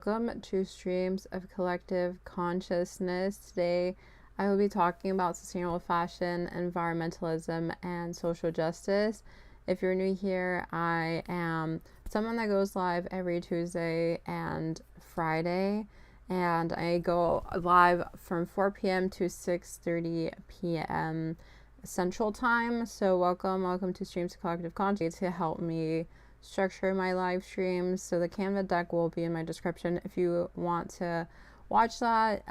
Welcome to Streams of Collective Consciousness. Today I will be talking about sustainable fashion, environmentalism, and social justice. If you're new here, I am someone that goes live every Tuesday and Friday, and I go live from 4 p.m. to 6:30 p.m. Central Time. So welcome to Streams of Collective Consciousness to help me structure my live streams. So the Canva deck will be in my description if you want to watch that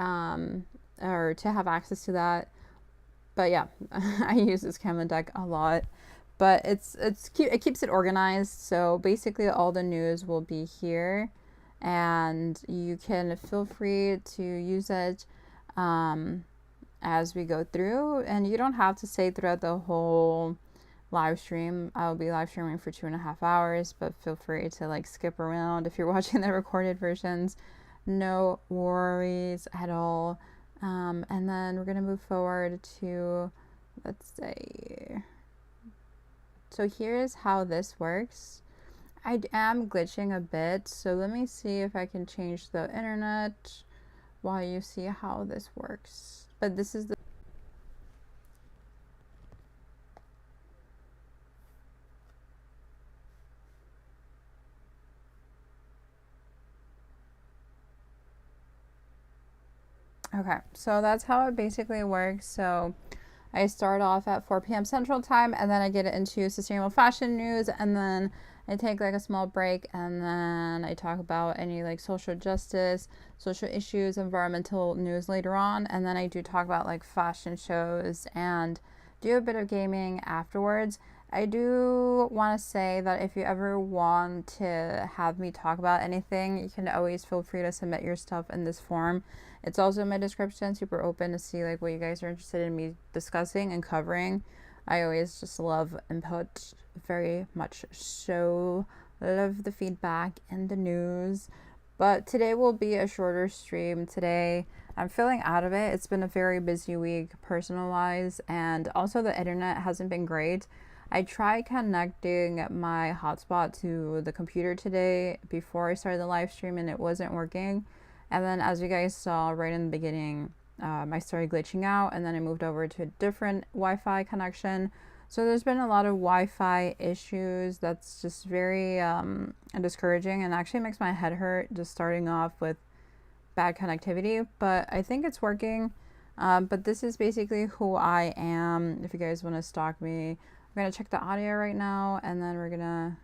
or to have access to that. But yeah, I use this Canva deck a lot, but it's cute. It keeps it organized. So basically all the news will be here and you can feel free to use it as we go through, and you don't have to stay throughout the whole live stream. I'll be live streaming for 2.5 hours, but feel free to like skip around if you're watching the recorded versions. No worries at all. And then we're gonna move forward to, let's say, so here's how this works. I am glitching a bit, so let me see if I can change the internet while you see how this works. But this is the okay, so that's how it basically works. So I start off at 4 p.m. Central Time, and then I get into sustainable fashion news, and then I take like a small break, and then I talk about any like social justice, social issues, environmental news later on, and then I do talk about like fashion shows and do a bit of gaming afterwards. I do want to say that if you ever want to have me talk about anything, you can always feel free to submit your stuff in this form. It's also in my description, super open to see like what you guys are interested in me discussing and covering. I always just love input very much, so love the feedback and the news. But today will be a shorter stream. Today I'm feeling out of it. It's been a very busy week personal wise, and also the internet hasn't been great. I tried connecting my hotspot to the computer today before I started the live stream, and it wasn't working. And then as you guys saw right in the beginning, I started glitching out, and then I moved over to a different Wi-Fi connection. So there's been a lot of Wi-Fi issues. That's just very discouraging, and actually makes my head hurt just starting off with bad connectivity. But I think it's working. But this is basically who I am. If you guys want to stalk me, we're going to check the audio right now, and then we're going to...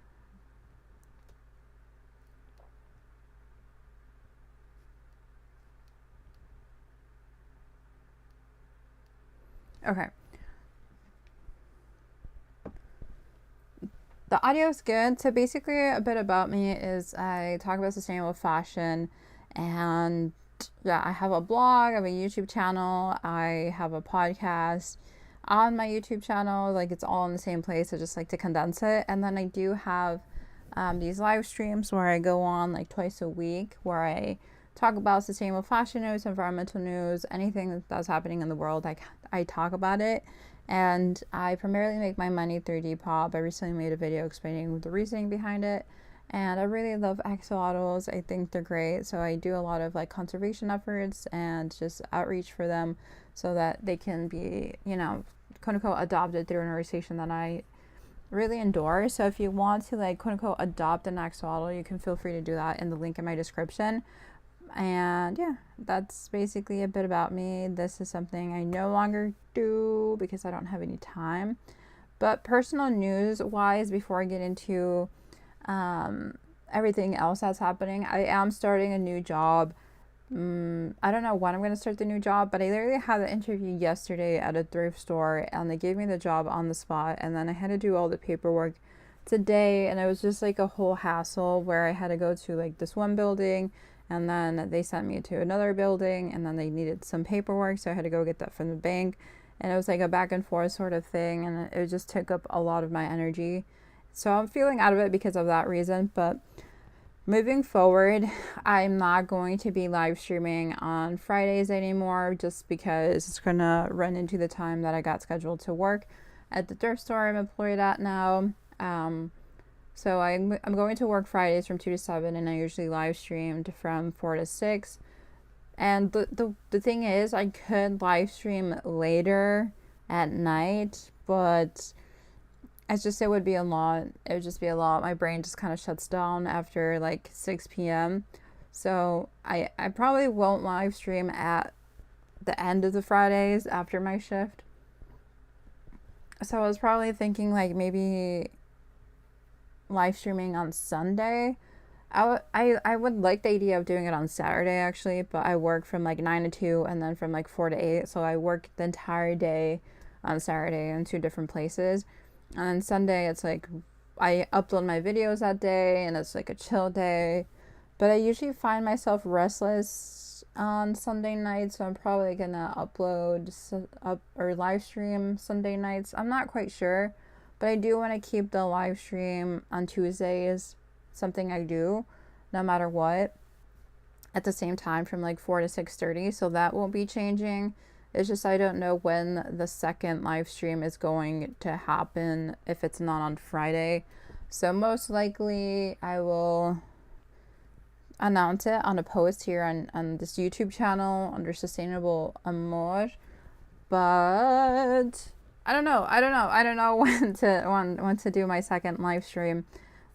Okay. The audio is good. So basically a bit about me is I talk about sustainable fashion, and yeah, I have a blog, I have a YouTube channel, I have a podcast on my YouTube channel. Like it's all in the same place. I just like to condense it. And then I do have these live streams where I go on like twice a week, where I talk about sustainable fashion news, environmental news, anything that's happening in the world. I talk about it, and I primarily make my money through Depop. I recently made a video explaining the reasoning behind it, and I really love axolotls. I think they're great, so I do a lot of like conservation efforts and just outreach for them so that they can be, you know, quote unquote adopted through an organization that I really endorse. So if you want to like quote unquote adopt an axolotl, you can feel free to do that in the link in my description. And yeah, that's basically a bit about me. This is something I no longer do because I don't have any time. But personal news wise, before I get into everything else that's happening, I am starting a new job. I don't know when I'm going to start the new job, but I literally had an interview yesterday at a thrift store, and they gave me the job on the spot, and then I had to do all the paperwork today, and it was just like a whole hassle where I had to go to like this one building, and then they sent me to another building, and then they needed some paperwork, so I had to go get that from the bank, and it was like a back and forth sort of thing, and it just took up a lot of my energy. So I'm feeling out of it because of that reason. But moving forward, I'm not going to be live streaming on Fridays anymore, just because it's gonna run into the time that I got scheduled to work at the thrift store I'm employed at now. So I'm going to work Fridays from 2 to 7, and I usually live streamed from 4 to 6. And the thing is, I could live stream later at night, but it's just, it would be a lot. It would just be a lot. My brain just kind of shuts down after like 6 p.m. So I probably won't live stream at the end of the Fridays after my shift. So I was probably thinking like maybe live streaming on Sunday. I would like the idea of doing it on Saturday actually, but I work from like 9 to 2 and then from like 4 to 8. So I work the entire day on Saturday in 2 different places. And then Sunday, it's like I upload my videos that day and it's like a chill day. But I usually find myself restless on Sunday nights, so I'm probably gonna upload or live stream Sunday nights. I'm not quite sure, but I do want to keep the live stream on Tuesdays something I do no matter what at the same time from like 4 to 6:30, so that won't be changing. It's just I don't know when the second live stream is going to happen if it's not on Friday. So most likely I will announce it on a post here on this YouTube channel under Sustainable Amor. But I don't know when to do my second live stream.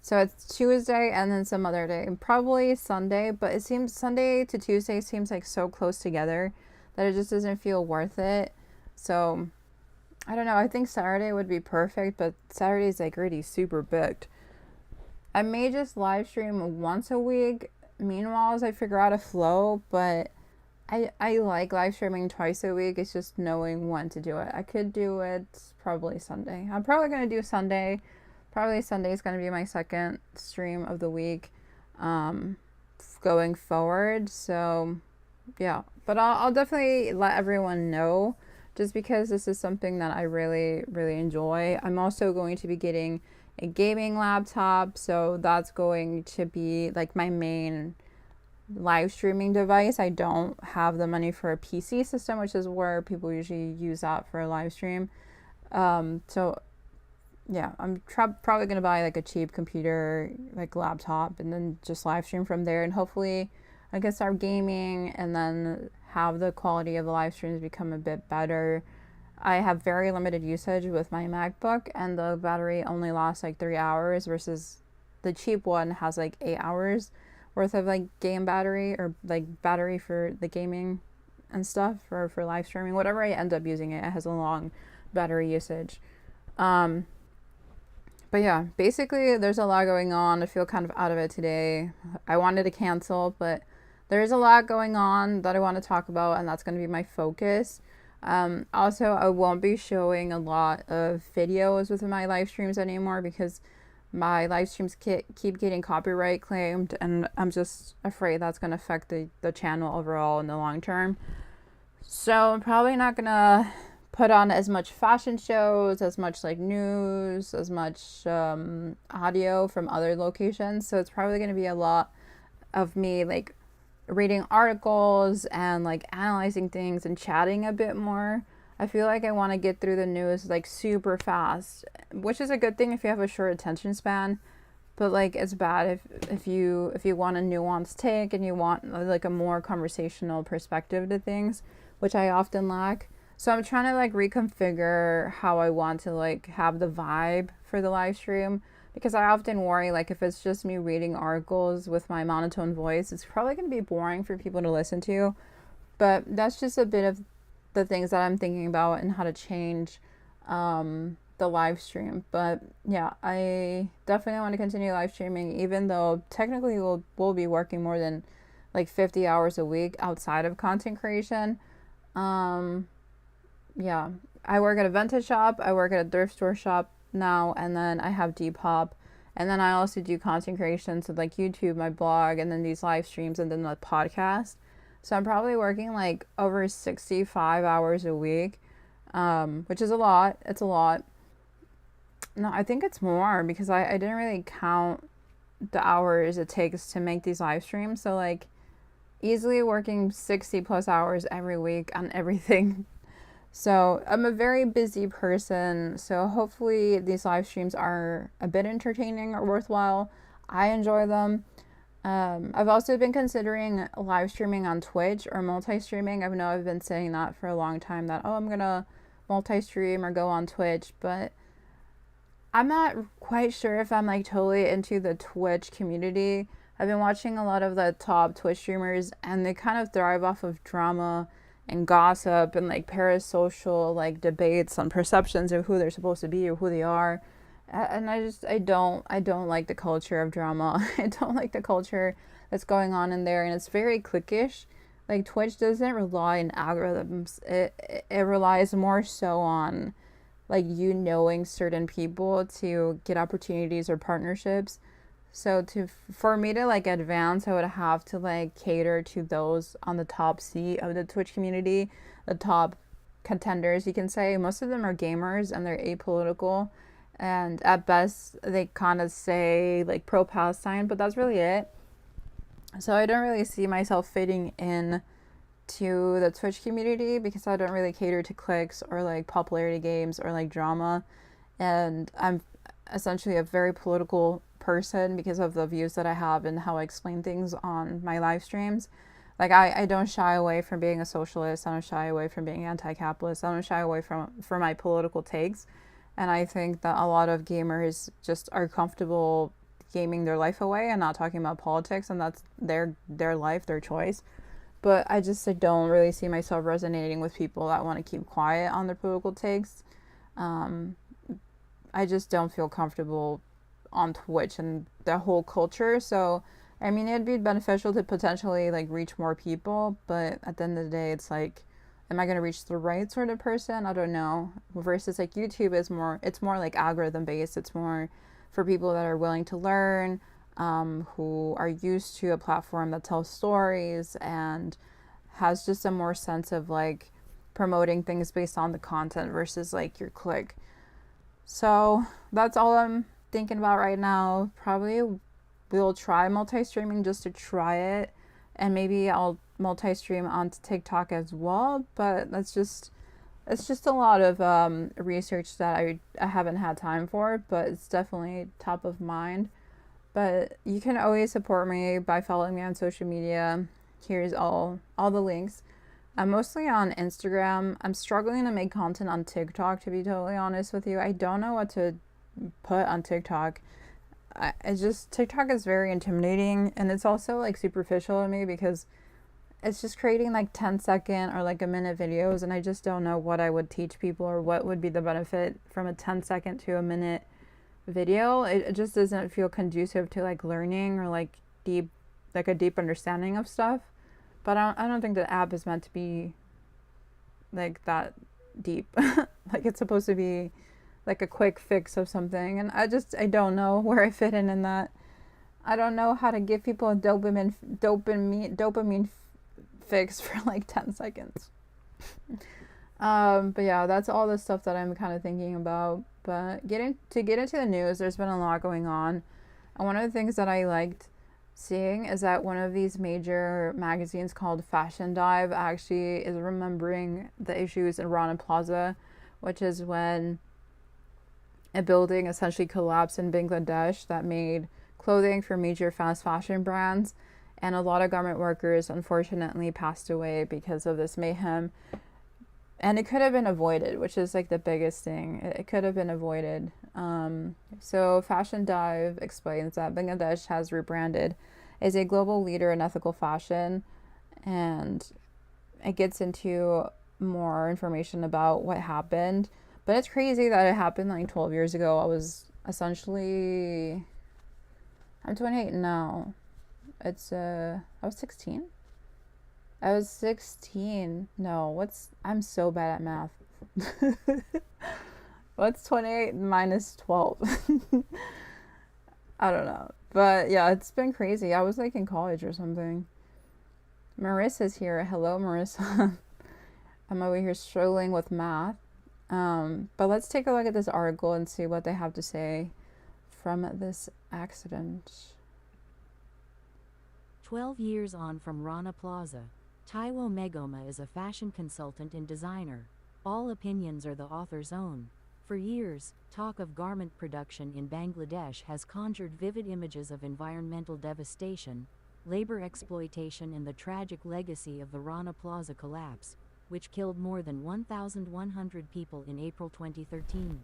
So it's Tuesday and then some other day. Probably Sunday, but it seems Sunday to Tuesday seems like so close together that it just doesn't feel worth it. So I don't know. I think Saturday would be perfect, but Saturday's like already super booked. I may just live stream once a week. Meanwhile, as I figure out a flow, but I like live streaming twice a week. It's just knowing when to do it. I could do it probably Sunday. I'm probably going to do Sunday. Probably Sunday is going to be my second stream of the week going forward. So, yeah. But I'll definitely let everyone know just because this is something that I really, really enjoy. I'm also going to be getting a gaming laptop. So that's going to be like my main live streaming device. I don't have the money for a PC system, which is where people usually use that for a live stream. So yeah, I'm probably going to buy like a cheap computer, like laptop, and then just live stream from there. And hopefully I can start gaming and then have the quality of the live streams become a bit better. I have very limited usage with my MacBook, and the battery only lasts like 3 hours versus the cheap one has like 8 hours worth of like game battery or like battery for the gaming and stuff for live streaming. Whatever I end up using it has a long battery usage. But yeah, basically there's a lot going on. I feel kind of out of it today. I wanted to cancel, but there's a lot going on that I want to talk about, and that's going to be my focus. Also, I won't be showing a lot of videos with my live streams anymore because my live streams keep getting copyright claimed, and I'm just afraid that's going to affect the channel overall in the long term. So I'm probably not going to put on as much fashion shows, as much like news, as much audio from other locations. So it's probably going to be a lot of me like reading articles and like analyzing things and chatting a bit more. I feel like I want to get through the news like super fast, which is a good thing if you have a short attention span. But like it's bad if you want a nuanced take and you want like a more conversational perspective to things, which I often lack. So I'm trying to like reconfigure how I want to like have the vibe for the live stream, because I often worry like if it's just me reading articles with my monotone voice, it's probably going to be boring for people to listen to. But that's just a bit of the things that I'm thinking about and how to change the live stream. But yeah, I definitely want to continue live streaming, even though technically we'll be working more than like 50 hours a week outside of content creation. Yeah, I work at a vintage shop, I work at a thrift store shop now, and then I have Depop, and then I also do content creation, so like YouTube, my blog, and then these live streams, and then the podcast. So I'm probably working like over 65 hours a week, which is a lot. It's a lot. No, I think it's more because I didn't really count the hours it takes to make these live streams. So like easily working 60 plus hours every week on everything. So I'm a very busy person. So hopefully these live streams are a bit entertaining or worthwhile. I enjoy them. I've also been considering live streaming on Twitch or multi-streaming. I know I've been saying that for a long time that, oh, I'm gonna multi-stream or go on Twitch, but I'm not quite sure if I'm like totally into the Twitch community. I've been watching a lot of the top Twitch streamers and they kind of thrive off of drama and gossip and like parasocial like debates on perceptions of who they're supposed to be or who they are. And I don't like the culture of drama. I don't like the culture that's going on in there, and it's very cliquish. Like Twitch doesn't rely on algorithms. It relies more so on like you knowing certain people to get opportunities or partnerships. So to for me to like advance, I would have to like cater to those on the top seat of the Twitch community, the top contenders, you can say. Most of them are gamers and they're apolitical, and at best they kind of say like pro Palestine, but that's really it. So I don't really see myself fitting in to the Twitch community because I don't really cater to clicks or like popularity games or like drama. And I'm essentially a very political person because of the views that I have and how I explain things on my live streams. Like I don't shy away from being a socialist. I don't shy away from being anti-capitalist. I don't shy away from my political takes. And I think that a lot of gamers just are comfortable gaming their life away and not talking about politics, and that's their life, their choice. But I don't really see myself resonating with people that want to keep quiet on their political takes. Um, I just don't feel comfortable on Twitch and the whole culture. So, I mean, it'd be beneficial to potentially like reach more people, but at the end of the day, it's like, am I gonna reach the right sort of person? I don't know. Versus like YouTube is it's more like algorithm based. It's more for people that are willing to learn, who are used to a platform that tells stories and has just a more sense of like promoting things based on the content versus like your click. So that's all I'm thinking about right now. Probably we'll try multi-streaming just to try it, and maybe I'll multi-stream onto TikTok as well. But it's just a lot of research that I haven't had time for, but it's definitely top of mind. But you can always support me by following me on social media. Here's all the links. I'm mostly on Instagram. I'm struggling to make content on TikTok, to be totally honest with you. I don't know what to put on TikTok. It's just TikTok is very intimidating, and it's also like superficial to me because it's just creating like 10-second or like a minute videos, and I just don't know what I would teach people or what would be the benefit from a 10-second to a minute video. It just doesn't feel conducive to like learning or like a deep understanding of stuff. But I don't think the app is meant to be like that deep. Like it's supposed to be like a quick fix of something, and I don't know where I fit in that. I don't know how to give people a dopamine fix for like 10 seconds. But yeah, that's all the stuff that I'm kind of thinking about. But get into the news, there's been a lot going on. And one of the things that I liked seeing is that one of these major magazines called Fashion Dive actually is remembering the issues in Rana Plaza, which is when a building essentially collapsed in Bangladesh that made clothing for major fast fashion brands. And a lot of garment workers unfortunately passed away because of this mayhem. And it could have been avoided, which is like the biggest thing. It could have been avoided. So Fashion Dive explains that Bangladesh has rebranded as a global leader in ethical fashion, and it gets into more information about what happened. But it's crazy that it happened like 12 years ago. I'm 28 now. I was 16. I was 16. No, I'm so bad at math. What's 28 minus 12? I don't know. But yeah, it's been crazy. I was like in college or something. Marissa's here. Hello, Marissa. I'm over here struggling with math. But let's take a look at this article and see what they have to say from this accident. 12 years on from Rana Plaza, Taiwo Megoma is a fashion consultant and designer. All opinions are the author's own. For years, talk of garment production in Bangladesh has conjured vivid images of environmental devastation, labor exploitation, and the tragic legacy of the Rana Plaza collapse, which killed more than 1,100 people in April 2013.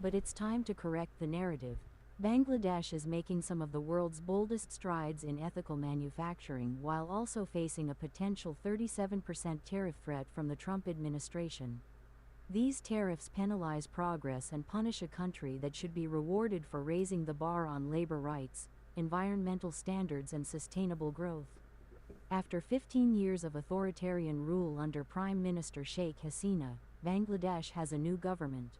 But it's time to correct the narrative. Bangladesh is making some of the world's boldest strides in ethical manufacturing while also facing a potential 37% tariff threat from the Trump administration. These tariffs penalize progress and punish a country that should be rewarded for raising the bar on labor rights, environmental standards, and sustainable growth. After 15 years of authoritarian rule under Prime Minister Sheikh Hasina, Bangladesh has a new government.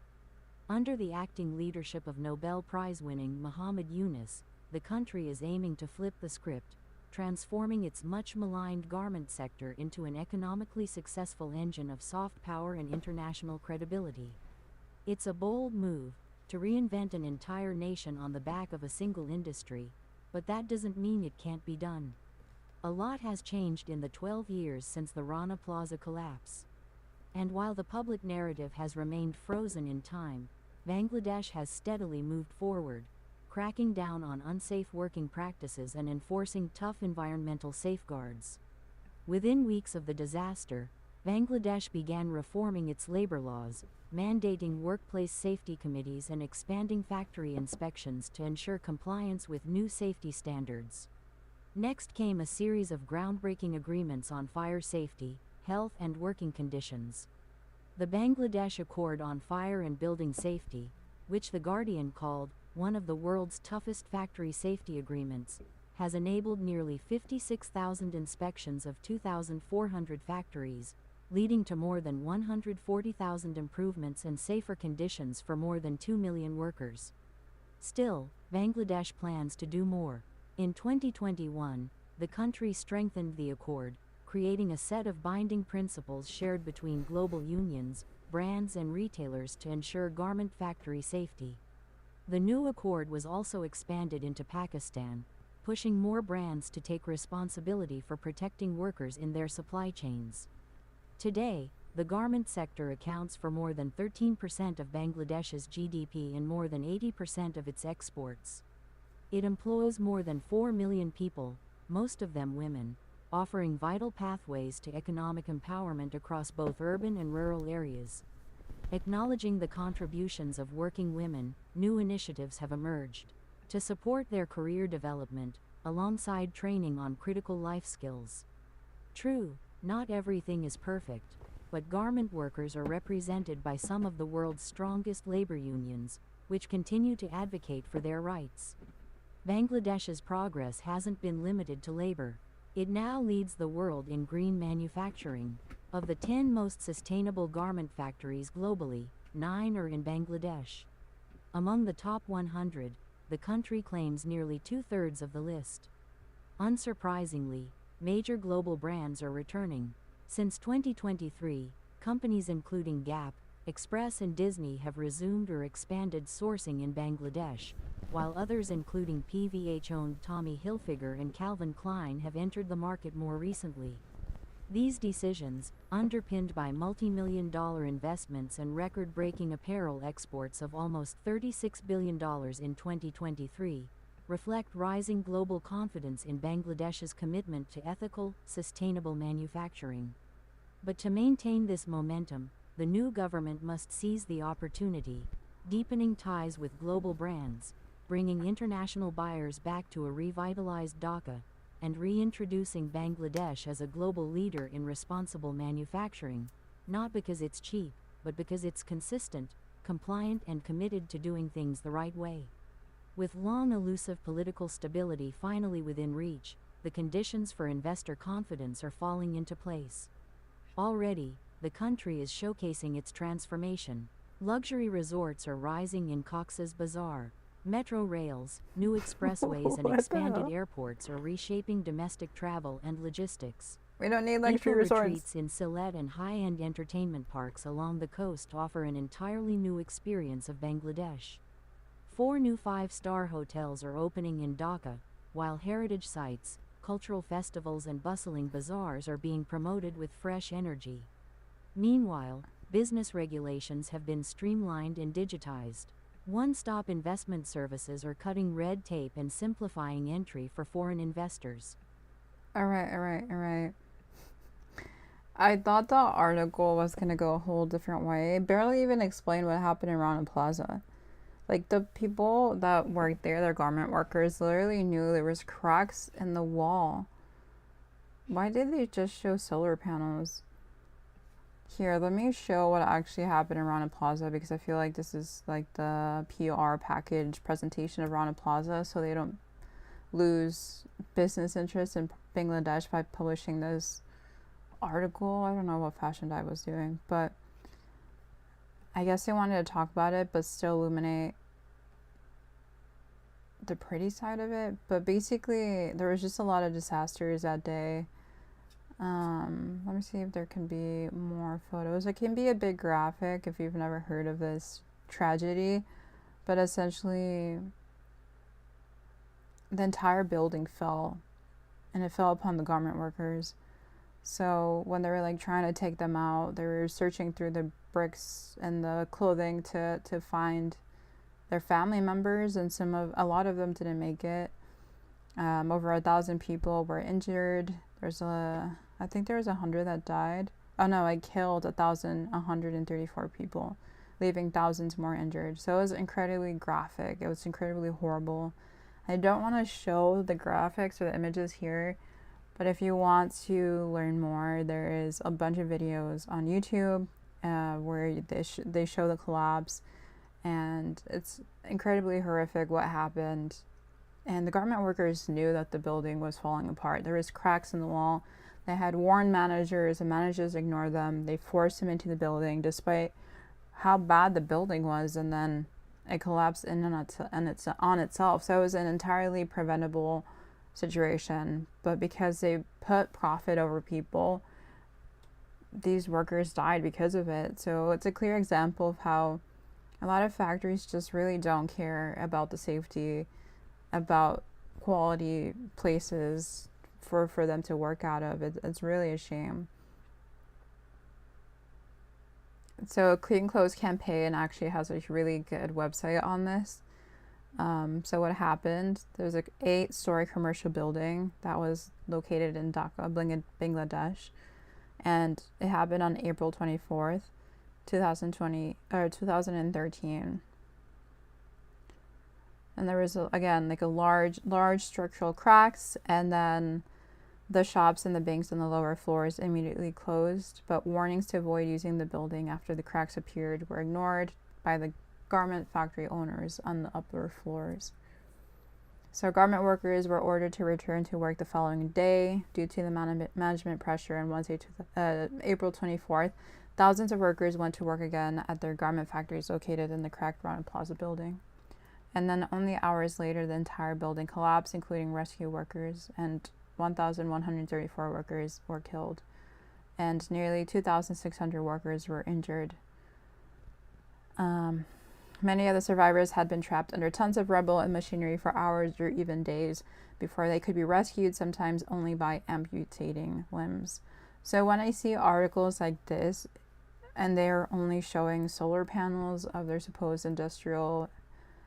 Under the acting leadership of Nobel Prize-winning Muhammad Yunus, the country is aiming to flip the script, transforming its much-maligned garment sector into an economically successful engine of soft power and international credibility. It's a bold move, to reinvent an entire nation on the back of a single industry, but that doesn't mean it can't be done. A lot has changed in the 12 years since the Rana Plaza collapse. And while the public narrative has remained frozen in time, Bangladesh has steadily moved forward, cracking down on unsafe working practices and enforcing tough environmental safeguards. Within weeks of the disaster, Bangladesh began reforming its labor laws, mandating workplace safety committees and expanding factory inspections to ensure compliance with new safety standards. Next came a series of groundbreaking agreements on fire safety, health, and working conditions. The Bangladesh Accord on Fire and Building Safety, which The Guardian called one of the world's toughest factory safety agreements, has enabled nearly 56,000 inspections of 2,400 factories, leading to more than 140,000 improvements and safer conditions for more than 2 million workers. Still, Bangladesh plans to do more. In 2021, the country strengthened the accord, creating a set of binding principles shared between global unions, brands, and retailers to ensure garment factory safety. The new accord was also expanded into Pakistan, pushing more brands to take responsibility for protecting workers in their supply chains. Today, the garment sector accounts for more than 13% of Bangladesh's GDP and more than 80% of its exports. It employs more than 4 million people, most of them women, offering vital pathways to economic empowerment across both urban and rural areas. Acknowledging the contributions of working women, new initiatives have emerged to support their career development, alongside training on critical life skills. True, not everything is perfect, but garment workers are represented by some of the world's strongest labor unions, which continue to advocate for their rights. Bangladesh's progress hasn't been limited to labor. It now leads the world in green manufacturing. Of the 10 most sustainable garment factories globally, 9 are in Bangladesh. Among the top 100, the country claims nearly 2/3 of the list. Unsurprisingly, major global brands are returning. Since 2023, companies including Gap, Express, and Disney have resumed or expanded sourcing in Bangladesh, while others including PVH-owned Tommy Hilfiger and Calvin Klein have entered the market more recently. These decisions, underpinned by multi-million-dollar investments and record-breaking apparel exports of almost $36 billion in 2023, reflect rising global confidence in Bangladesh's commitment to ethical, sustainable manufacturing. But to maintain this momentum, the new government must seize the opportunity, deepening ties with global brands, bringing international buyers back to a revitalized Dhaka, and reintroducing Bangladesh as a global leader in responsible manufacturing, not because it's cheap, but because it's consistent, compliant, and committed to doing things the right way. With long elusive political stability finally within reach, the conditions for investor confidence are falling into place. Already, the country is showcasing its transformation. Luxury resorts are rising in Cox's Bazar. Metro rails, new expressways, and expanded airports are reshaping domestic travel and logistics. We don't need luxury resorts. Retreats in Sylhet and high-end entertainment parks along the coast offer an entirely new experience of Bangladesh. 4 new 5-star hotels are opening in Dhaka, while heritage sites, cultural festivals, and bustling bazaars are being promoted with fresh energy. Meanwhile, Business regulations have been streamlined and digitized. One-stop investment services are cutting red tape and simplifying entry for foreign investors. All right, all right, all right. I thought the article was going to go a whole different way. It barely even explained what happened in Rana Plaza. Like, the people that worked there, their garment workers, literally knew there was cracks in the wall. Why did they just show solar panels? Here, let me show what actually happened in Rana Plaza, because I feel like this is like the PR package presentation of Rana Plaza, so they don't lose business interest in Bangladesh by publishing this article. I don't know what Fashion Dive was doing, but I guess they wanted to talk about it but still illuminate the pretty side of it. But basically there was just a lot of disasters that day. Let me see if there can be more photos. It can be a bit graphic if you've never heard of this tragedy, but essentially the entire building fell, and it fell upon the garment workers. So when they were like trying to take them out, they were searching through the bricks and the clothing to find their family members, and a lot of them didn't make it. Over 1,000 people were injured. I think there was 100 that died. Oh no, it killed 1,134 people, leaving thousands more injured. So it was incredibly graphic. It was incredibly horrible. I don't want to show the graphics or the images here, but if you want to learn more, there is a bunch of videos on YouTube where they show the collapse, and it's incredibly horrific what happened. And the garment workers knew that the building was falling apart. There was cracks in the wall. They had warned managers, and managers ignored them. They forced them into the building despite how bad the building was, and then it collapsed on itself. So it was an entirely preventable situation. But because they put profit over people, these workers died because of it. So it's a clear example of how a lot of factories just really don't care about the safety, about quality places for them to work out of. It's really a shame. So a Clean Clothes Campaign actually has a really good website on this. So what happened, there's an 8-story commercial building that was located in Dhaka, Bangladesh, and it happened on April 24th, 2013. And there was again like a large structural cracks, and then the shops and the banks on the lower floors immediately closed, but warnings to avoid using the building after the cracks appeared were ignored by the garment factory owners on the upper floors. So garment workers were ordered to return to work the following day due to the management pressure, and Wednesday, April 24th, thousands of workers went to work again at their garment factories located in the cracked Rana Plaza building. And then only hours later, the entire building collapsed, including rescue workers, and 1,134 workers were killed, and nearly 2,600 workers were injured. Many of the survivors had been trapped under tons of rubble and machinery for hours or even days before they could be rescued, sometimes only by amputating limbs. So when I see articles like this, and they're only showing solar panels of their supposed industrial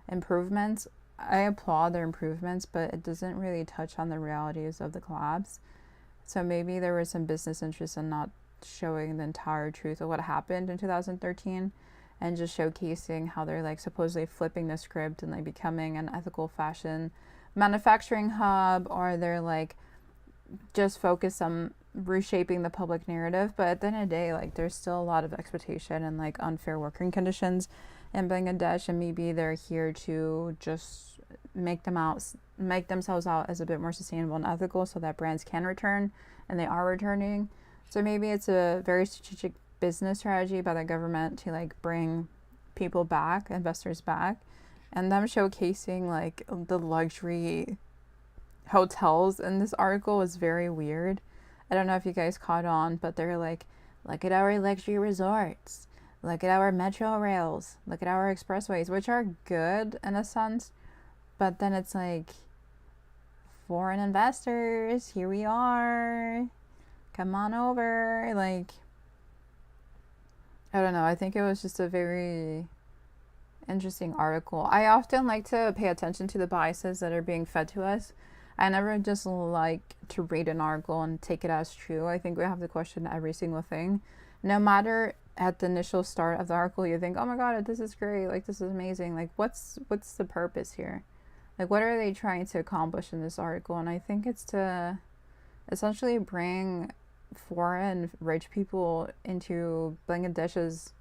improvements, I applaud their improvements, but it doesn't really touch on the realities of the collapse. So maybe there was some business interest in not showing the entire truth of what happened in 2013, and just showcasing how they're like supposedly flipping the script and like becoming an ethical fashion manufacturing hub, or they're like just focused on reshaping the public narrative. But at the end of the day, like there's still a lot of exploitation and like unfair working conditions in Bangladesh, and maybe they're here to just make themselves out as a bit more sustainable and ethical so that brands can return, and they are returning. So maybe it's a very strategic business strategy by the government to like bring people back, investors back, and them showcasing like the luxury hotels in this article was very weird. I don't know if you guys caught on, but they're like, look at our luxury resorts, look at our metro rails, look at our expressways, which are good in a sense, but then it's like, foreign investors, here we are, come on over. Like, I don't know. I think it was just a very interesting article. I often like to pay attention to the biases that are being fed to us. I never just like to read an article and take it as true. I think we have to question every single thing. No matter at the initial start of the article you think, oh my god, this is great, like this is amazing. Like what's the purpose here? Like what are they trying to accomplish in this article? And I think it's to essentially bring foreign rich people into Bangladesh's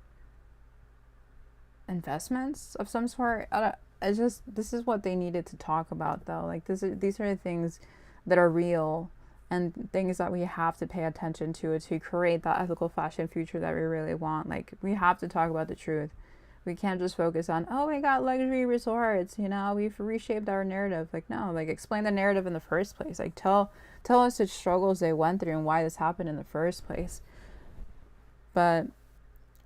investments of some sort. It's just, this is what they needed to talk about though. Like these are the things that are real and things that we have to pay attention to create that ethical fashion future that we really want. Like we have to talk about the truth. We can't just focus on, oh, we got luxury resorts, you know, we've reshaped our narrative. Like no, like explain the narrative in the first place. Like tell us the struggles they went through and why this happened in the first place. But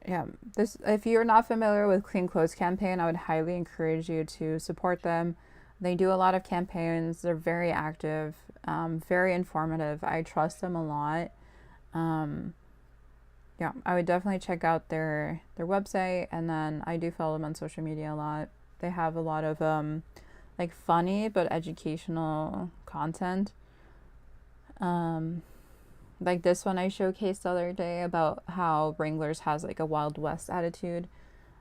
yeah, this, if you're not familiar with Clean Clothes campaign, I would highly encourage you to support them. They do a lot of campaigns. They're very active, very informative. I trust them a lot. Yeah, I would definitely check out their website, and then I do follow them on social media a lot. They have a lot of like funny but educational content. Like this one I showcased the other day about how Wranglers has like a Wild West attitude,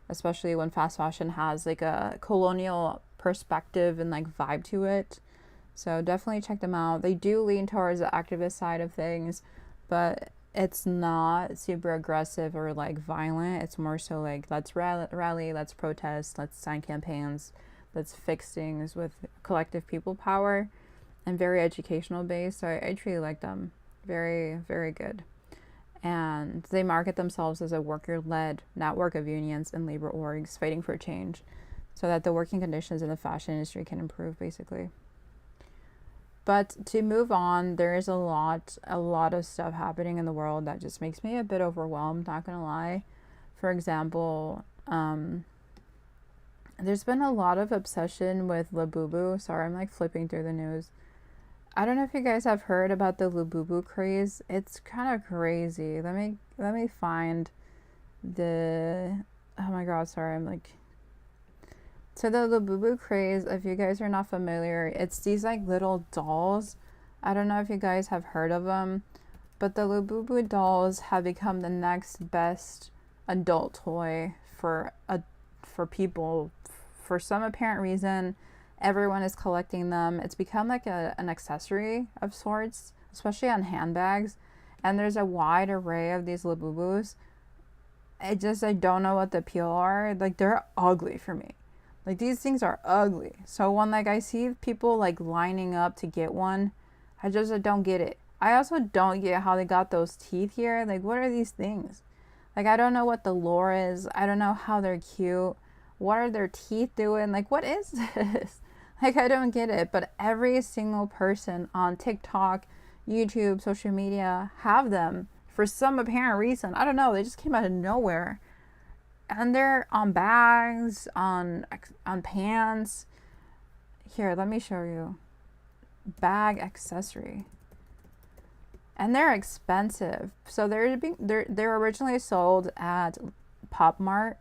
especially when fast fashion has like a colonial perspective and like vibe to it. So definitely check them out. They do lean towards the activist side of things, but it's not super aggressive or like violent. It's more so like let's rally, let's protest, let's sign campaigns, let's fix things with collective people power, and very educational based. So I truly like them. Very, very good. And they market themselves as a worker-led network of unions and labor orgs fighting for change so that the working conditions in the fashion industry can improve, basically. But to move on, there is a lot of stuff happening in the world that just makes me a bit overwhelmed, not gonna lie. For example, there's been a lot of obsession with Labubu. Sorry, I'm like flipping through the news. I don't know if you guys have heard about the Labubu craze. It's kind of crazy. Let me find the, oh my god, sorry, I'm like, so the Labubu craze, if you guys are not familiar, it's these like little dolls. I don't know if you guys have heard of them, but the Labubu dolls have become the next best adult toy for people. For some apparent reason, everyone is collecting them. It's become like an accessory of sorts, especially on handbags. And there's a wide array of these Labubus. I don't know what the appeal are. Like they're ugly for me. Like these things are ugly. So when like I see people like lining up to get one, I don't get it. I also don't get how they got those teeth here. Like what are these things? Like I don't know what the lore is. I don't know how they're cute. What are their teeth doing? Like what is this? Like, I don't get it, but every single person on TikTok, YouTube, social media have them for some apparent reason. I don't know. They just came out of nowhere. And they're on bags, on pants. Here, let me show you. Bag accessory. And they're expensive. So they're originally sold at Pop Mart.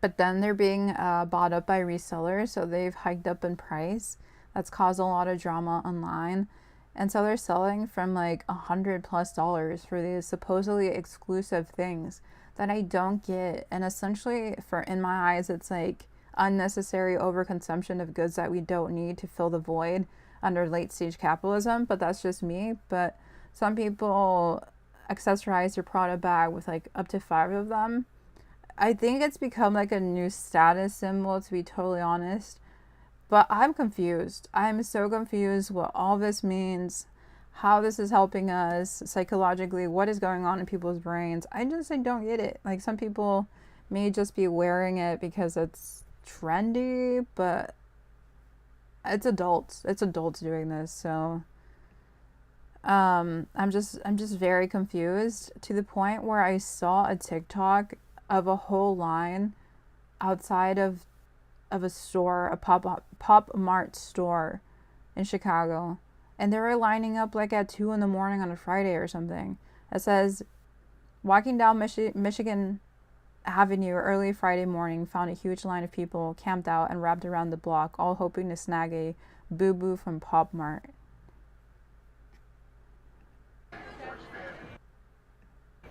But then they're being bought up by resellers, so they've hiked up in price. That's caused a lot of drama online. And so they're selling from like $100+ for these supposedly exclusive things that I don't get. And essentially, in my eyes, it's like unnecessary overconsumption of goods that we don't need to fill the void under late stage capitalism. But that's just me. But some people accessorize their Prada bag with like up to 5 of them. I think it's become like a new status symbol, to be totally honest. But I'm confused. I'm so confused what all this means, how this is helping us psychologically, what is going on in people's brains. I don't get it. Like some people may just be wearing it because it's trendy, but it's adults. It's adults doing this, so I'm just very confused, to the point where I saw a TikTok of a whole line outside of a store, a Pop Mart store in Chicago, and they were lining up like at 2 a.m. on a Friday or something. It says, Walking down Michigan Avenue early Friday morning, found a huge line of people camped out and wrapped around the block, all hoping to snag a boo-boo from Pop Mart.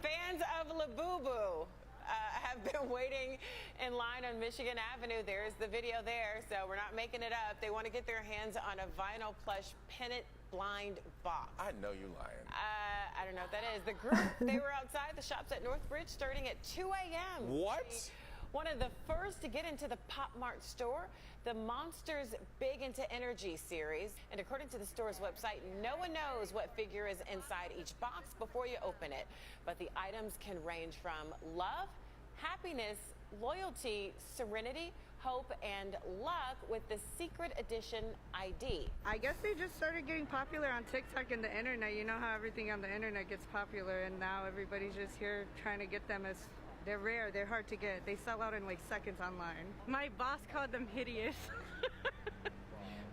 Fans of Labubu have been waiting in line on Michigan Avenue. There's the video there, so we're not making it up. They want to get their hands on a vinyl plush pennant blind box. I know you lying. I don't know what that is. The group, they were outside the shops at Northbridge starting at 2 a.m. What? One of the first to get into the Pop Mart store, the Monsters Big Into Energy series. And according to the store's website, no one knows what figure is inside each box before you open it. But the items can range from love, happiness, loyalty, serenity, hope, and luck with the secret edition ID. I guess they just started getting popular on TikTok and the internet. You know how everything on the internet gets popular, and now everybody's just here trying to get them. As they're rare, they're hard to get. They sell out in like seconds online. My boss called them hideous,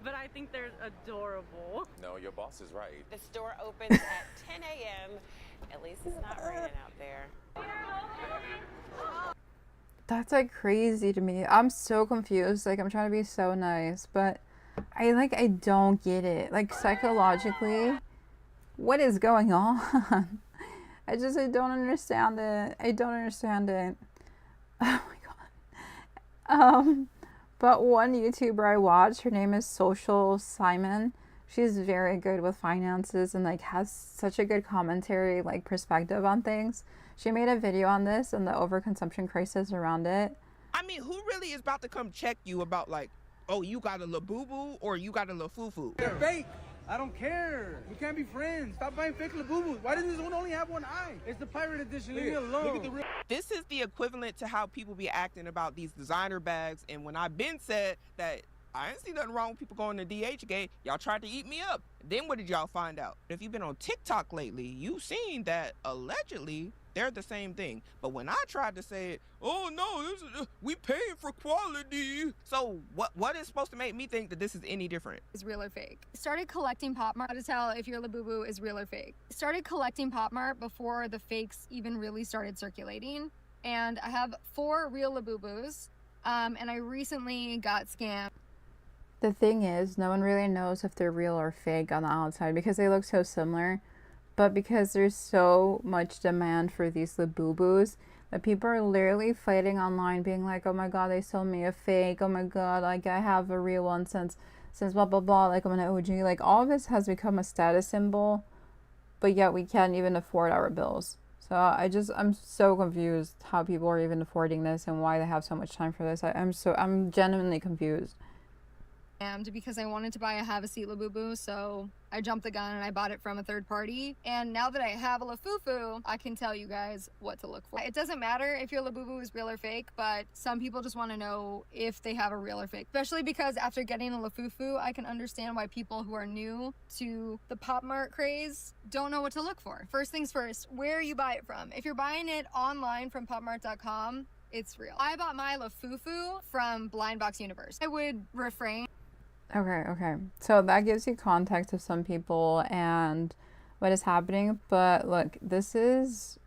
but I think they're adorable. No, your boss is right. The store opens at 10 a.m. At least it's not raining out there. That's like crazy to me. I'm so confused. Like, I'm trying to be so nice, but I don't get it. Like, psychologically, what is going on? I don't understand it. I don't understand it. Oh my god. But one YouTuber I watch, her name is Social Simon. She's very good with finances and like has such a good commentary, like perspective on things. She made a video on this and the overconsumption crisis around it. I mean, who really is about to come check you about like, oh, you got a Labubu or you got a Lafufu? They're fake. I don't care. We can't be friends. Stop buying fake Labubus. Why does this one only have one eye? It's the pirate edition. Leave me alone. Look at the real. This is the equivalent to how people be acting about these designer bags. And when I've been said that I ain't see nothing wrong with people going to DHgate, y'all tried to eat me up. Then what did y'all find out? If you've been on TikTok lately, you've seen that allegedly they're the same thing. But when I tried to say it, oh no, we paying for quality. So what is supposed to make me think that this is any different? Is real or fake. Started collecting Pop Mart to tell if your Labubu is real or fake. Started collecting Pop Mart before the fakes even really started circulating. And I have 4 real Labubus. And I recently got scammed. The thing is, no one really knows if they're real or fake on the outside because they look so similar. But because there's so much demand for these Labubus, that people are literally fighting online being like, oh my god, they sold me a fake. Oh my god, like I have a real one since blah blah blah, like I'm an OG. Like all of this has become a status symbol, but yet we can't even afford our bills. So I'm so confused how people are even affording this and why they have so much time for this. I'm genuinely confused. Because I wanted to buy a Have a Seat Labubu, so I jumped the gun and I bought it from a third party. And now that I have a Lafufu, I can tell you guys what to look for. It doesn't matter if your Labubu is real or fake, but some people just want to know if they have a real or fake. Especially because after getting a Lafufu, I can understand why people who are new to the Pop Mart craze don't know what to look for. First things first, where you buy it from. If you're buying it online from popmart.com, it's real. I bought my Lafufu from Blind Box Universe. I would refrain. Okay. So that gives you context of some people and what is happening. But look, this is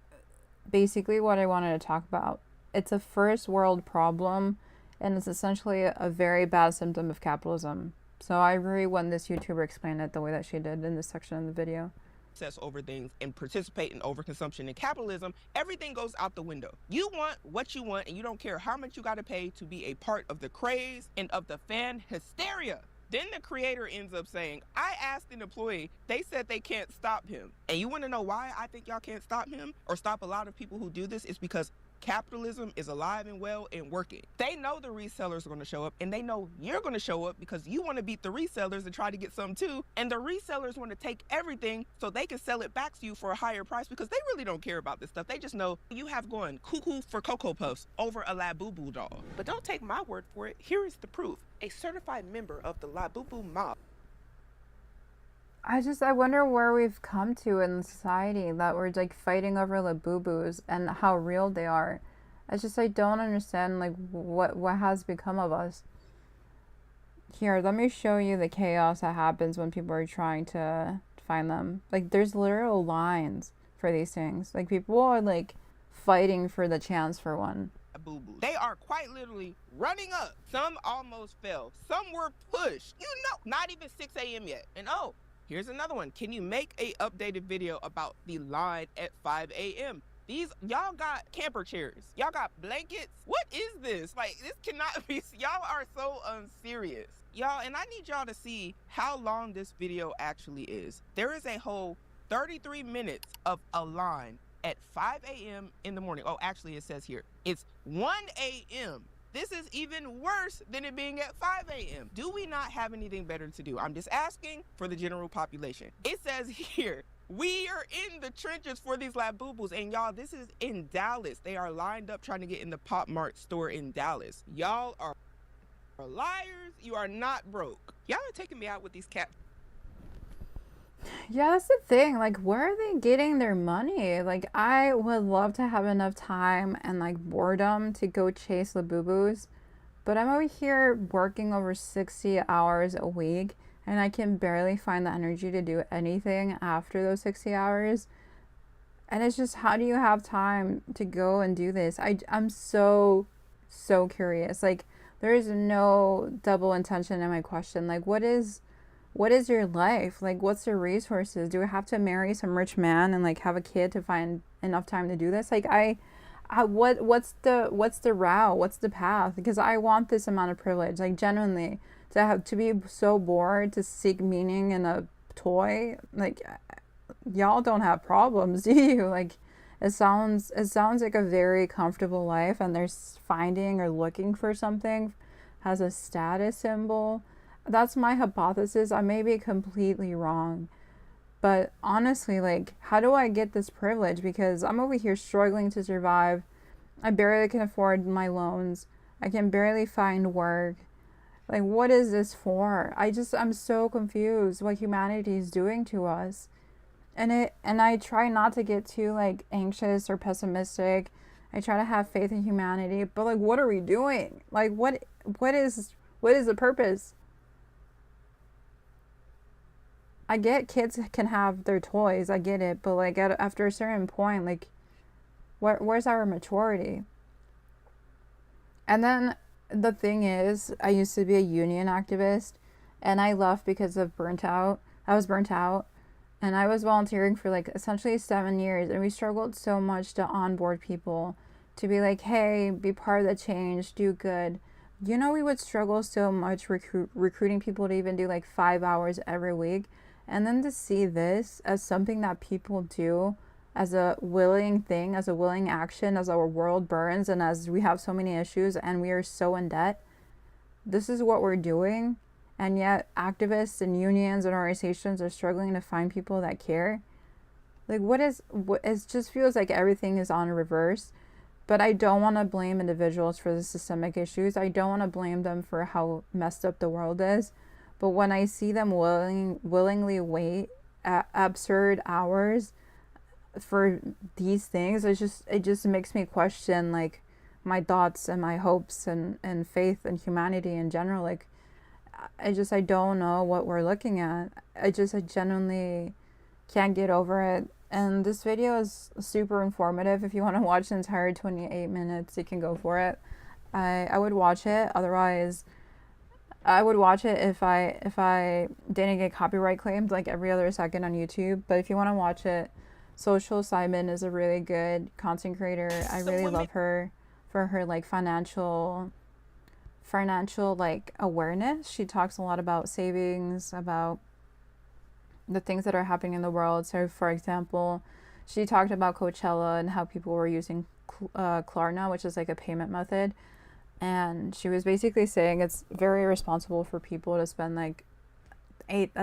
basically what I wanted to talk about. It's a first world problem, and it's essentially a very bad symptom of capitalism. So I agree when this YouTuber explained it the way that she did in this section of the video. Obsess over things and participate in overconsumption and capitalism, everything goes out the window. You want what you want and you don't care how much you got to pay to be a part of the craze and of the fan hysteria. Then the creator ends up saying, I asked an employee, they said they can't stop him. And you want to know why I think y'all can't stop him or stop a lot of people who do this? It's because capitalism is alive and well and working. They know the resellers are going to show up, and they know you're going to show up because you want to beat the resellers and try to get some too. And the resellers want to take everything so they can sell it back to you for a higher price because they really don't care about this stuff. They just know you have going cuckoo for Cocoa Puffs over a Labubu doll. But don't take my word for it. Here is the proof. A certified member of the Labubu mob. I wonder where we've come to in society that we're like fighting over Labubus and how real they are. I don't understand like what has become of us. Here, let me show you the chaos that happens when people are trying to find them. Like there's literal lines for these things. Like, people are like fighting for the chance for one. Boo-boo. They are quite literally running up. Some almost fell. Some were pushed. You know, not even 6 a.m. yet. And oh, here's another one. Can you make a updated video about the line at 5 a.m.? Y'all got camper chairs. Y'all got blankets. What is this? Like, this cannot be, y'all are so unserious. Y'all, and I need y'all to see how long this video actually is. There is a whole 33 minutes of a line at 5 a.m. in the morning. Oh, actually, it says here, it's 1 a.m. This is even worse than it being at 5 a.m. Do we not have anything better to do? I'm just asking for the general population. It says here, we are in the trenches for these Labubus. And y'all, this is in Dallas. They are lined up trying to get in the Pop Mart store in Dallas. Y'all are liars. You are not broke. Y'all are taking me out with these cat. Yeah, that's the thing. Like, where are they getting their money? Like, I would love to have enough time and like boredom to go chase Labubus, but I'm over here working over 60 hours a week, and I can barely find the energy to do anything after those 60 hours. And it's just, how do you have time to go and do this? I'm so curious. Like, there is no double intention in my question. Like, what is your life? Like, what's your resources? Do I have to marry some rich man and like have a kid to find enough time to do this? Like, what's the route? What's the path? Because I want this amount of privilege, like, genuinely, to be so bored to seek meaning in a toy. Like, y'all don't have problems, do you? Like, it sounds like a very comfortable life, and they're finding or looking for something as a status symbol. That's my hypothesis. I may be completely wrong, but honestly, like, how do I get this privilege? Because I'm over here struggling to survive. I barely can afford my loans. I can barely find work. Like, what is this for? I'm so confused what humanity is doing to us. And I try not to get too like anxious or pessimistic. I try to have faith in humanity, but like, what are we doing? Like, what is the purpose? I get kids can have their toys, I get it, but like after a certain point, like, where's our maturity? And then the thing is, I used to be a union activist, and I left because of burnt out. I was burnt out, and I was volunteering for like essentially 7 years, and we struggled so much to onboard people, to be like, hey, be part of the change, do good. You know, we would struggle so much recruiting people to even do like 5 hours every week. And then to see this as something that people do as a willing thing, as a willing action, as our world burns and as we have so many issues and we are so in debt, this is what we're doing. And yet activists and unions and organizations are struggling to find people that care. Like, it just feels like everything is on reverse. But I don't want to blame individuals for the systemic issues. I don't want to blame them for how messed up the world is. But when I see them willingly wait absurd hours for these things, it just makes me question like my thoughts and my hopes and faith and humanity in general. Like, I don't know what we're looking at. I genuinely can't get over it. And this video is super informative. If you want to watch the entire 28 minutes, you can go for it. I would watch it. Otherwise, I would watch it if I didn't get copyright claimed like every other second on YouTube. But if you want to watch it, Social Simon is a really good content creator. I really love her for her like financial like awareness. She talks a lot about savings, about the things that are happening in the world. So for example, she talked about Coachella and how people were using Klarna, which is like a payment method. And she was basically saying it's very irresponsible for people to spend like $1,000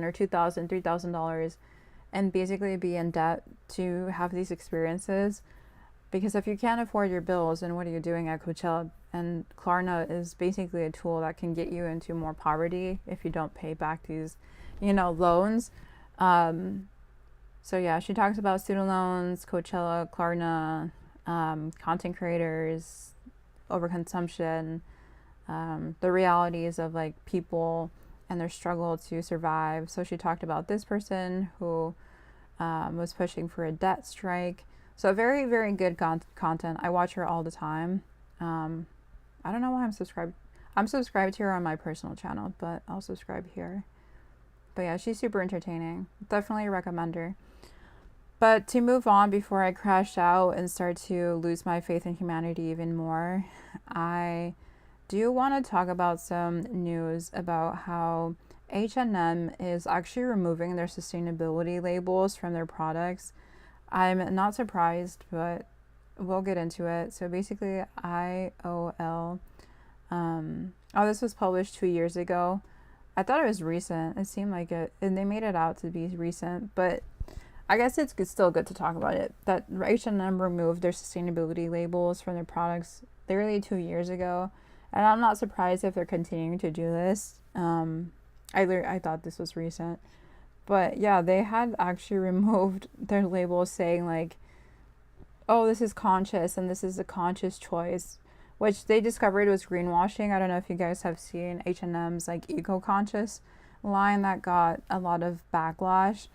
or $2,000, $3,000 and basically be in debt to have these experiences. Because if you can't afford your bills, then what are you doing at Coachella? And Klarna is basically a tool that can get you into more poverty if you don't pay back these, loans. So yeah, she talks about student loans, Coachella, Klarna, content creators, overconsumption, the realities of like people and their struggle to survive. So she talked about this person who was pushing for a debt strike. So very, very good content. I watch her all the time. I don't know why I'm subscribed. I'm subscribed to her on my personal channel, but I'll subscribe here. But yeah, she's super entertaining. Definitely recommend her. But to move on before I crash out and start to lose my faith in humanity even more, I do want to talk about some news about how H&M is actually removing their sustainability labels from their products. I'm not surprised, but we'll get into it. So basically, IOL. This was published 2 years ago. I thought it was recent. It seemed like it, and they made it out to be recent, but I guess it's still good to talk about it. That H&M removed their sustainability labels from their products literally 2 years ago, and I'm not surprised if they're continuing to do this. I thought this was recent, but yeah, they had actually removed their labels saying like, oh, this is conscious and this is a conscious choice, which they discovered was greenwashing. I don't know if you guys have seen H&M's like eco-conscious line that got a lot of backlash.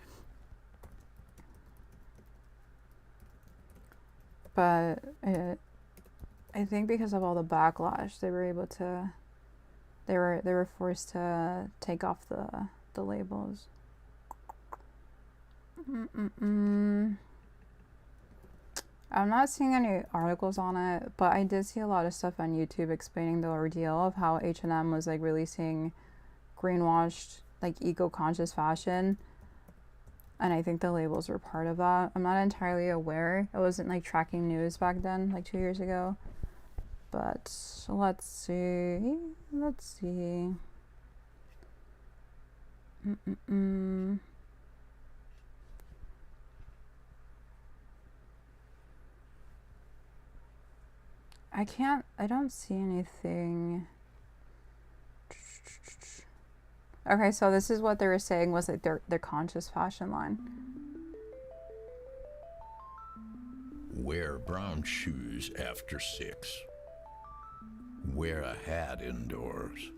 But I think because of all the backlash, they were forced to take off the labels. I'm not seeing any articles on it, but I did see a lot of stuff on YouTube explaining the ordeal of how H&M was like releasing greenwashed, like eco-conscious fashion. And I think the labels were part of that. I'm not entirely aware. I wasn't like tracking news back then, like 2 years ago. But let's see. I don't see anything. Okay, so this is what they were saying was like their conscious fashion line. Wear brown shoes after 6. Wear a hat indoors.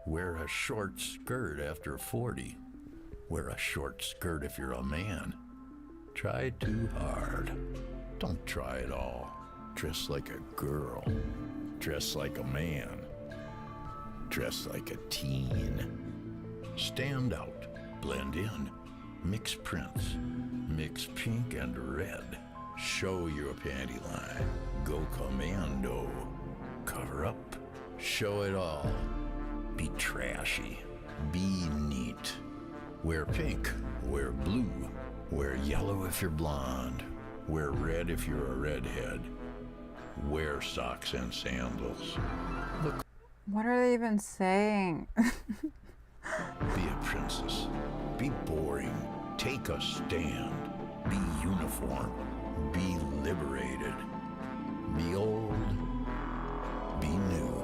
Wear a short skirt after 40. Wear a short skirt if you're a man. Try too hard. Don't try it all. Dress like a girl. Dress like a man. Dress like a teen. Stand out. Blend in. Mix prints. Mix pink and red. Show your panty line. Go commando. Cover up. Show it all. Be trashy. Be neat. Wear pink. Wear blue. Wear yellow if you're blonde. Wear red if you're a redhead. Wear socks and sandals. Look. What are they even saying? Be a princess. Be boring. Take a stand. Be uniform. Be liberated. Be old. Be new.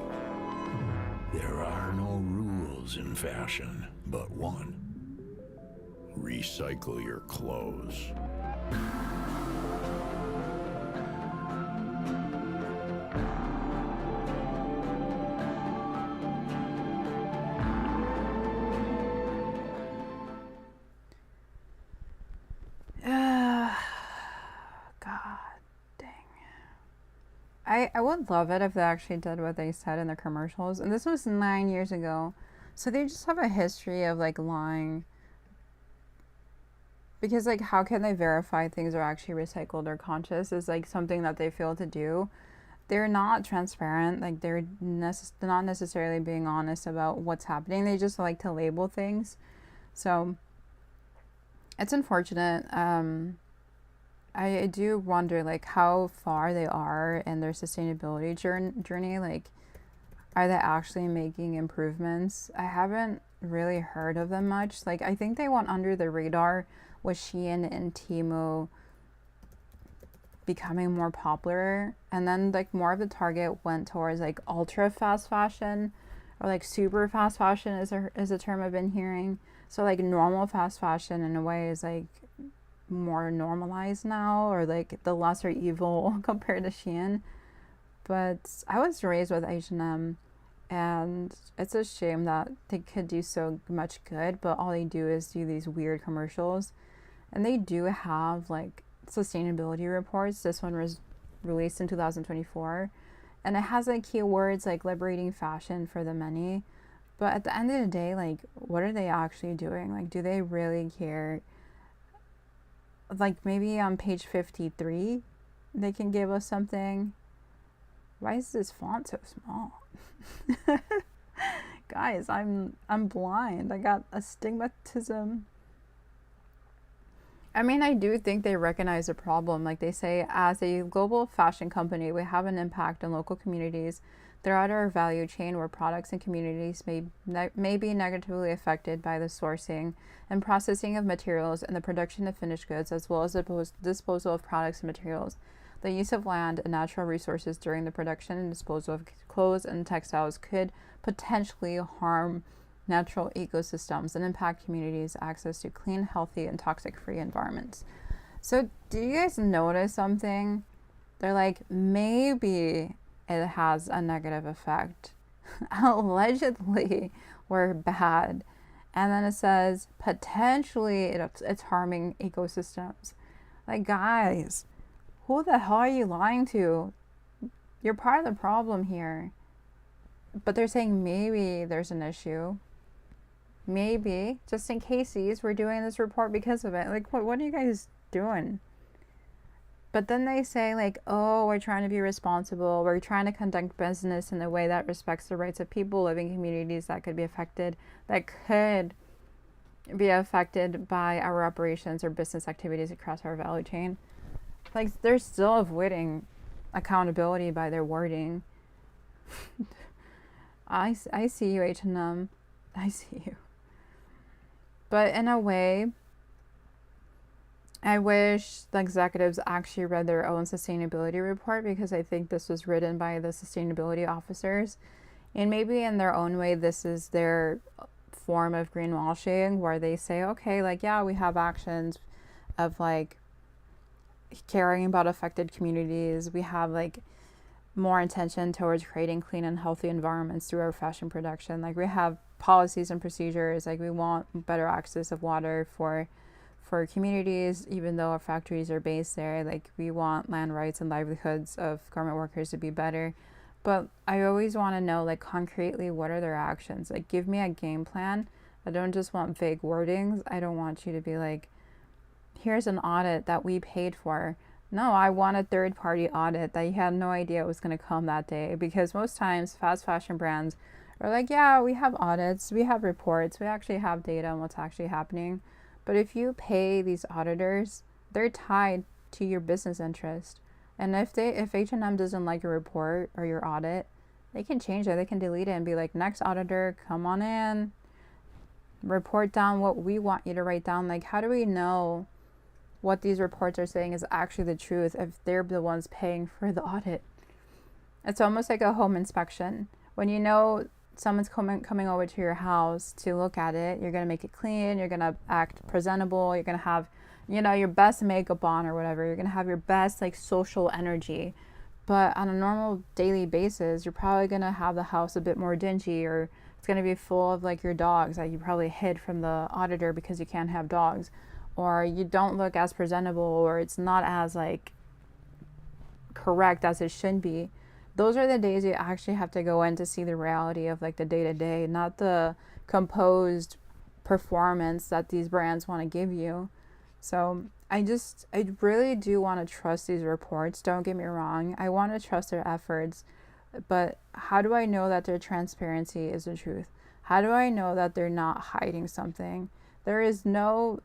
There are no rules in fashion, but one. Recycle your clothes. I would love it if they actually did what they said in the commercials. And this was 9 years ago. So they just have a history of like lying. Because like how can they verify things are actually recycled or conscious is like something that they fail to do. They're not transparent. Like they're not necessarily being honest about what's happening. They just like to label things. So it's unfortunate. I do wonder like how far they are in their sustainability journey. Like, are they actually making improvements? I haven't really heard of them much. Like, I think they went under the radar with Shein and Temu becoming more popular, and then like more of the target went towards like ultra fast fashion, or like super fast fashion is a term I've been hearing. So like normal fast fashion in a way is like more normalized now, or like the lesser evil compared to Shein. But I was raised with H&M, and it's a shame that they could do so much good, but all they do is do these weird commercials. and they do have like sustainability reports. This one was released in 2024, and it has like keywords like liberating fashion for the many. But at the end of the day, like, what are they actually doing? Like, do they really care? Like, maybe on page 53 they can give us something. Why is this font so small? Guys, I'm blind. I got astigmatism. I mean, I do think they recognize the problem. Like they say, as a global fashion company, we have an impact on local communities throughout our value chain, where products and communities may be negatively affected by the sourcing and processing of materials and the production of finished goods, as well as the disposal of products and materials, the use of land and natural resources during the production and disposal of clothes and textiles could potentially harm natural ecosystems and impact communities' access to clean, healthy, and toxic-free environments. So do you guys notice something? They're like, maybe it has a negative effect. Allegedly, we're bad. And then it says, potentially it's harming ecosystems. Like, guys, who the hell are you lying to? You're part of the problem here. But they're saying maybe there's an issue. Maybe, just in cases, we're doing this report because of it. Like, what are you guys doing? But then they say, like, oh, we're trying to be responsible. We're trying to conduct business in a way that respects the rights of people living in communities that could be affected by our operations or business activities across our value chain. Like, they're still avoiding accountability by their wording. I see you, H&M. I see you. But in a way, I wish the executives actually read their own sustainability report, because I think this was written by the sustainability officers. And maybe in their own way, this is their form of greenwashing, where they say, okay, like, yeah, we have actions of like caring about affected communities. We have like more intention towards creating clean and healthy environments through our fashion production. Like, we have policies and procedures. Like, we want better access of water for communities, even though our factories are based there. Like, we want land rights and livelihoods of garment workers to be better. But I always want to know, like, concretely, what are their actions? Like, give me a game plan. I don't just want vague wordings. I don't want you to be like, here's an audit that we paid for. No, I want a third-party audit that you had no idea was going to come that day. Because most times, fast fashion brands are like, yeah, we have audits, we have reports, we actually have data on what's actually happening. But if you pay these auditors, they're tied to your business interest. And if H&M doesn't like your report or your audit, they can change it. They can delete it and be like, next auditor, come on in, report down what we want you to write down. Like, how do we know what these reports are saying is actually the truth if they're the ones paying for the audit? It's almost like a home inspection. When you know someone's coming over to your house to look at it, you're going to make it clean, you're going to act presentable, you're going to have, you know, your best makeup on or whatever, you're going to have your best like social energy. But on a normal daily basis, you're probably going to have the house a bit more dingy, or it's going to be full of like your dogs that you probably hid from the auditor because you can't have dogs, or you don't look as presentable, or it's not as like correct as it should be. Those are the days you actually have to go in to see the reality of like the day-to-day, not the composed performance that these brands want to give you. So I really do want to trust these reports. Don't get me wrong. I want to trust their efforts. But how do I know that their transparency is the truth? How do I know that they're not hiding something? There is no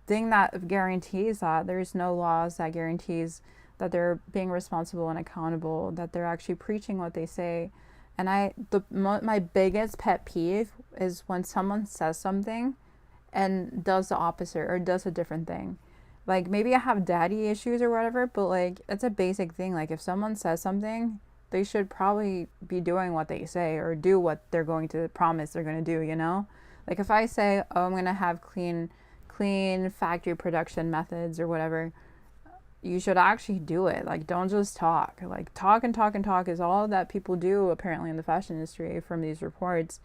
thing that guarantees that. There's no laws that guarantees that they're being responsible and accountable, that they're actually preaching what they say. And my biggest pet peeve is when someone says something and does the opposite or does a different thing. Like, maybe I have daddy issues or whatever, but like, it's a basic thing. Like, if someone says something, they should probably be doing what they say or do what they're going to promise they're going to do, you know? Like, if I say, oh, I'm going to have clean factory production methods or whatever, you should actually do it. Like, don't just talk. Like, talk and talk and talk is all that people do apparently in the fashion industry from these reports.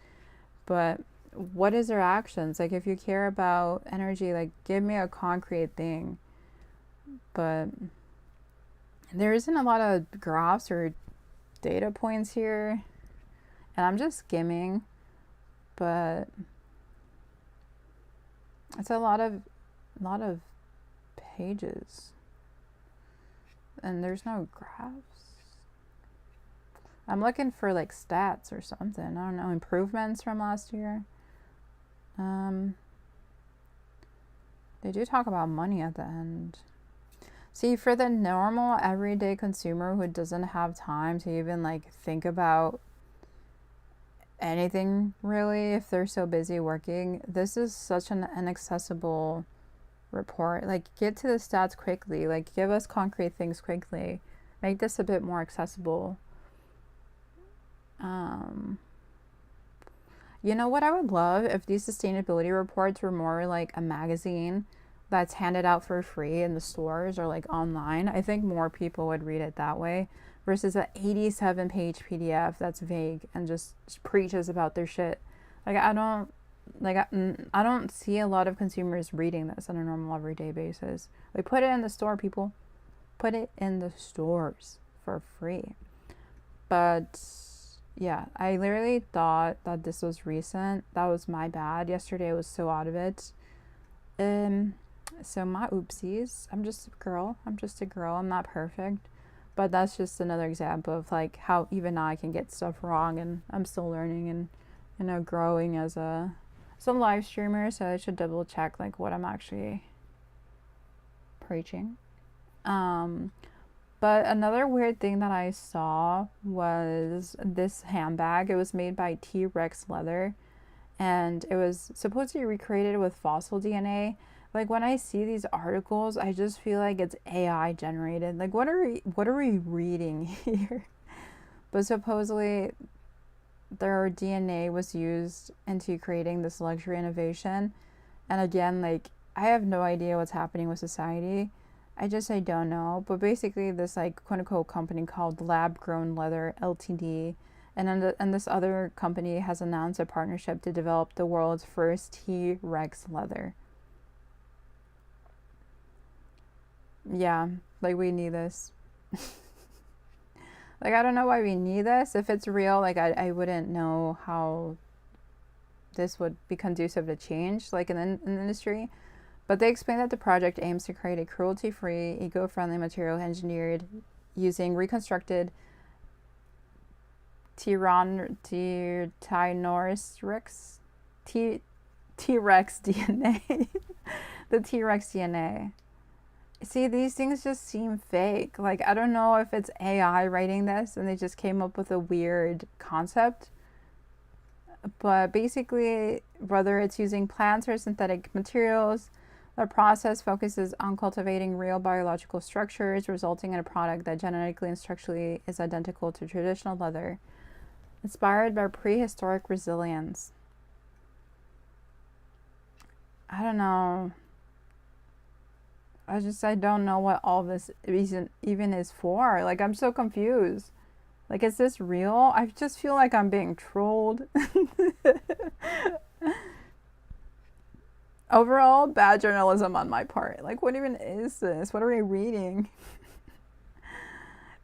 But what is their actions? Like, if you care about energy, like, give me a concrete thing. But there isn't a lot of graphs or data points here, and I'm just skimming, but it's a lot of pages, and there's no graphs. I'm looking for like stats or something. I don't know, improvements from last year. They do talk about money at the end. See, for the normal everyday consumer who doesn't have time to even like think about anything really, if they're so busy working, this is such an inaccessible report. Like, get to the stats quickly. Like, give us concrete things quickly. Make this a bit more accessible. You know what I would love? If these sustainability reports were more like a magazine that's handed out for free in the stores or like online. I think more people would read it that way versus an 87-page PDF that's vague and just preaches about their shit. Like, I don't see a lot of consumers reading this on a normal everyday basis. Like, put it in the store, people. Put it in the stores for free. But yeah, I literally thought that this was recent. That was my bad. Yesterday I was so out of it. So my oopsies. I'm just a girl. I'm not perfect. But that's just another example of like how even I can get stuff wrong, and I'm still learning and, you know, growing as a live streamer. So I should double check like what I'm actually preaching. But another weird thing that I saw was this handbag. It was made by T-Rex leather, and it was supposed to be recreated with fossil DNA. Like, when I see these articles, I just feel like it's AI generated. Like, what are we reading here? But supposedly their DNA was used into creating this luxury innovation. And again, like, I have no idea what's happening with society. I don't know. But basically this like quote unquote company called Lab Grown Leather Ltd. And this other company has announced a partnership to develop the world's first T-Rex leather. Yeah, like, we need this. Like, I don't know why we need this. If it's real, like, I wouldn't know how this would be conducive to change, like, in the industry. But they explain that the project aims to create a cruelty-free, eco-friendly material engineered using reconstructed T-Rex DNA. The T-Rex DNA. See, these things just seem fake. Like, I don't know if it's AI writing this and they just came up with a weird concept. But basically, whether it's using plants or synthetic materials, the process focuses on cultivating real biological structures, resulting in a product that genetically and structurally is identical to traditional leather, inspired by prehistoric resilience. I don't know. I don't know what all this even is for. Like, I'm so confused. Like, is this real? I just feel like I'm being trolled. Overall, bad journalism on my part. Like, what even is this? What are we reading?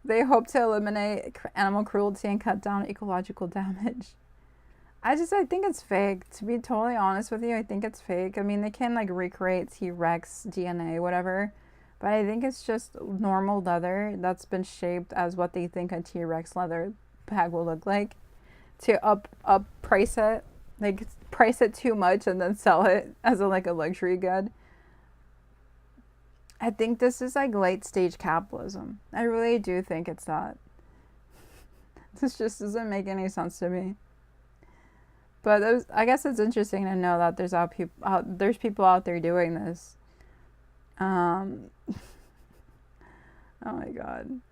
They hope to eliminate animal cruelty and cut down ecological damage. I think it's fake. To be totally honest with you, I think it's fake. I mean, they can like recreate T-Rex DNA, whatever. But I think it's just normal leather that's been shaped as what they think a T-Rex leather bag will look like. To up price it. Like, price it too much and then sell it as a luxury good. I think this is like late stage capitalism. I really do think it's that. This just doesn't make any sense to me. But I guess it's interesting to know that there's people out there doing this. Oh my god.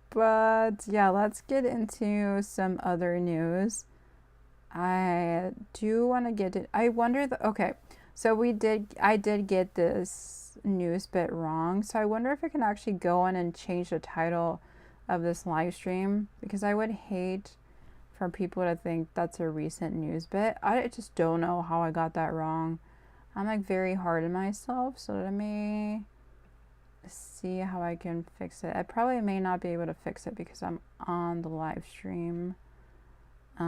But yeah, let's get into some other news. I do want to get it. I wonder okay. So I did get this news bit wrong. So I wonder if I can actually go in and change the title of this live stream, because I would hate for people to think that's a recent news bit. I just don't know how I got that wrong. I'm like very hard on myself, so let me see how I can fix it. I probably may not be able to fix it because I'm on the live stream. Yeah,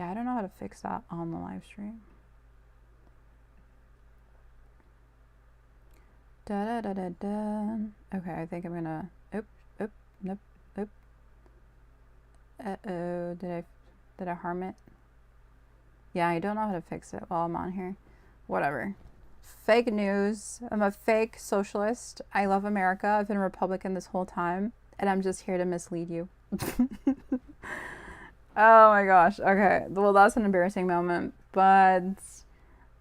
I don't know how to fix that on the live stream. Da da da da da. Okay, I think I'm gonna. Nope. Uh-oh, did I harm it? Yeah, I don't know how to fix it while I'm on here. Whatever. Fake news. I'm a fake socialist. I love America. I've been a Republican this whole time, and I'm just here to mislead you. Oh my gosh. Okay. Well, that's an embarrassing moment, but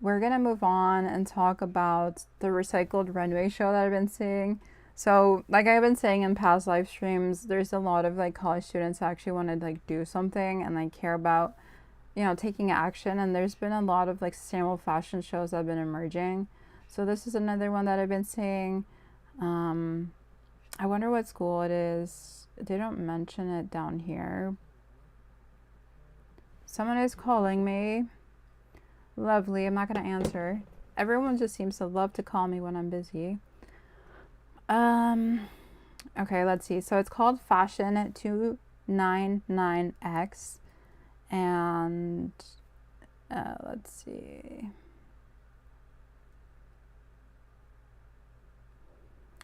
we're gonna move on and talk about the recycled runway show that I've been seeing. So, like I've been saying in past live streams, there's a lot of like college students that actually want to like do something and like care about, you know, taking action. And there's been a lot of like sustainable fashion shows that have been emerging. So this is another one that I've been seeing. I wonder what school it is. They don't mention it down here. Someone is calling me. Lovely. I'm not going to answer. Everyone just seems to love to call me when I'm busy. Okay, let's see. So it's called Fashion 299X. And let's see.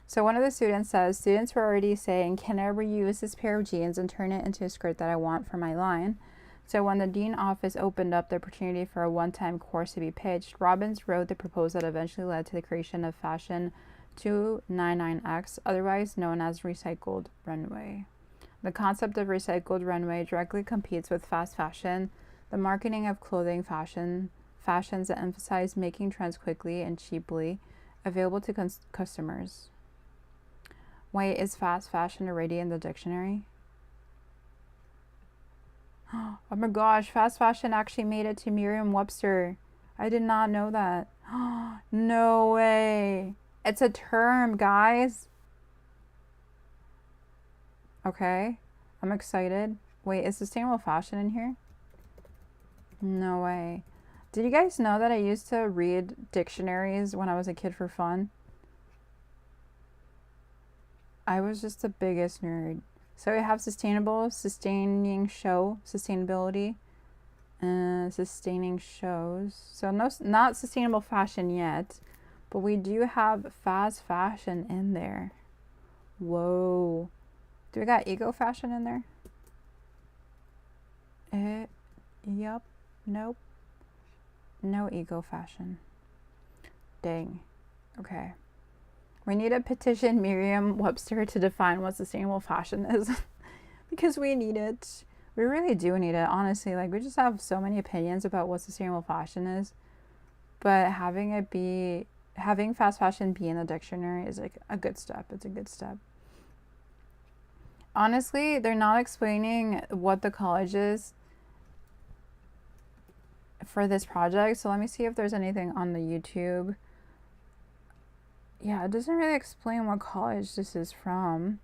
So one of the students says, students were already saying, can I reuse this pair of jeans and turn it into a skirt that I want for my line? So when the dean office opened up the opportunity for a one-time course to be pitched, Robbins wrote the proposal that eventually led to the creation of Fashion 299X, otherwise known as recycled runway. The concept of recycled runway directly competes with fast fashion, the marketing of clothing fashions that emphasize making trends quickly and cheaply available to customers. Wait, is fast fashion already in the dictionary? Oh my gosh, fast fashion actually made it to Merriam-Webster. I did not know that. No way. It's a term, guys. Okay, I'm excited. Wait, is sustainable fashion in here? No way. Did you guys know that I used to read dictionaries when I was a kid for fun? I was just the biggest nerd. So we have sustainable, sustaining show, sustainability, sustaining shows. So no, not sustainable fashion yet, but we do have fast fashion in there. Whoa. Do we got eco fashion in there? Yep. Nope. No eco fashion. Dang. Okay. We need to petition Merriam-Webster to define what sustainable fashion is because we need it. We really do need it, honestly. Like, we just have so many opinions about what sustainable fashion is, but having fast fashion be in the dictionary is like a good step. It's a good step. Honestly, they're not explaining what the college is for this project. So let me see if there's anything on the YouTube. Yeah, it doesn't really explain what college this is from,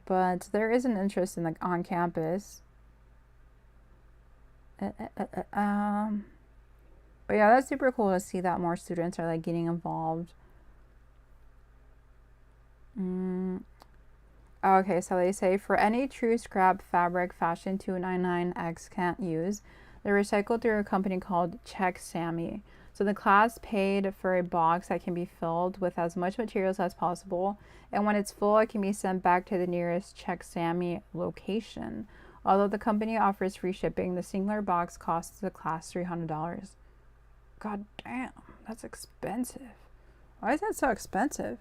but there is an interest in like on campus. But yeah, that's super cool to see that more students are like getting involved. Okay, so they say for any true scrap fabric Fashion 299X can't use, they're recycled through a company called Check Sammy. So the class paid for a box that can be filled with as much materials as possible, and when it's full, it can be sent back to the nearest Check Sammy location. Although the company offers free shipping, the singular box costs the class $300. God damn, that's expensive. Why is that so expensive?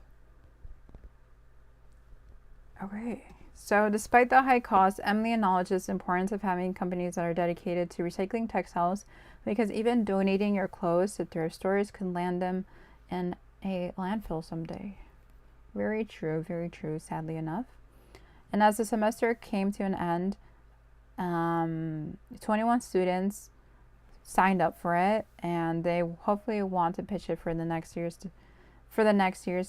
Okay, so despite the high cost, Emily acknowledges the importance of having companies that are dedicated to recycling textiles, because even donating your clothes to thrift stores can land them in a landfill someday. Very true, sadly enough. And as the semester came to an end, 21 students signed up for it, and they hopefully want to pitch it for the next years to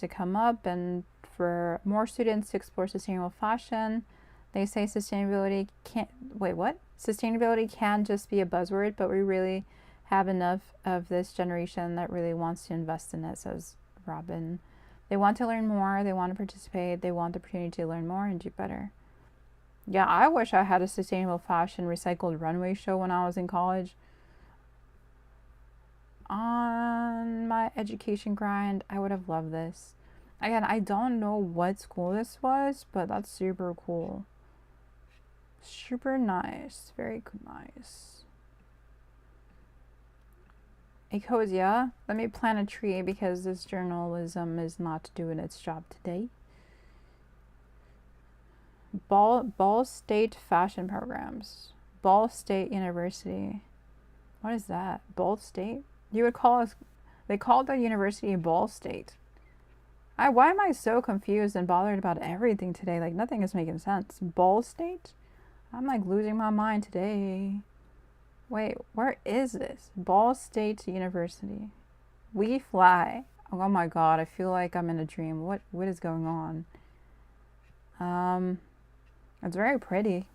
come up, and for more students to explore sustainable fashion. They say sustainability can't, wait, what? Sustainability can just be a buzzword, but we really have enough of this generation that really wants to invest in it, says Robin. They want to learn more, they want to participate, they want the opportunity to learn more and do better. Yeah, I wish I had a sustainable fashion recycled runway show when I was in college. On my education grind, I would have loved this. Again, I don't know what school this was, but that's super cool. Super nice. Very nice. Ecosia, let me plant a tree because this journalism is not doing its job today. Ball State fashion programs. Ball State University. What is that? Ball State? You would call us, they call the university Ball State. Why am I so confused and bothered about everything today? Like, nothing is making sense. Ball State? I'm like losing my mind today. Wait, where is this? Ball State University. We fly. Oh my god, I feel like I'm in a dream. What is going on? It's very pretty.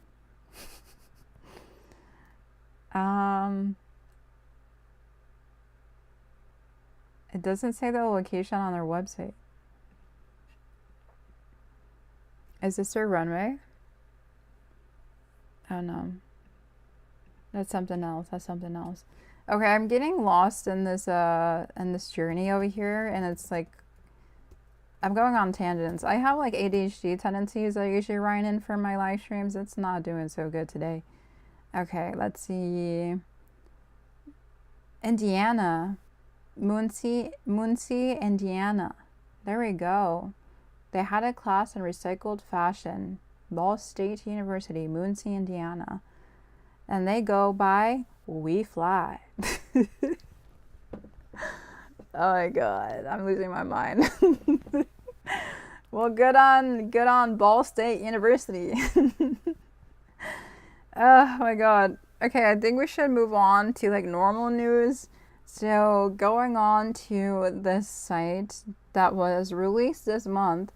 It doesn't say the location on their website. Is this their runway? Oh no. That's something else. That's something else. Okay, I'm getting lost in this journey over here, and it's like I'm going on tangents. I have like ADHD tendencies I usually write in for my live streams. It's not doing so good today. Okay, let's see. Indiana. Muncie, Indiana. There we go. They had a class in recycled fashion. Ball State University, Muncie, Indiana. And they go by We Fly. Oh my god, I'm losing my mind. Well, good on Ball State University. Oh my god. Okay, I think we should move on to like normal news. So going on to this site that was released this month.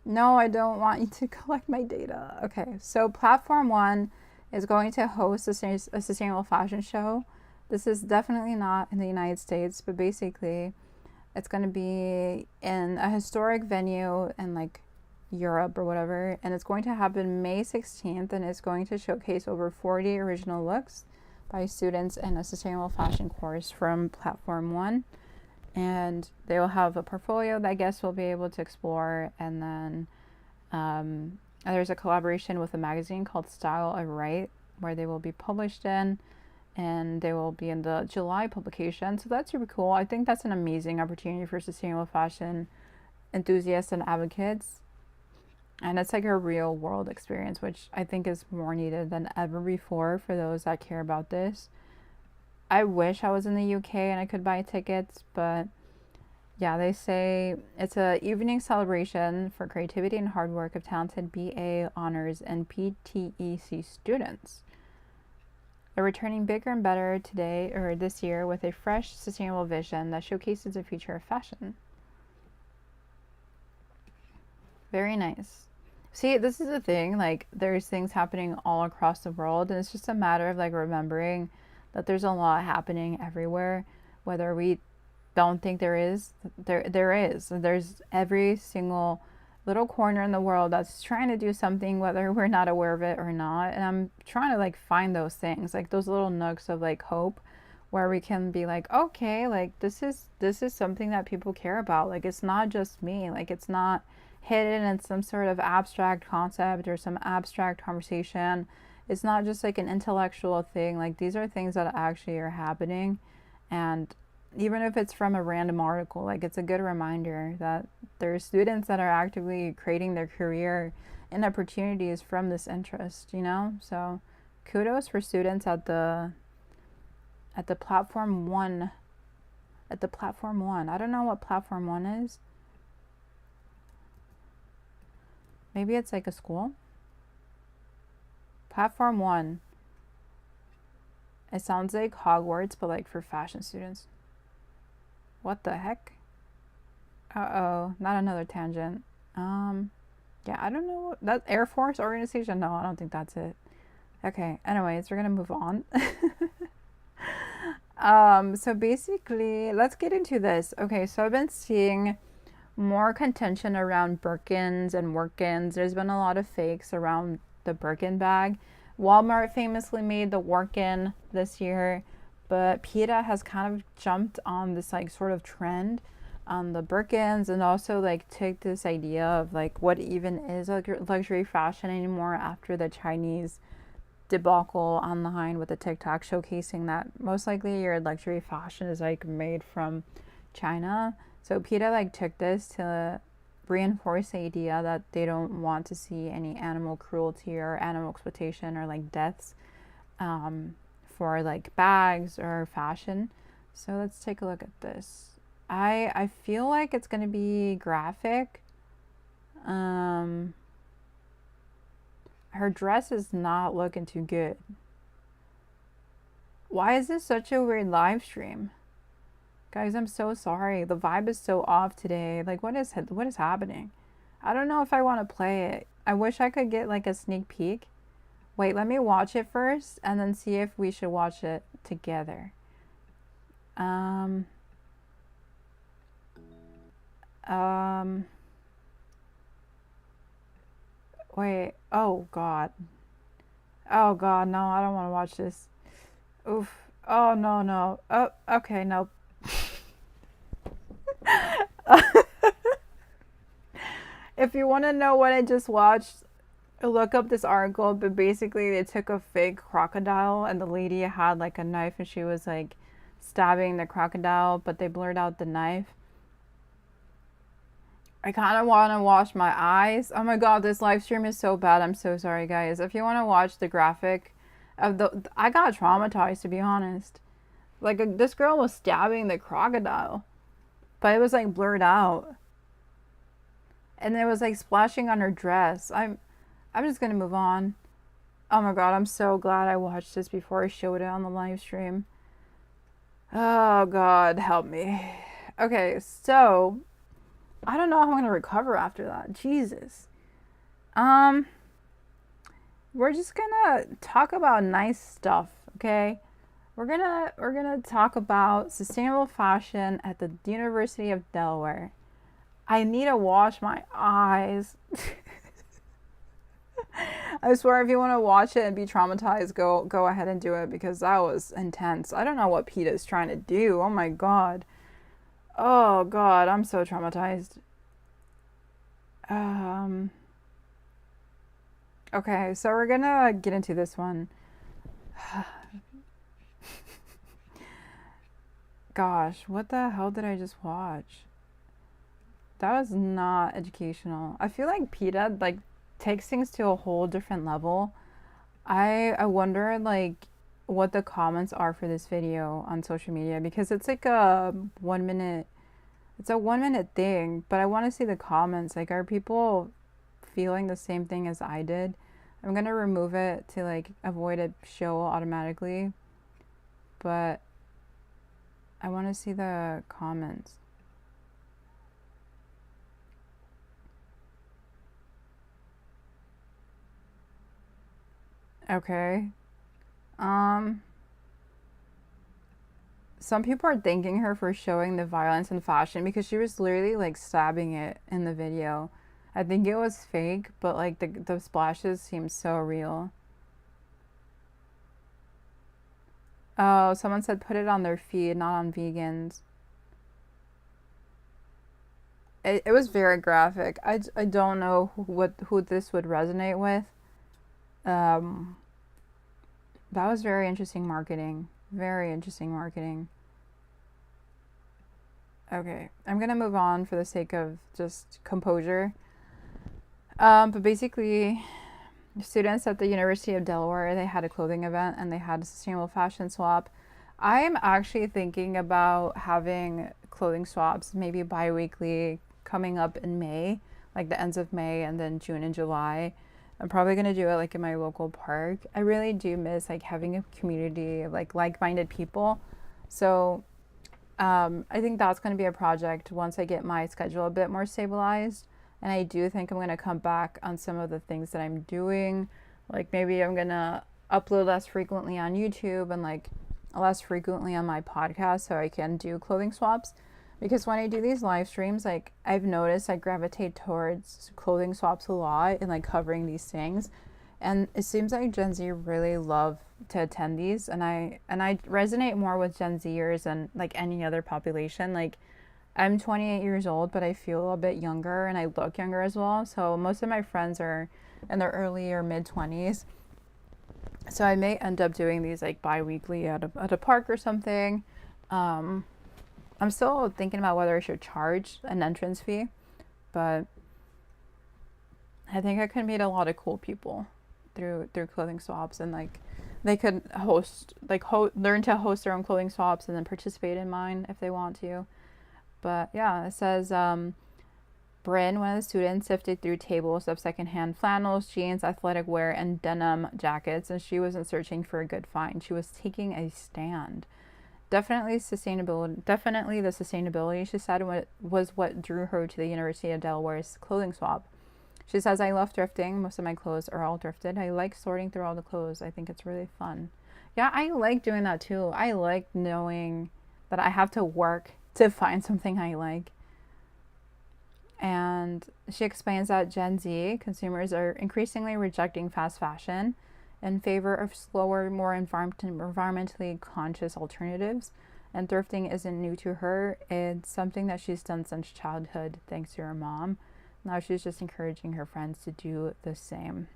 No, I don't want you to collect my data. Okay, so Platform One is going to host a sustainable fashion show. This is definitely not in the United States, but basically it's going to be in a historic venue in like Europe or whatever, and it's going to happen May 16th, and it's going to showcase over 40 original looks by students in a sustainable fashion course from Platform One. And they will have a portfolio that guests will be able to explore, and then there's a collaboration with a magazine called Style of Right where they will be published in, and they will be in the July publication. So that's super cool. I think that's an amazing opportunity for sustainable fashion enthusiasts and advocates, and it's like a real world experience, which I think is more needed than ever before for those that care about this. I wish I was in the UK and I could buy tickets, but yeah, they say it's a evening celebration for creativity and hard work of talented BA honors and PTEC students. They're returning bigger and better today or this year with a fresh, sustainable vision that showcases the future of fashion. Very nice. See, this is the thing, like there's things happening all across the world, and it's just a matter of like remembering that there's a lot happening everywhere, whether we don't think there is. There's every single little corner in the world that's trying to do something, whether we're not aware of it or not. And I'm trying to like find those things, like those little nooks of like hope where we can be like, okay, like this is something that people care about. Like it's not just me, like it's not hidden in some sort of abstract concept or some abstract conversation. It's not just like an intellectual thing. Like these are things that actually are happening, and even if it's from a random article, like it's a good reminder that there's students that are actively creating their career and opportunities from this interest, you know? So kudos for students at the Platform One. At the Platform One. I don't know what Platform One is. Maybe it's like a school. Platform One. It sounds like Hogwarts, but like for fashion students. What the heck? Uh-oh, not another tangent. Yeah, I don't know. That Air Force organization? No, I don't think that's it. Okay, anyways, we're gonna move on. So basically, let's get into this. Okay, so I've been seeing more contention around Birkins and Workins. There's been a lot of fakes around the Birkin bag. Walmart famously made the Workin this year, but PETA has kind of jumped on this like sort of trend on the Birkins, and also like took this idea of like what even is like luxury fashion anymore after the Chinese debacle online with the TikTok showcasing that most likely your luxury fashion is like made from China. So PETA like took this to reinforce the idea that they don't want to see any animal cruelty or animal exploitation or like deaths for like bags or fashion. So let's take a look at this. I feel like it's gonna be graphic. Her dress is not looking too good. Why is this such a weird live stream? Guys, I'm so sorry. The vibe is so off today. Like, what is happening? I don't know if I want to play it. I wish I could get like a sneak peek. Wait, let me watch it first and then see if we should watch it together. Wait. Oh God. Oh God, no, I don't want to watch this. Oof. Oh no, no. Oh, okay, nope. If you want to know what I just watched, look up this article. But basically, they took a fake crocodile, and the lady had like a knife, and she was like stabbing the crocodile, but they blurred out the knife. I kind of want to wash my eyes. Oh my God, this live stream is so bad. I'm so sorry, guys. If you want to watch the graphic of the, I got traumatized, to be honest. Like this girl was stabbing the crocodile, but it was like blurred out, and it was like splashing on her dress. I'm just gonna move on. Oh my God, I'm so glad I watched this before I showed it on the live stream. Oh God, help me. Okay, so I don't know how I'm gonna recover after that. Jesus. We're just gonna talk about nice stuff, okay? We're gonna talk about sustainable fashion at the University of Delaware. I need to wash my eyes. I swear, if you want to watch it and be traumatized, go ahead and do it, because that was intense. I don't know what PETA is trying to do. Oh my God. Oh God, I'm so traumatized. Okay, so we're gonna get into this one. Gosh, what the hell did I just watch? That was not educational. I feel like PETA like takes things to a whole different level. I wonder like what the comments are for this video on social media, because it's like a 1 minute, it's a 1 minute thing, but I want to see the comments. Like, are people feeling the same thing as I did? I'm gonna remove it to like avoid it show automatically, but I want to see the comments. Okay. Some people are thanking her for showing the violence in fashion, because she was literally like stabbing it in the video. I think it was fake, but like the splashes seem so real. Oh, someone said put it on their feed, not on vegans. It was very graphic. I don't know who this would resonate with. That was very interesting marketing. Very interesting marketing. Okay, I'm gonna move on for the sake of just composure. But basically, students at the University of Delaware, they had a clothing event and they had a sustainable fashion swap. I am actually thinking about having clothing swaps, maybe bi-weekly, coming up in May, like the ends of May, and then June and July. I'm probably gonna do it like in my local park. I really do miss like having a community of like-minded people. So I think that's gonna be a project once I get my schedule a bit more stabilized. And I do think I'm going to come back on some of the things that I'm doing. Like maybe I'm going to upload less frequently on YouTube and like less frequently on my podcast so I can do clothing swaps. Because when I do these live streams, like I've noticed I gravitate towards clothing swaps a lot and like covering these things. And it seems like Gen Z really love to attend these, and I resonate more with Gen Zers than like any other population. Like I'm 28 years old, but I feel a bit younger and I look younger as well. So most of my friends are in their early or mid 20s. So I may end up doing these like bi-weekly at a park or something. I'm still thinking about whether I should charge an entrance fee, but I think I could meet a lot of cool people through clothing swaps, and like they could host learn to host their own clothing swaps and then participate in mine if they want to. But yeah, it says Bryn, one of the students, sifted through tables of secondhand flannels, jeans, athletic wear, and denim jackets, and she wasn't searching for a good find. She was taking a stand. Definitely the sustainability, she said, was what drew her to the University of Delaware's clothing swap. She says, I love thrifting. Most of my clothes are all thrifted. I like sorting through all the clothes. I think it's really fun. Yeah, I like doing that too. I like knowing that I have to work to find something I like. And she explains that Gen Z consumers are increasingly rejecting fast fashion in favor of slower, more environmentally conscious alternatives. And thrifting isn't new to her. It's something that she's done since childhood, thanks to her mom. Now she's just encouraging her friends to do the same.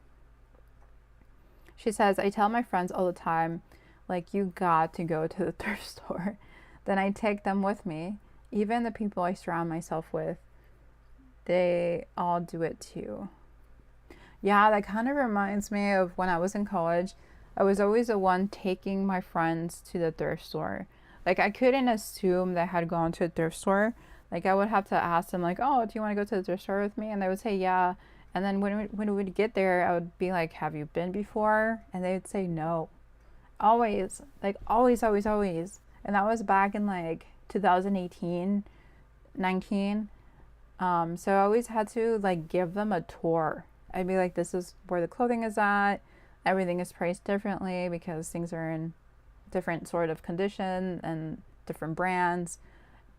She says, I tell my friends all the time, like, you got to go to the thrift store. Then I take them with me. Even the people I surround myself with, they all do it too. Yeah, that kind of reminds me of when I was in college. I was always the one taking my friends to the thrift store. Like, I couldn't assume they had gone to a thrift store. Like, I would have to ask them, like, oh, do you want to go to the thrift store with me? And they would say, yeah. And then when we would get there, I would be like, have you been before? And they would say no. Always. Like, always, always, always. And that was back in, like, 2018, 19. So I always had to, like, give them a tour. I'd be like, this is where the clothing is at. Everything is priced differently because things are in different sort of condition and different brands.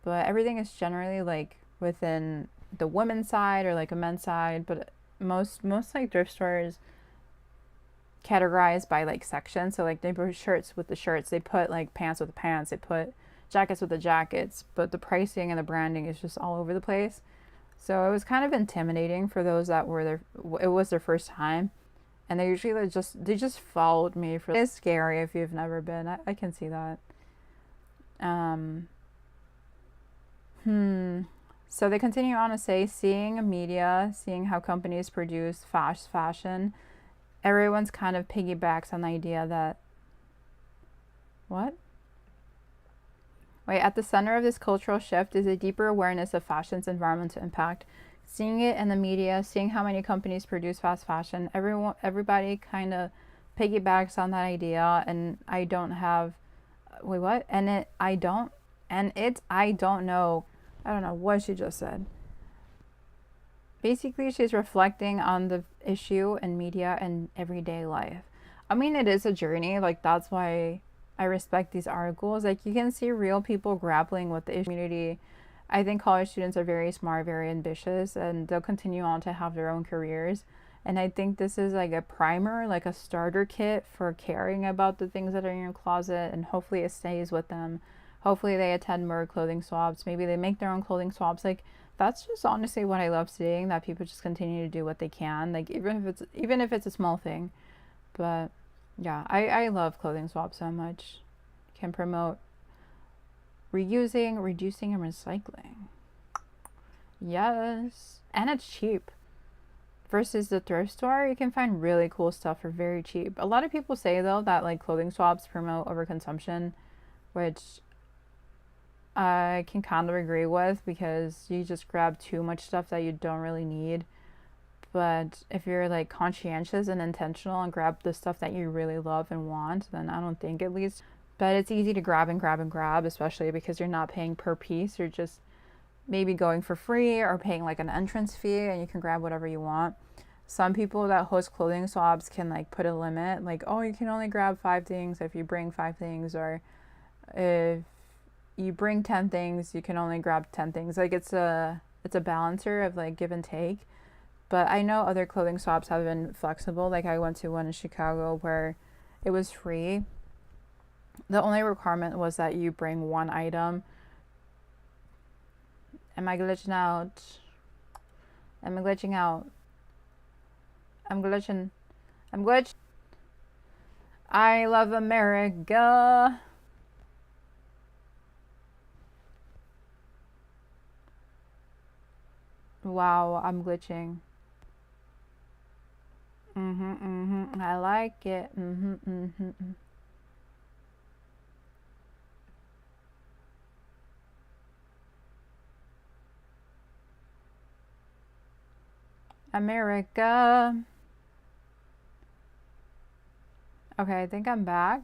But everything is generally like within the women's side or like a men's side. But most like thrift stores categorized by like sections. So like they put shirts with the shirts, they put like pants with the pants, they put jackets with the jackets. But the pricing and the branding is just all over the place. So it was kind of intimidating for those that were there. It was their first time, and they usually just followed me. It's scary if you've never been. I can see that. So they continue on to say, seeing media, seeing how companies produce fast fashion, everyone's kind of piggybacks on the idea that, what? Wait, at the center of this cultural shift is a deeper awareness of fashion's environmental impact. Seeing it in the media, seeing how many companies produce fast fashion, everybody kind of piggybacks on that idea, and I don't have, wait, what? I don't know. I don't know what she just said. Basically, she's reflecting on the issue in media and everyday life. I mean, it is a journey. Like, that's why I respect these articles. Like, you can see real people grappling with the issue community. I think college students are very smart, very ambitious, and they'll continue on to have their own careers. And I think this is like a primer, like a starter kit for caring about the things that are in your closet, and hopefully it stays with them. Hopefully they attend more clothing swaps. Maybe they make their own clothing swaps. Like, that's just honestly what I love seeing, that people just continue to do what they can. Like, even if it's a small thing. But yeah, I love clothing swaps so much. Can promote reusing, reducing, and recycling. Yes. And it's cheap. Versus the thrift store, you can find really cool stuff for very cheap. A lot of people say, though, that like clothing swaps promote overconsumption, which I can kind of agree with, because you just grab too much stuff that you don't really need. But if you're like conscientious and intentional and grab the stuff that you really love and want, then I don't think it leads. But it's easy to grab and grab and grab, especially because you're not paying per piece. You're just maybe going for free or paying like an entrance fee and you can grab whatever you want. Some people that host clothing swaps can like put a limit, like, oh, you can only grab 5 things if you bring 5 things, or if you bring 10 things, you can only grab 10 things. Like it's a balancer of like give and take. But I know other clothing swaps have been flexible. Like I went to one in Chicago where it was free. The only requirement was that you bring 1 item. Am I glitching out? Am I glitching out? I'm glitching. I'm glitch. I love America. Wow, I'm glitching. I like it. America. Okay, I think I'm back.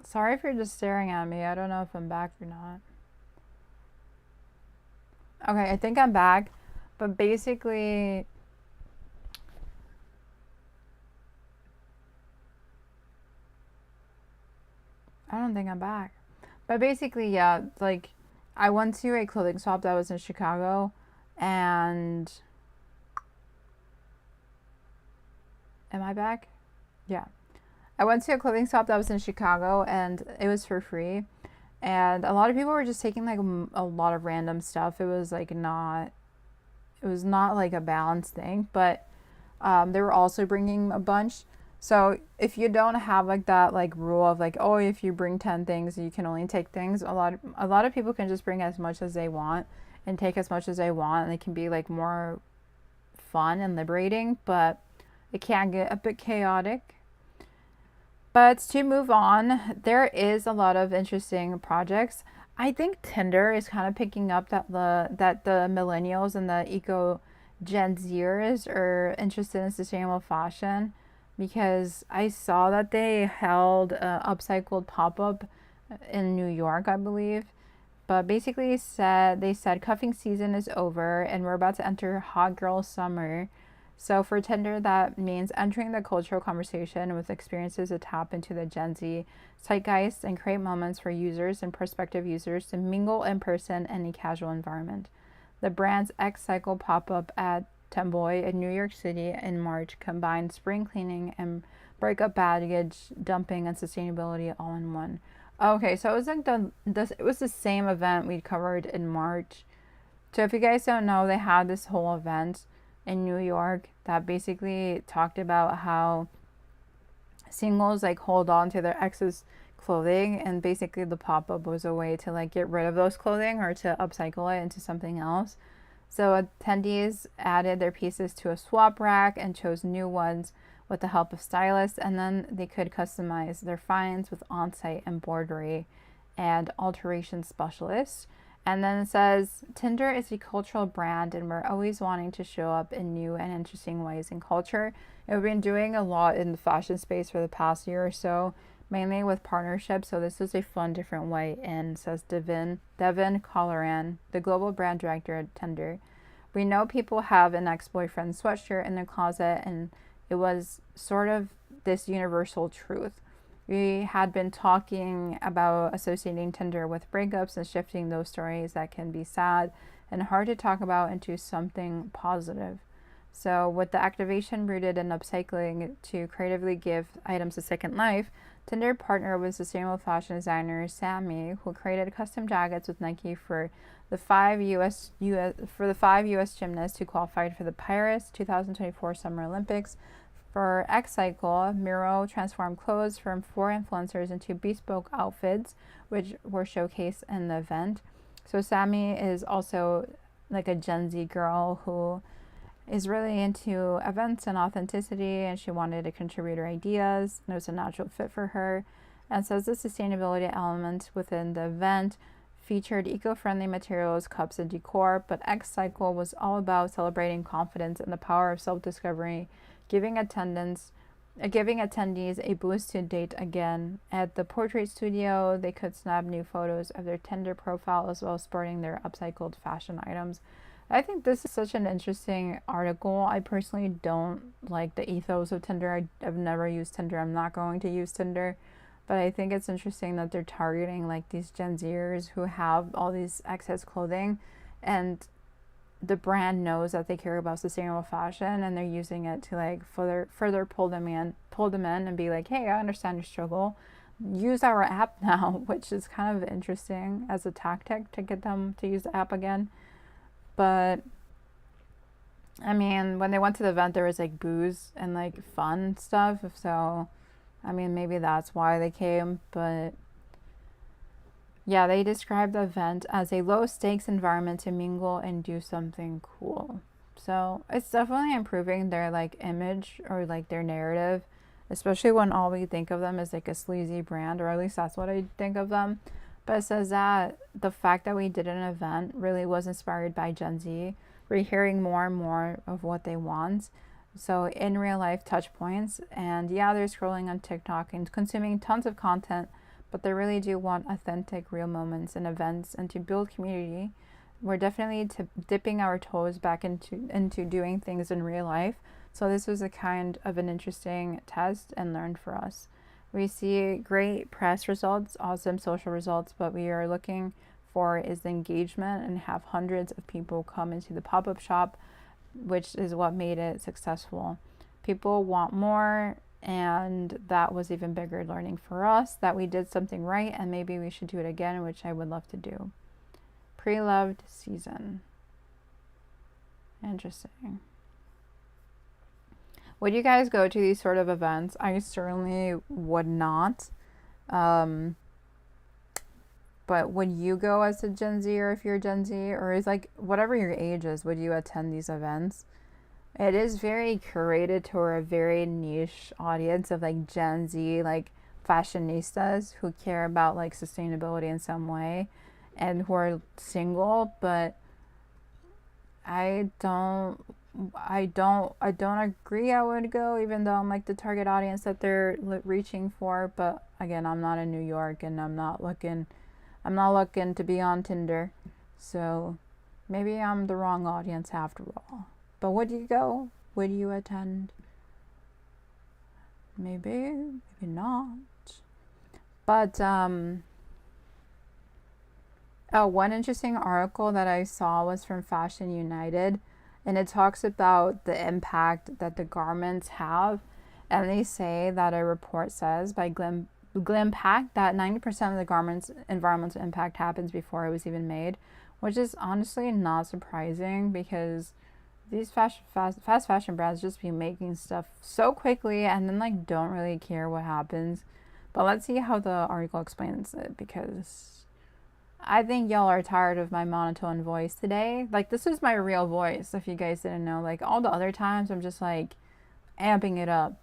Sorry if you're just staring at me. I don't know if I'm back or not. Okay, I think I'm back. But basically, I don't think I'm back. But basically, yeah, like I went to a clothing shop that was in Chicago, and am I back? Yeah. I went to a clothing shop that was in Chicago and it was for free. And a lot of people were just taking like a lot of random stuff. It was not like a balanced thing, but they were also bringing a bunch. So if you don't have like that like rule of like, oh, if you bring 10 things, you can only take things. A lot of people can just bring as much as they want and take as much as they want, and it can be like more fun and liberating, but it can get a bit chaotic. But to move on, there is a lot of interesting projects. I think Tinder is kind of picking up that the millennials and the eco Gen Zers are interested in sustainable fashion, because I saw that they held an upcycled pop-up in New York, I believe. But basically they said cuffing season is over and we're about to enter hot girl summer. So for Tinder, that means entering the cultural conversation with experiences that tap into the Gen Z zeitgeist and create moments for users and prospective users to mingle in person in a casual environment. The brand's X-Cycle pop-up at Temboy in New York City in March combined spring cleaning and breakup baggage dumping and sustainability all in one. Okay, so it was like it was the same event we covered in March. So if you guys don't know, they had this whole event in New York that basically talked about how singles like hold on to their ex's clothing, and basically the pop-up was a way to like get rid of those clothing or to upcycle it into something else. So attendees added their pieces to a swap rack and chose new ones with the help of stylists, and then they could customize their finds with on-site embroidery and alteration specialists. And then it says, Tinder is a cultural brand and we're always wanting to show up in new and interesting ways in culture. And we've been doing a lot in the fashion space for the past year or so, mainly with partnerships. So this is a fun, different way in, says Devin Colleran, the global brand director at Tinder. We know people have an ex-boyfriend sweatshirt in their closet, and it was sort of this universal truth. We had been talking about associating Tinder with breakups and shifting those stories that can be sad and hard to talk about into something positive. So with the activation rooted in upcycling to creatively give items a second life, Tinder partnered with sustainable fashion designer Sammy, who created custom jackets with Nike for the 5 U.S. gymnasts who qualified for the Paris 2024 Summer Olympics. For X-Cycle, Miro transformed clothes from 4 influencers into bespoke outfits, which were showcased in the event. So Sammy is also like a Gen Z girl who is really into events and authenticity, and she wanted to contribute her ideas, and it was a natural fit for her. And says the sustainability element within the event featured eco-friendly materials, cups, and decor, but X-Cycle was all about celebrating confidence and the power of self-discovery, giving attendees a boost to date again. At the portrait studio, they could snap new photos of their Tinder profile as well as sporting their upcycled fashion items. I think this is such an interesting article. I personally don't like the ethos of Tinder. I've never used Tinder. I'm not going to use Tinder. But I think it's interesting that they're targeting like these Gen Zers who have all these excess clothing, and the brand knows that they care about sustainable fashion, and they're using it to like further pull them in and be like, hey, I understand your struggle. Use our app now, which is kind of interesting as a tactic to get them to use the app again. But I mean, when they went to the event, there was like booze and like fun stuff. So, I mean, maybe that's why they came. But yeah, they described the event as a low stakes environment to mingle and do something cool. So it's definitely improving their like image or like their narrative, especially when all we think of them is like a sleazy brand, or at least that's what I think of them. But it says that the fact that we did an event really was inspired by Gen Z. We're hearing more and more of what they want. So in real life touch points, and yeah, they're scrolling on TikTok and consuming tons of content, but they really do want authentic, real moments and events, and to build community. We're definitely dipping our toes back into doing things in real life. So this was a kind of an interesting test and learn for us. We see great press results, awesome social results. What we are looking for is the engagement and have hundreds of people come into the pop-up shop, which is what made it successful. People want more, and that was even bigger learning for us that we did something right, and maybe we should do it again, which I would love to do. Pre-loved season. Interesting. Would you guys go to these sort of events? I certainly would not. But would you go as a Gen Z, or if you're Gen Z, or is like whatever your age is, would you attend these events? It is very curated to a very niche audience of like Gen Z, like fashionistas who care about like sustainability in some way and who are single, but I don't agree I would go, even though I'm like the target audience that they're reaching for. But again, I'm not in New York, and I'm not looking to be on Tinder, so maybe I'm the wrong audience after all. But would you go? Would you attend? Maybe, maybe not. But one interesting article that I saw was from Fashion United, and it talks about the impact that the garments have. And they say that a report says by Glimpact that 90% of the garment's environmental impact happens before it was even made, which is honestly not surprising because these fast fashion brands just be making stuff so quickly and then like don't really care what happens. But let's see how the article explains it, because I think y'all are tired of my monotone voice today. Like, this is my real voice, if you guys didn't know. Like, all the other times, I'm just, like, amping it up.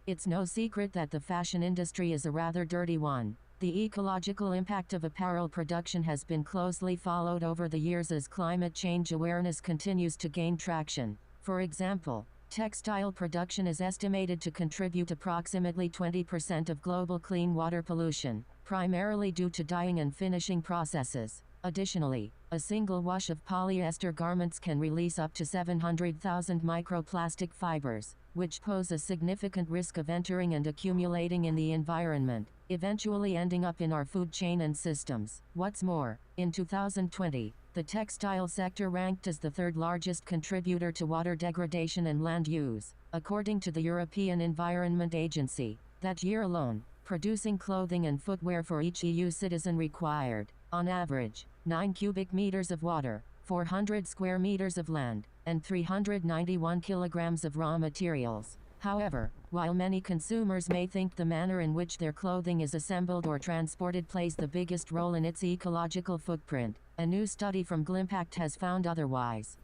It's no secret that the fashion industry is a rather dirty one. The ecological impact of apparel production has been closely followed over the years as climate change awareness continues to gain traction. For example, textile production is estimated to contribute approximately 20% of global clean water pollution, primarily due to dyeing and finishing processes. Additionally, a single wash of polyester garments can release up to 700,000 microplastic fibers, which pose a significant risk of entering and accumulating in the environment, eventually ending up in our food chain and systems. What's more, in 2020, the textile sector ranked as the third largest contributor to water degradation and land use, according to the European Environment Agency. That year alone, producing clothing and footwear for each EU citizen required, on average, 9 cubic meters of water, 400 square meters of land, and 391 kilograms of raw materials. However, while many consumers may think the manner in which their clothing is assembled or transported plays the biggest role in its ecological footprint, a new study from Glimpact has found otherwise.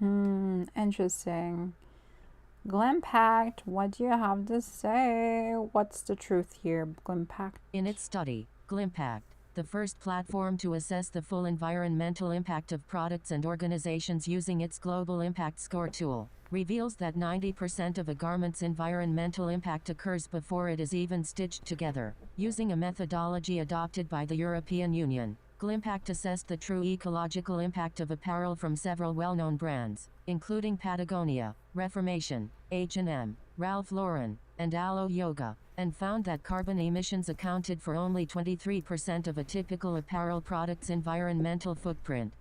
Interesting. Glimpact, what do you have to say? What's the truth here, Glimpact? In its study, Glimpact, the first platform to assess the full environmental impact of products and organizations using its Global Impact Score tool, reveals that 90% of a garment's environmental impact occurs before it is even stitched together. Using a methodology adopted by the European Union, Glimpact assessed the true ecological impact of apparel from several well-known brands, including Patagonia, Reformation, H&M, Ralph Lauren, and Alo Yoga, and found that carbon emissions accounted for only 23% of a typical apparel product's environmental footprint.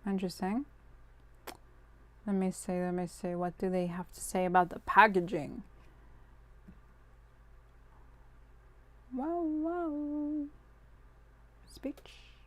Interesting. Let me see. What do they have to say about the packaging? Wow. Speech.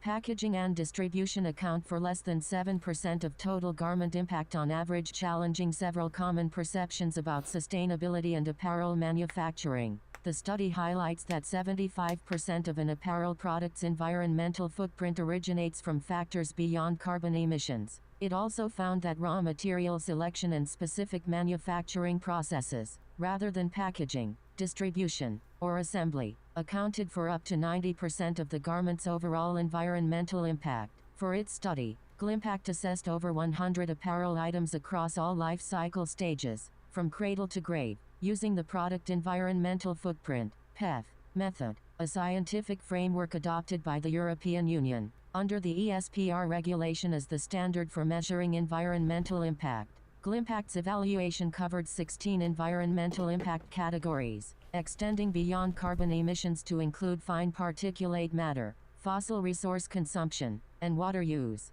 Packaging and distribution account for less than 7% of total garment impact on average, challenging several common perceptions about sustainability and apparel manufacturing. The study highlights that 75% of an apparel product's environmental footprint originates from factors beyond carbon emissions. It also found that raw material selection and specific manufacturing processes, rather than packaging, distribution, or assembly, accounted for up to 90% of the garment's overall environmental impact. For its study, Glimpact assessed over 100 apparel items across all life cycle stages, from cradle to grave, using the Product Environmental Footprint (PEF) method, a scientific framework adopted by the European Union, under the ESPR regulation as the standard for measuring environmental impact. Glimpact's evaluation covered 16 environmental impact categories, extending beyond carbon emissions to include fine particulate matter, fossil resource consumption, and water use.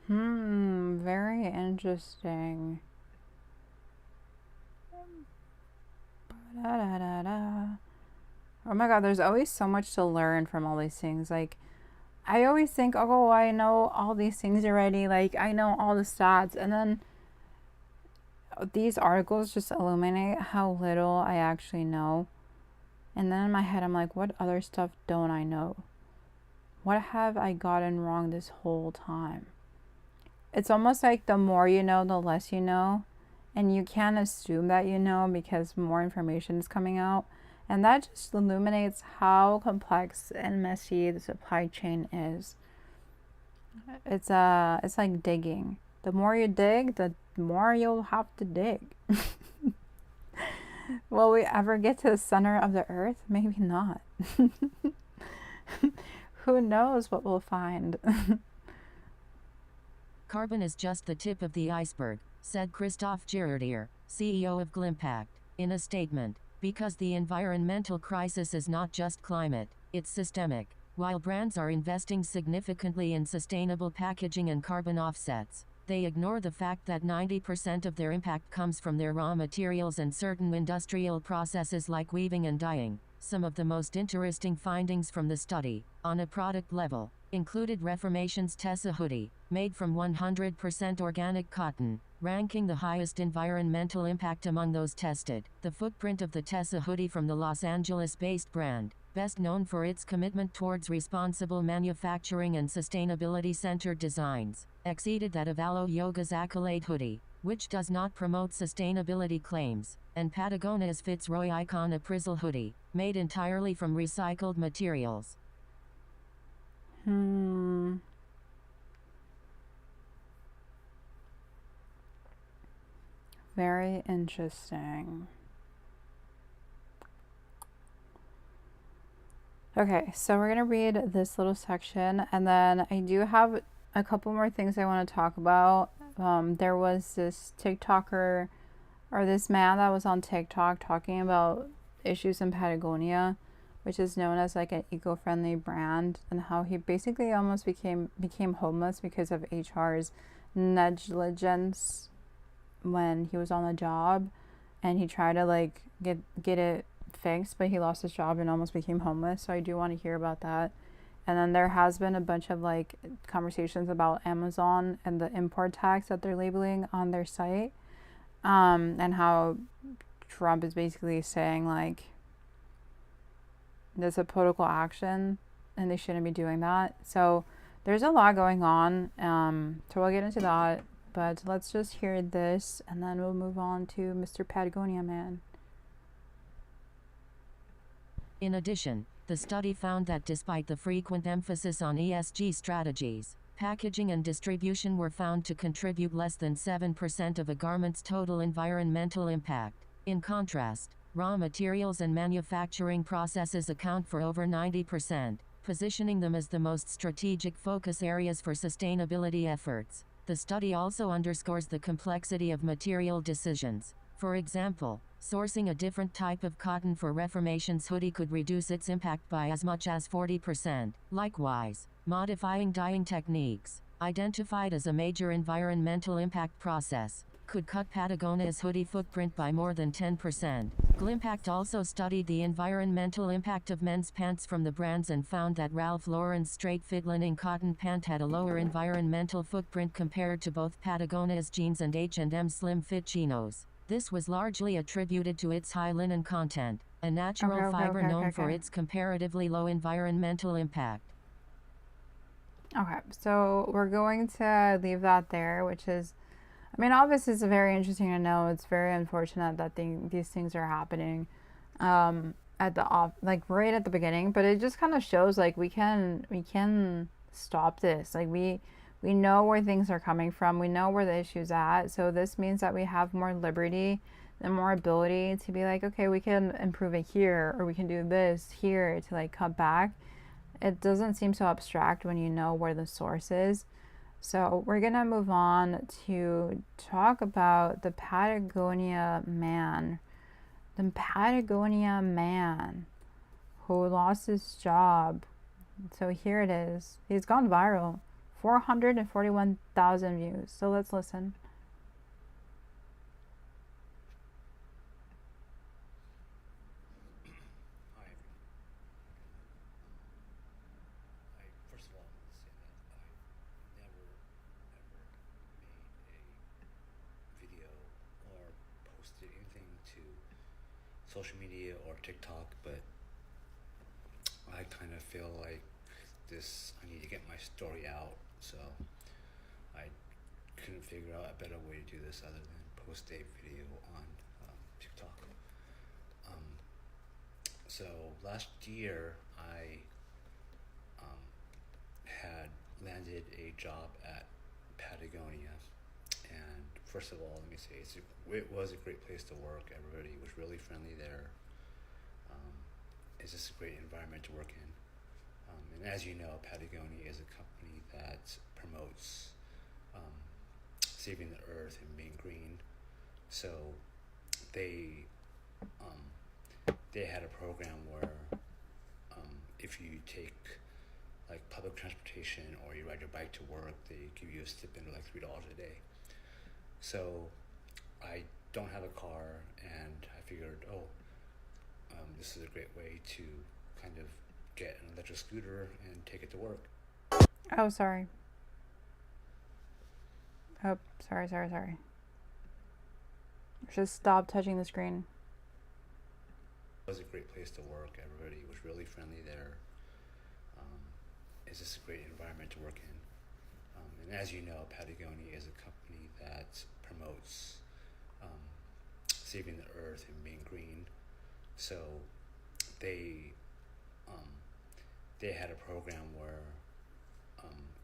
Very interesting. Oh my god, there's always so much to learn from all these things. Like, I always think, oh, I know all these things already. Like, I know all the stats. And then these articles just illuminate how little I actually know. And then in my head, I'm like, what other stuff don't I know? What have I gotten wrong this whole time? It's almost like the more you know, the less you know. And you can't assume that you know because more information is coming out. And that just illuminates how complex and messy the supply chain is. It's like digging. The more you dig, the more you'll have to dig. Will we ever get to the center of the earth? Maybe not. Who knows what we'll find? Carbon is just the tip of the iceberg, said Christophe Girardier, CEO of Glimpact, in a statement, because the environmental crisis is not just climate, it's systemic. While brands are investing significantly in sustainable packaging and carbon offsets, they ignore the fact that 90% of their impact comes from their raw materials and certain industrial processes like weaving and dyeing. Some of the most interesting findings from the study, on a product level, included Reformation's Tessa hoodie, made from 100% organic cotton, ranking the highest environmental impact among those tested. The footprint of the Tessa hoodie from the Los Angeles-based brand, best known for its commitment towards responsible manufacturing and sustainability-centered designs, exceeded that of Alo Yoga's Accolade hoodie, which does not promote sustainability claims, and Patagonia's Fitzroy Icon Appraisal hoodie, made entirely from recycled materials. Very interesting. Okay, so we're going to read this little section, and then I do have a couple more things I want to talk about. There was this TikToker, or this man that was on TikTok talking about issues in Patagonia, which is known as like an eco-friendly brand, and how he basically almost became homeless because of HR's negligence when he was on the job, and he tried to like get it fixed, but he lost his job and almost became homeless. So I do want to hear about that. And then there has been a bunch of like conversations about Amazon and the import tax that they're labeling on their site, and how Trump is basically saying like there's a political action and they shouldn't be doing that. So there's a lot going on. So we'll get into that. But let's just hear this, and then we'll move on to Mr. Patagonia Man. In addition, the study found that despite the frequent emphasis on ESG strategies, packaging and distribution were found to contribute less than 7% of a garment's total environmental impact. In contrast, raw materials and manufacturing processes account for over 90%, positioning them as the most strategic focus areas for sustainability efforts. The study also underscores the complexity of material decisions. For example, sourcing a different type of cotton for Reformation's hoodie could reduce its impact by as much as 40%. Likewise, modifying dyeing techniques, identified as a major environmental impact process, could cut Patagonia's hoodie footprint by more than 10%. Glimpact also studied the environmental impact of men's pants from the brands and found that Ralph Lauren's straight-fit linen cotton pant had a lower environmental footprint compared to both Patagonia's jeans and H&M's slim-fit chinos. This was largely attributed to its high linen content, a natural fiber known for its comparatively low environmental impact. Okay, so we're going to leave that there, which is, I mean, obviously it's very interesting to know. It's very unfortunate that these things are happening at the like right at the beginning, but it just kind of shows like we can stop this. Like we know where things are coming from. We know where the issue's at. So this means that we have more liberty and more ability to be like, okay, we can improve it here, or we can do this here to like cut back. It doesn't seem so abstract when you know where the source is. So we're gonna move on to talk about the Patagonia man. The Patagonia man who lost his job. So here it is. He's gone viral. 441,000 views. So let's listen. Social media or TikTok, but I kind of feel like I need to get my story out, so I couldn't figure out a better way to do this other than post a video on TikTok. So last year I had landed a job at Patagonia, and first of all, let me say it was a great place to work. Everybody was really friendly there. It's just a great environment to work in. And as you know, Patagonia is a company that promotes saving the earth and being green. So they had a program where if you take like public transportation or you ride your bike to work, they give you a stipend of like $3 a day. So I don't have a car, and I figured, this is a great way to kind of get an electric scooter and take it to work. Oh, sorry. Oh, sorry. Just stop touching the screen. It was a great place to work. Everybody was really friendly there. It's just a great environment to work in. And as you know, Patagonia is a company that promotes saving the earth and being green. So they had a program where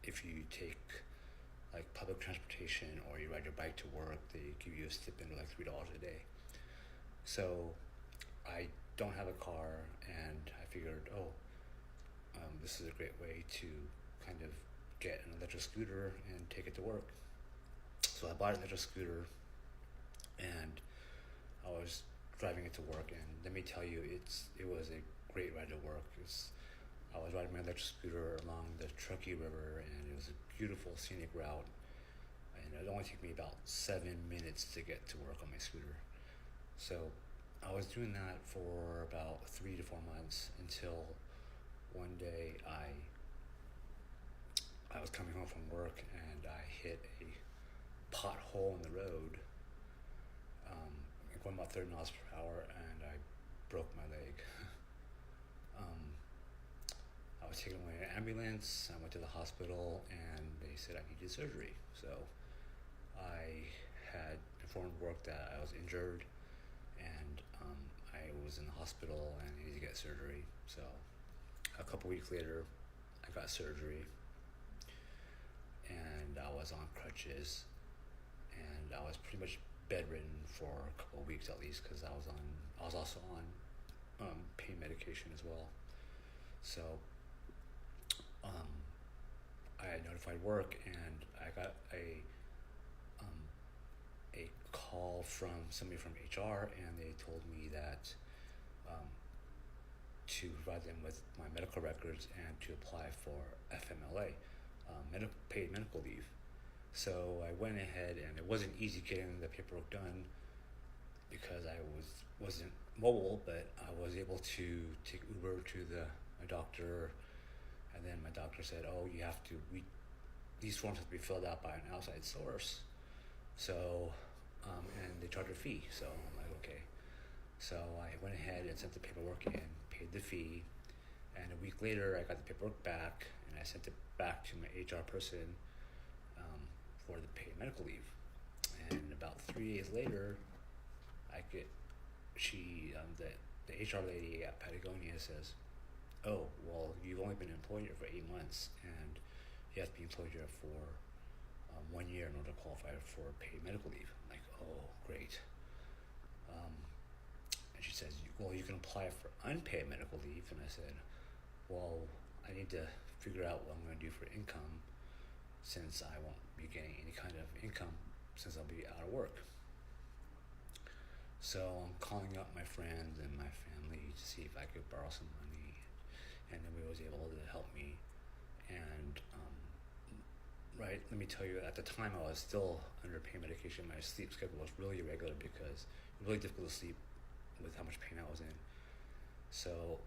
if you take like public transportation or you ride your bike to work, they give you a stipend of like $3 a day. So I don't have a car, and I figured, this is a great way to kind of get an electric scooter and take it to work. So I bought an electric scooter, and I was driving it to work, and let me tell you, it was a great ride to work. I was riding my electric scooter along the Truckee River, and it was a beautiful scenic route, and it only took me about 7 minutes to get to work on my scooter. So I was doing that for about 3 to 4 months until one day I was coming home from work, and I hit a pothole in the road, going about 30 miles per hour, and I broke my leg. I was taken away in an ambulance. I went to the hospital, and they said I needed surgery. So I had informed work that I was injured, and I was in the hospital and I needed to get surgery. So a couple weeks later, I got surgery, and I was on crutches, and I was pretty much bedridden for a couple of weeks at least, because I was also on pain medication as well. So I had notified work, and I got a call from somebody from HR, and they told me that to provide them with my medical records and to apply for FMLA, paid medical leave. So I went ahead, and it wasn't easy getting the paperwork done because I wasn't mobile, but I was able to take Uber to my doctor, and then my doctor said, "Oh, you have to. These forms have to be filled out by an outside source." So, and they charge a fee. So I'm like, okay. So I went ahead and sent the paperwork in, paid the fee, and a week later I got the paperwork back, and I sent it back to my HR person for the paid medical leave. And about 3 days later, the HR lady at Patagonia says, "Oh, well, you've only been employed here for 8 months, and you have to be employed here for 1 year in order to qualify for paid medical leave." I'm like, "Oh, great." And she says, "Well, you can apply for unpaid medical leave." And I said, "Well, I need to figure out what I'm going to do for income, since I won't be getting any kind of income since I'll be out of work." So I'm calling up my friends and my family to see if I could borrow some money, and nobody was able to help me. And right, let me tell you, at the time I was still under pain medication. My sleep schedule was really irregular because it was really difficult to sleep with how much pain I was in. So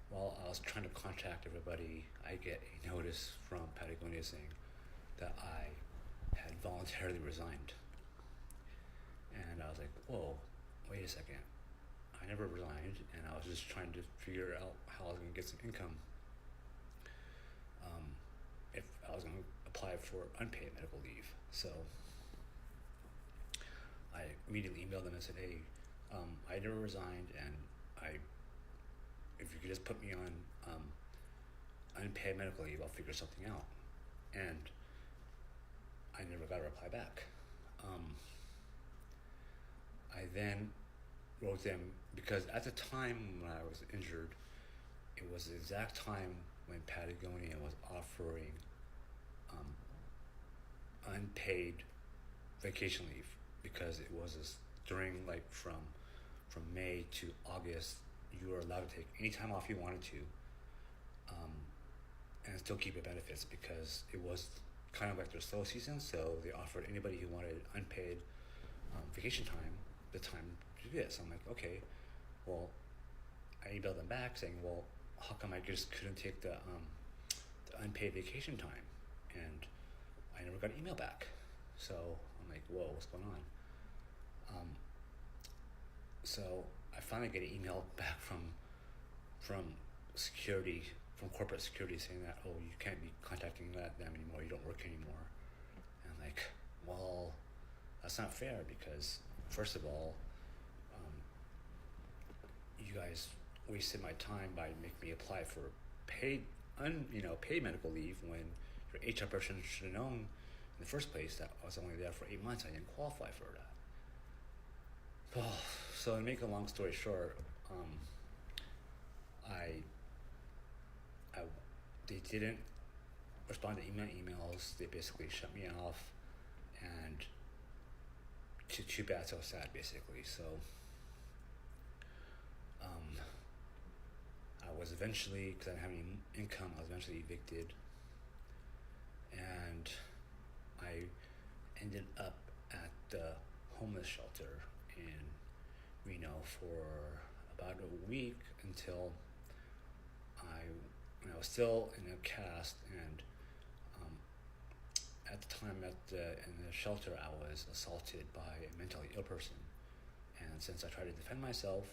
while I was trying to contact everybody, I get a notice from Patagonia saying that I had voluntarily resigned. And I was like, whoa, wait a second. I never resigned, and I was just trying to figure out how I was going to get some income if I was going to apply for unpaid medical leave. So I immediately emailed them and said, "Hey, I never resigned, and if you could just put me on unpaid medical leave, I'll figure something out." And I never got a reply back. I then wrote them, because at the time when I was injured, it was the exact time when Patagonia was offering unpaid vacation leave, because it was during from May to August, you were allowed to take any time off you wanted to, and still keep your benefits, because it was kind of like their slow season. So they offered anybody who wanted unpaid vacation time the time to do it. So I'm like, okay, well, I emailed them back saying, well, how come I just couldn't take the unpaid vacation time? And I never got an email back. So I'm like, whoa, what's going on? So I finally get an email back from security, from corporate security, saying that, oh, you can't be contacting them anymore, you don't work anymore. And I'm like, well, that's not fair, because first of all, you guys wasted my time by making me apply for paid medical leave, when your HR person should have known in the first place that I was only there for 8 months. I didn't qualify for that. Oh, so to make a long story short, they didn't respond to emails. They basically shut me off, and too bad, so sad, basically. So I was eventually, because I didn't have any income, I was eventually evicted, and I ended up at the homeless shelter in Reno for about a week, until when I was still in a cast, and at the time in the shelter, I was assaulted by a mentally ill person. And since I tried to defend myself,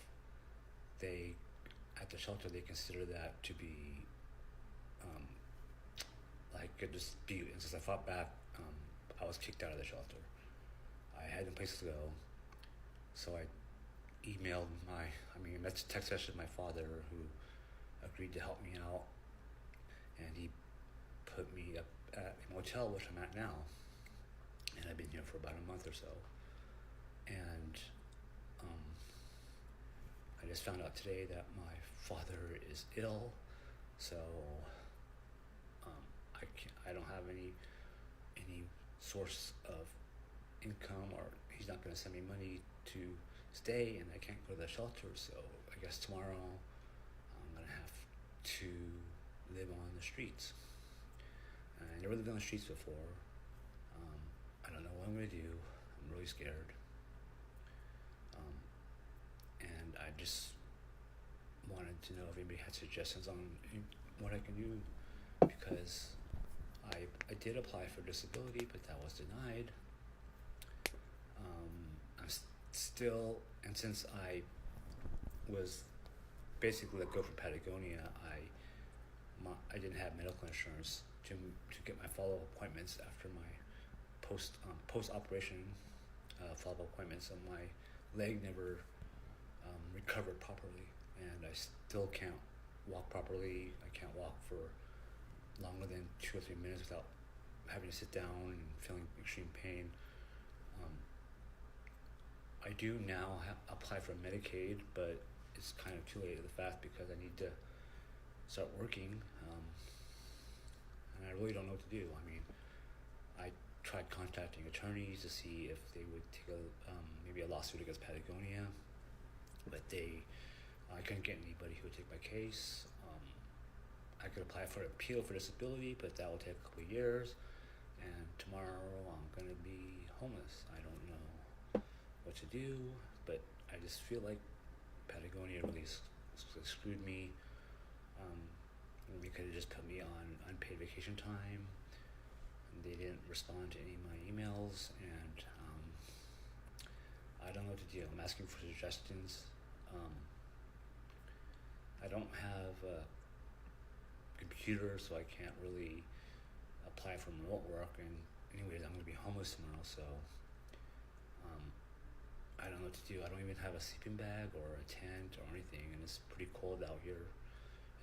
at the shelter, they consider that to be like a dispute. And since I fought back I was kicked out of the shelter. I had no place to go, so I emailed text messaged my father, who agreed to help me out, and he put me up at a motel, which I'm at now, and I've been here for about a month or so. And I just found out today that my father is ill, so I don't have any source of income, or he's not going to send me money to stay, and I can't go to the shelter. So I guess tomorrow I'm going to have to live on the streets. I never lived on the streets before. I don't know what I'm going to do. I'm really scared. And I just wanted to know if anybody had suggestions on what I can do, because I did apply for disability, but that was denied. I'm still, and since I was basically let go from Patagonia, I didn't have medical insurance to get my follow-up appointments after my post-operation follow-up appointments, and my leg never recovered properly, and I still can't walk properly. I can't walk for longer than 2 or 3 minutes without having to sit down and feeling extreme pain. I do now apply for Medicaid, but it's kind of too late to the fact, because I need to start working, and I really don't know what to do. I mean, I tried contacting attorneys to see if they would take maybe a lawsuit against Patagonia, but I couldn't get anybody who would take my case. I could apply for an appeal for disability, but that will take a couple of years, and tomorrow I'm going to be homeless. I don't know what to do, but I just feel like Patagonia really screwed me. They could have just put me on unpaid vacation time, and they didn't respond to any of my emails, and I don't know what to do. I'm asking for suggestions. I don't have a computer, so I can't really apply for remote work, and anyways, I'm going to be homeless tomorrow, so I don't know what to do. I don't even have a sleeping bag or a tent or anything, and it's pretty cold out here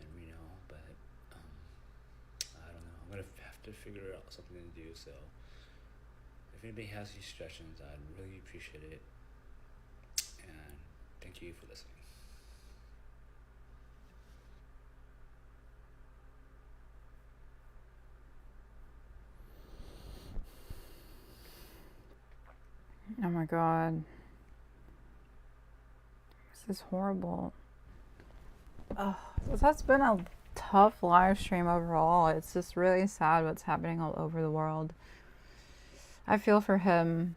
in Reno, but I don't know. I'm going to have to figure out something to do, so if anybody has any suggestions, I'd really appreciate it, and thank you for listening. Oh my god. This is horrible. Oh, this has been a tough live stream overall. It's just really sad what's happening all over the world. I feel for him.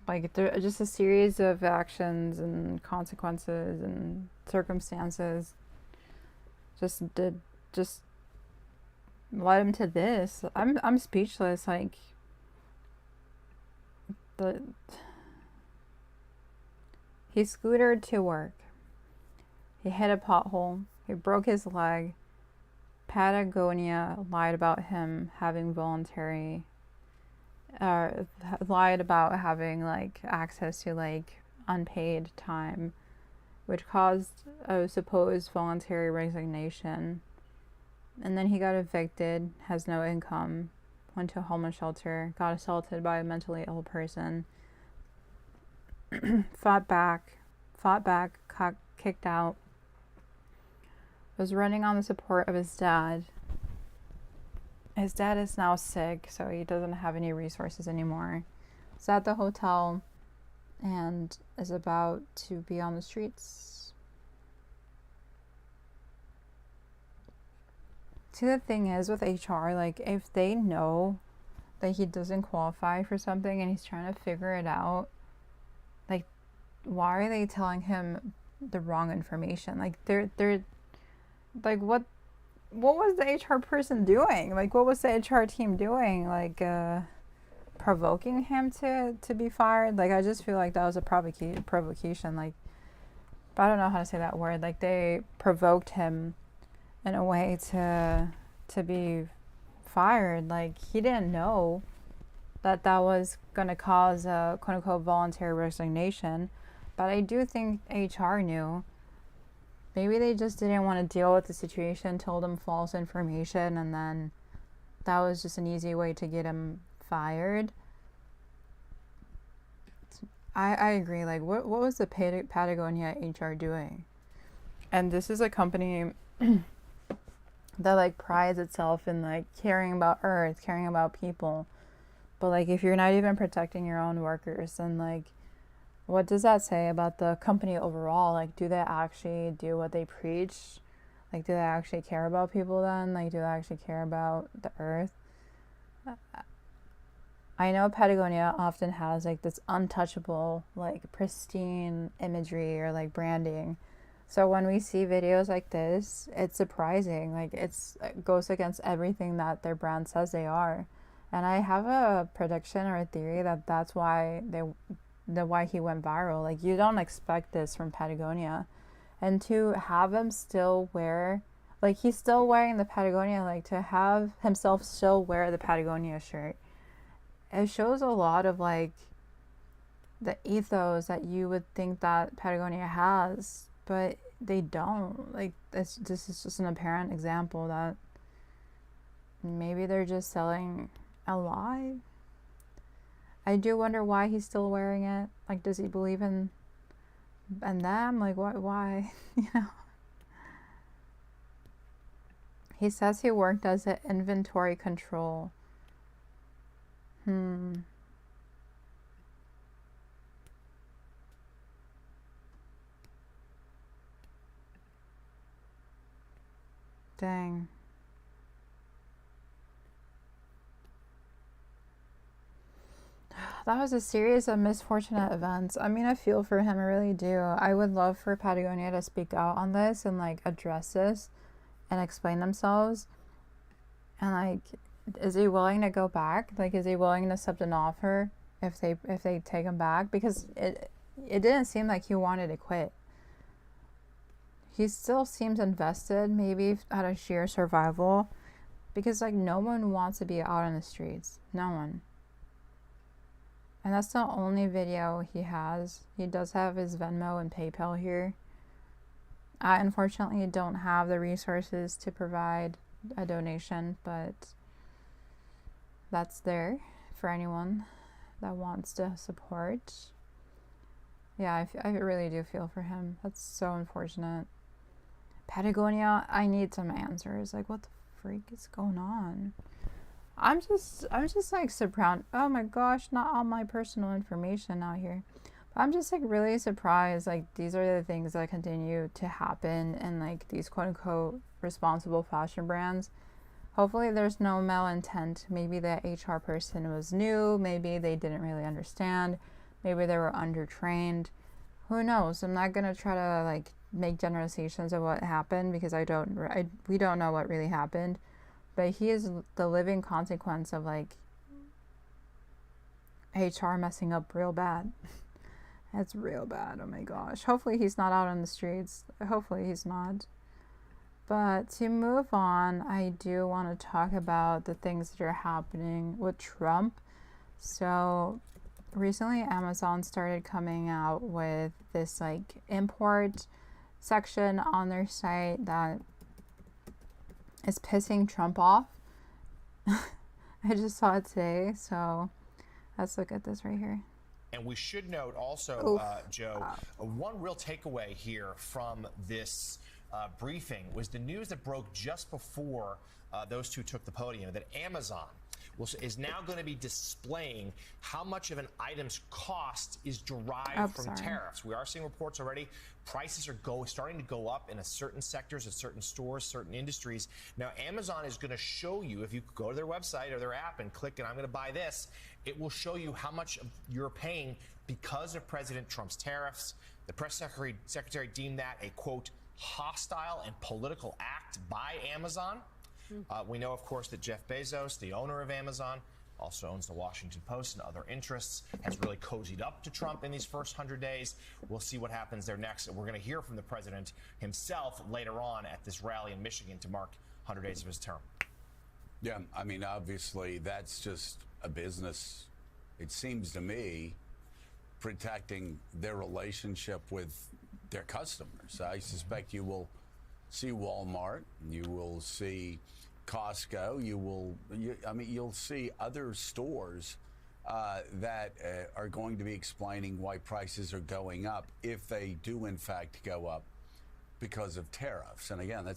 Like, there are just a series of actions and consequences and circumstances just led him to this. I'm speechless. Like, he scootered to work. He hit a pothole. He broke his leg. Patagonia lied about him having lied about having like access to like unpaid time, which caused a supposed voluntary resignation. And then he got evicted, has no income, went to a homeless shelter, got assaulted by a mentally ill person, fought back, got kicked out, was running on the support of his dad. His dad is now sick, so he doesn't have any resources anymore. He's at the hotel and is about to be on the streets. See, the thing is with HR, like, if they know that he doesn't qualify for something and he's trying to figure it out, like, why are they telling him the wrong information? Like, they're like, what was the HR person doing? Like, what was the HR team doing? Like, provoking him to be fired? Like, I just feel like that was a provocation. Like, I don't know how to say that word. Like, they provoked him in a way to be fired. Like, he didn't know. that was going to cause a quote-unquote voluntary resignation. But I do think HR knew. Maybe they just didn't want to deal with the situation, told him false information, and then that was just an easy way to get him fired. I agree. Like, what was the Patagonia HR doing? And this is a company that, like, prides itself in, like, caring about Earth, caring about people. But, like, if you're not even protecting your own workers, then, like, what does that say about the company overall? Like, do they actually do what they preach? Like, do they actually care about people then? Like, do they actually care about the Earth? I know Patagonia often has, like, this untouchable, like, pristine imagery or, like, branding. So when we see videos like this, it's surprising. Like, it goes against everything that their brand says they are. And I have a prediction or a theory that that's why why he went viral. Like, you don't expect this from Patagonia. And to have him still wear, like, he's still wearing the Patagonia, like, to have himself still wear the Patagonia shirt, it shows a lot of, like, the ethos that you would think that Patagonia has, but they don't. Like, this is just an apparent example that maybe they're just selling a lie. I do wonder why he's still wearing it. Like, does he believe in them? Like, why? You know? He says he worked as an inventory control. Dang. That was a series of misfortunate events. I mean, I feel for him, I really do. I would love for Patagonia to speak out on this and, like, address this and explain themselves. And, like, is he willing to go back? Like, is he willing to accept an offer if they take him back? Because it didn't seem like he wanted to quit. He still seems invested, maybe out of sheer survival, because, like, no one wants to be out on the streets. No one. And that's the only video he has. He does have his Venmo and PayPal here. I unfortunately don't have the resources to provide a donation, but that's there for anyone that wants to support. Yeah, I really do feel for him. That's so unfortunate. Patagonia, I need some answers. Like, what the freak is going on? I'm just like surrounded. Oh my gosh, not all my personal information out here. But I'm just, like, really surprised. Like, these are the things that continue to happen in, like, these quote unquote responsible fashion brands. Hopefully there's no malintent. Maybe the HR person was new. Maybe they didn't really understand. Maybe they were undertrained. Who knows? I'm not gonna try to, like, make generalizations of what happened, because we don't know what really happened. But he is the living consequence of, like, HR messing up real bad. It's real bad. Oh my gosh. Hopefully he's not out on the streets. Hopefully he's not. But to move on, I do want to talk about the things that are happening with Trump. So recently Amazon started coming out with this, like, import section on their site that is pissing Trump off. I just saw it today, so let's look at this right here. And we should note also, Joe, one real takeaway here from this briefing was the news that broke just before those two took the podium, that Amazon is now going to be displaying how much of an item's cost is derived from tariffs. We are seeing reports already. Prices are starting to go up in certain sectors, at certain stores, certain industries. Now, Amazon is going to show you, if you go to their website or their app and click, and I'm going to buy this, it will show you how much you're paying because of President Trump's tariffs. The press secretary deemed that a, quote, hostile and political act by Amazon. We know, of course, that Jeff Bezos, the owner of Amazon, also owns the Washington Post and other interests, has really cozied up to Trump in these first 100 days. We'll see what happens there next. We're going to hear from the president himself later on at this rally in Michigan to mark 100 days of his term. Yeah, I mean, obviously, that's just a business it seems to me, protecting their relationship with their customers. I suspect you will see Walmart, you will see Costco, you'll see other stores that are going to be explaining why prices are going up if they do in fact go up because of tariffs. And again,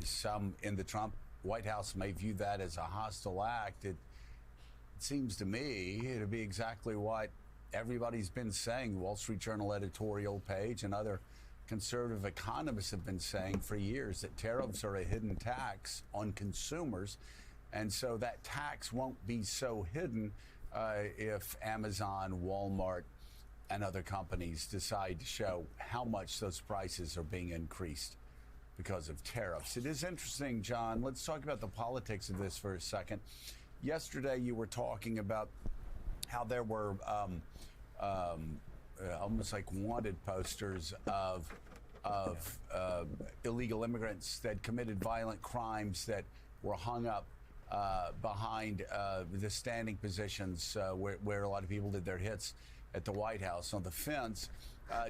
some in the Trump White House may view that as a hostile act. It seems to me to be exactly what everybody's been saying. Wall Street Journal editorial page and other conservative economists have been saying for years that tariffs are a hidden tax on consumers. And so that tax won't be so hidden if Amazon, Walmart, and other companies decide to show how much those prices are being increased because of tariffs. It is interesting, John. Let's talk about the politics of this for a second. Yesterday, you were talking about how there were almost like wanted posters of illegal immigrants that committed violent crimes that were hung up behind the standing positions where a lot of people did their hits at the White House on the fence.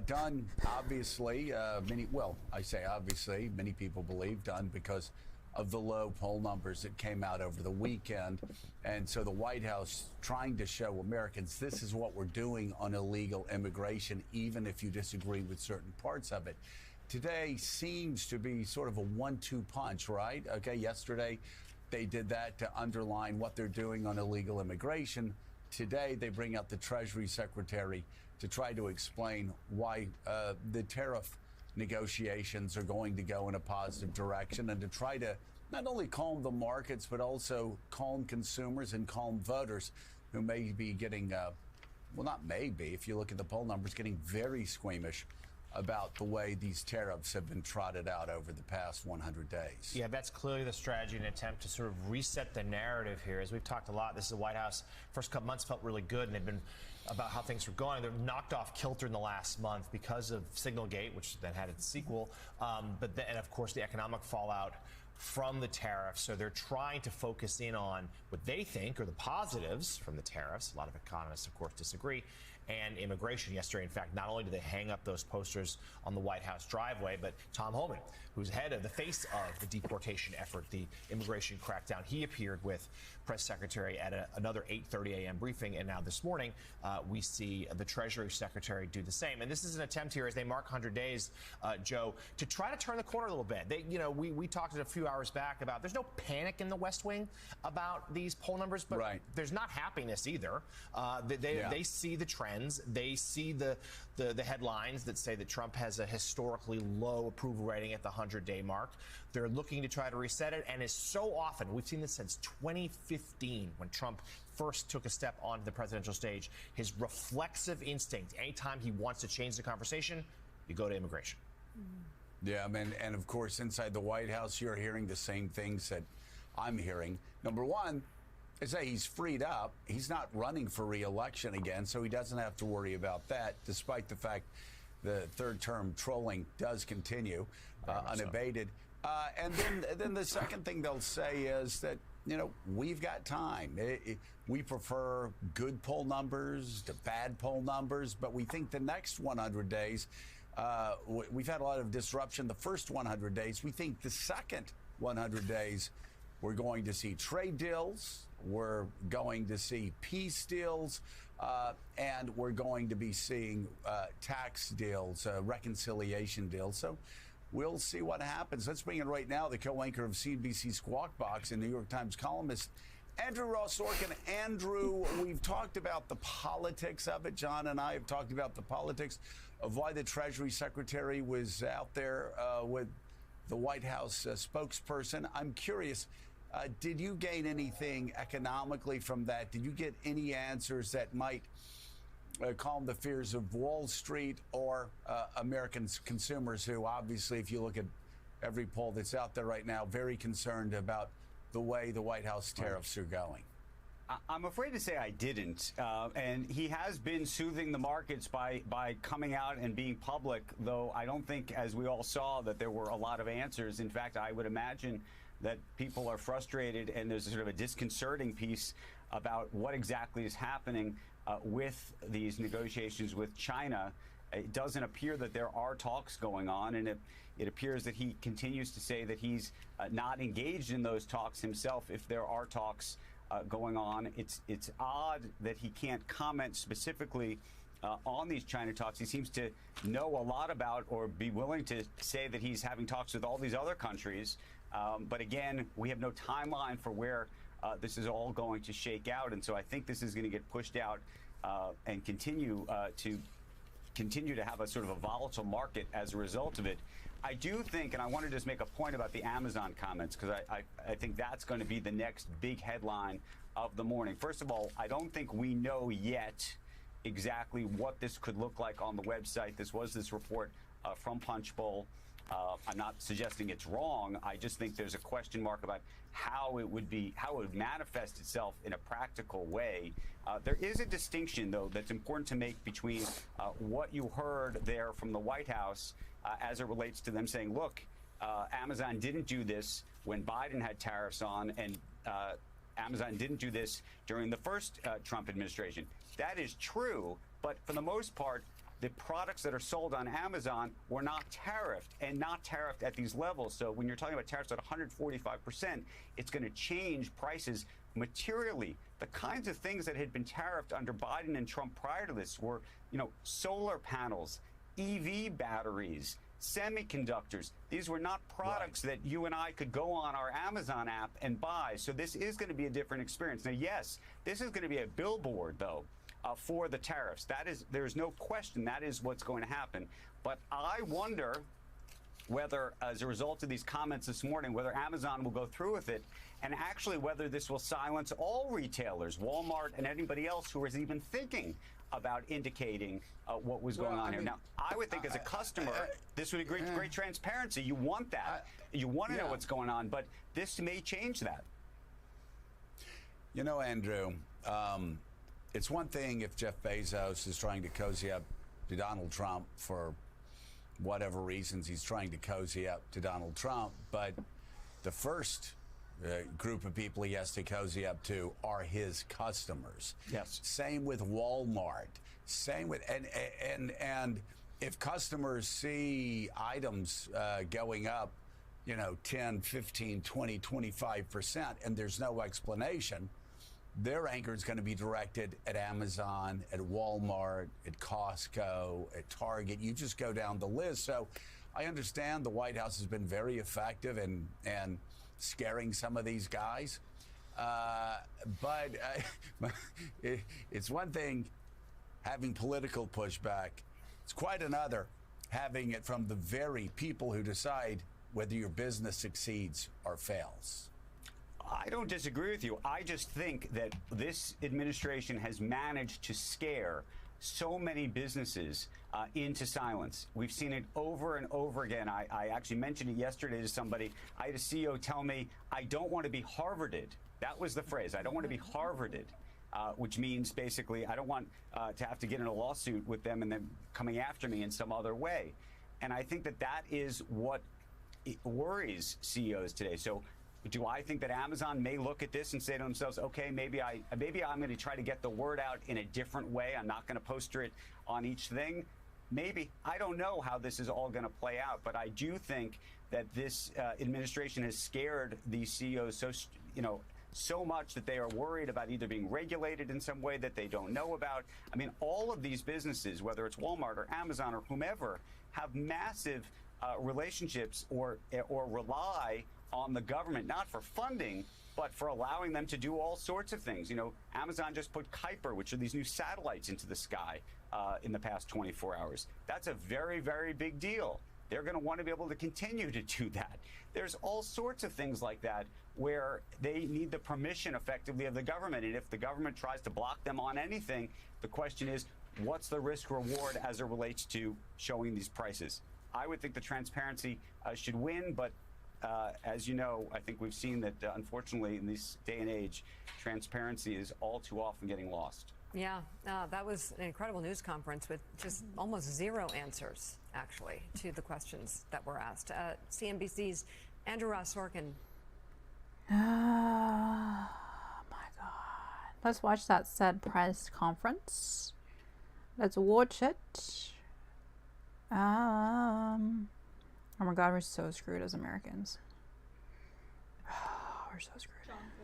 Done, obviously, many people believe done because of the low poll numbers that came out over the weekend. And so the White House trying to show Americans this is what we're doing on illegal immigration, even if you disagree with certain parts of it. Today seems to be sort of a 1-2 punch, right? Okay, yesterday they did that to underline what they're doing on illegal immigration. Today they bring out the Treasury Secretary to try to explain why the tariff negotiations are going to go in a positive direction, and to try to not only calm the markets but also calm consumers and calm voters who may be getting, if you look at the poll numbers, getting very squeamish about the way these tariffs have been trotted out over the past 100 days. Yeah, that's clearly the strategy, an attempt to sort of reset the narrative here. As we've talked a lot, this is the White House. First couple months felt really good, and they've been about how things were going. They're knocked off kilter in the last month because of Signalgate, which then had its sequel, and of course the economic fallout from the tariffs. So they're trying to focus in on what they think are the positives from the tariffs. A lot of economists, of course, disagree. And immigration. Yesterday, in fact, not only did they hang up those posters on the White House driveway, but Tom Homan, who's head of the face of the deportation effort, the immigration crackdown, he appeared with press secretary at another 8:30 a.m. briefing. And now this morning, we see the Treasury Secretary do the same. And this is an attempt here as they mark 100 days, Joe, to try to turn the corner a little bit. We talked a few hours back about there's no panic in the West Wing about these poll numbers, but there's not happiness either. They see the trend. They see the headlines that say that Trump has a historically low approval rating at the 100-day mark. They're looking to try to reset it, and as so often, we've seen this since 2015 when Trump first took a step onto the presidential stage, his reflexive instinct, anytime he wants to change the conversation, you go to immigration. Yeah, and of course, inside the White House, you're hearing the same things that I'm hearing. Number one, I say he's freed up. He's not running for re-election again, so he doesn't have to worry about that, despite the fact the third-term trolling does continue unabated. And then the second thing they'll say is that, we've got time. We prefer good poll numbers to bad poll numbers, but we think the next 100 days, we've had a lot of disruption the first 100 days. We think the second 100 days, we're going to see trade deals. We're going to see peace deals, and we're going to be seeing tax deals, reconciliation deals. So we'll see what happens. Let's bring in right now the co-anchor of CNBC Squawk Box and New York Times columnist, Andrew Ross Sorkin. Andrew, we've talked about the politics of it. John and I have talked about the politics of why the Treasury Secretary was out there with the White House spokesperson. I'm curious. Did you gain anything economically from that? Did you get any answers that might calm the fears of Wall Street or American consumers who, obviously, if you look at every poll that's out there right now, very concerned about the way the White House tariffs are going? I'm afraid to say I didn't. And he has been soothing the markets by coming out and being public, though I don't think, as we all saw, that there were a lot of answers. In fact, I would imagine that people are frustrated, and there's a sort of a disconcerting piece about what exactly is happening with these negotiations with China. It doesn't appear that there are talks going on, and it appears that he continues to say that he's not engaged in those talks himself if there are talks going on. It's odd that he can't comment specifically on these China talks. He seems to know a lot about or be willing to say that he's having talks with all these other countries. But again, we have no timeline for where this is all going to shake out. And so I think this is going to get pushed out and continue to have a sort of a volatile market as a result of it. I do think, and I want to just make a point about the Amazon comments, because I think that's going to be the next big headline of the morning. First of all, I don't think we know yet exactly what this could look like on the website. This was this report from Punchbowl. I'm not suggesting it's wrong. I just think there's a question mark about how it would manifest itself in a practical way. There is a distinction, though, that's important to make between what you heard there from the White House as it relates to them saying, look, Amazon didn't do this when Biden had tariffs on, and Amazon didn't do this during the first Trump administration. That is true, but for the most part, the products that are sold on Amazon were not tariffed, and not tariffed at these levels. So when you're talking about tariffs at 145%, it's going to change prices materially. The kinds of things that had been tariffed under Biden and Trump prior to this were, solar panels, EV batteries, semiconductors. These were not products that you and I could go on our Amazon app and buy. So this is going to be a different experience. Now, yes, this is going to be a billboard, though, for the tariffs. There's no question that is what's going to happen. But I wonder whether, as a result of these comments this morning, whether Amazon will go through with it, and actually whether this will silence all retailers, Walmart and anybody else who is even thinking about indicating what was going on here. Now, I would think as a customer, this would be great transparency. You want that. You want to know what's going on, but this may change that. Andrew, it's one thing if Jeff Bezos is trying to cozy up to Donald Trump for whatever reasons he's trying to cozy up to Donald Trump, but the first group of people he has to cozy up to are his customers. Yes. Same with Walmart. Same with and if customers see items going up, 10, 15, 20, 25%, and there's no explanation, their anger is going to be directed at Amazon, at Walmart, at Costco, at Target. You just go down the list. So I understand the White House has been very effective in scaring some of these guys. But it's one thing having political pushback. It's quite another having it from the very people who decide whether your business succeeds or fails. I don't disagree with you. I just think that this administration has managed to scare so many businesses into silence. We've seen it over and over again. I actually mentioned it yesterday to somebody. I had a CEO tell me, I don't want to be Harvarded. That was the phrase. I don't want to be Harvarded, which means basically I don't want to have to get in a lawsuit with them and them coming after me in some other way. And I think that is what worries CEOs today. So do I think that Amazon may look at this and say to themselves, okay, maybe I'm going to try to get the word out in a different way. I'm not going to poster it on each thing. Maybe. I don't know how this is all going to play out, but I do think that this administration has scared these CEOs so much that they are worried about either being regulated in some way that they don't know about. I mean, all of these businesses, whether it's Walmart or Amazon or whomever, have massive relationships or rely on the government, not for funding, but for allowing them to do all sorts of things. Amazon just put Kuiper, which are these new satellites, into the sky in the past 24 hours. That's a very, very big deal. They're going to want to be able to continue to do that. There's all sorts of things like that where they need the permission, effectively, of the government. And if the government tries to block them on anything, the question is, what's the risk reward as it relates to showing these prices? I would think the transparency should win, but as you know, I think we've seen that, unfortunately, in this day and age, transparency is all too often getting lost. Yeah, that was an incredible news conference with just almost zero answers, actually, to the questions that were asked. CNBC's Andrew Ross Sorkin. Oh, my God. Let's watch that said press conference. Let's watch it. Oh my god, we're so screwed as Americans. We're so screwed.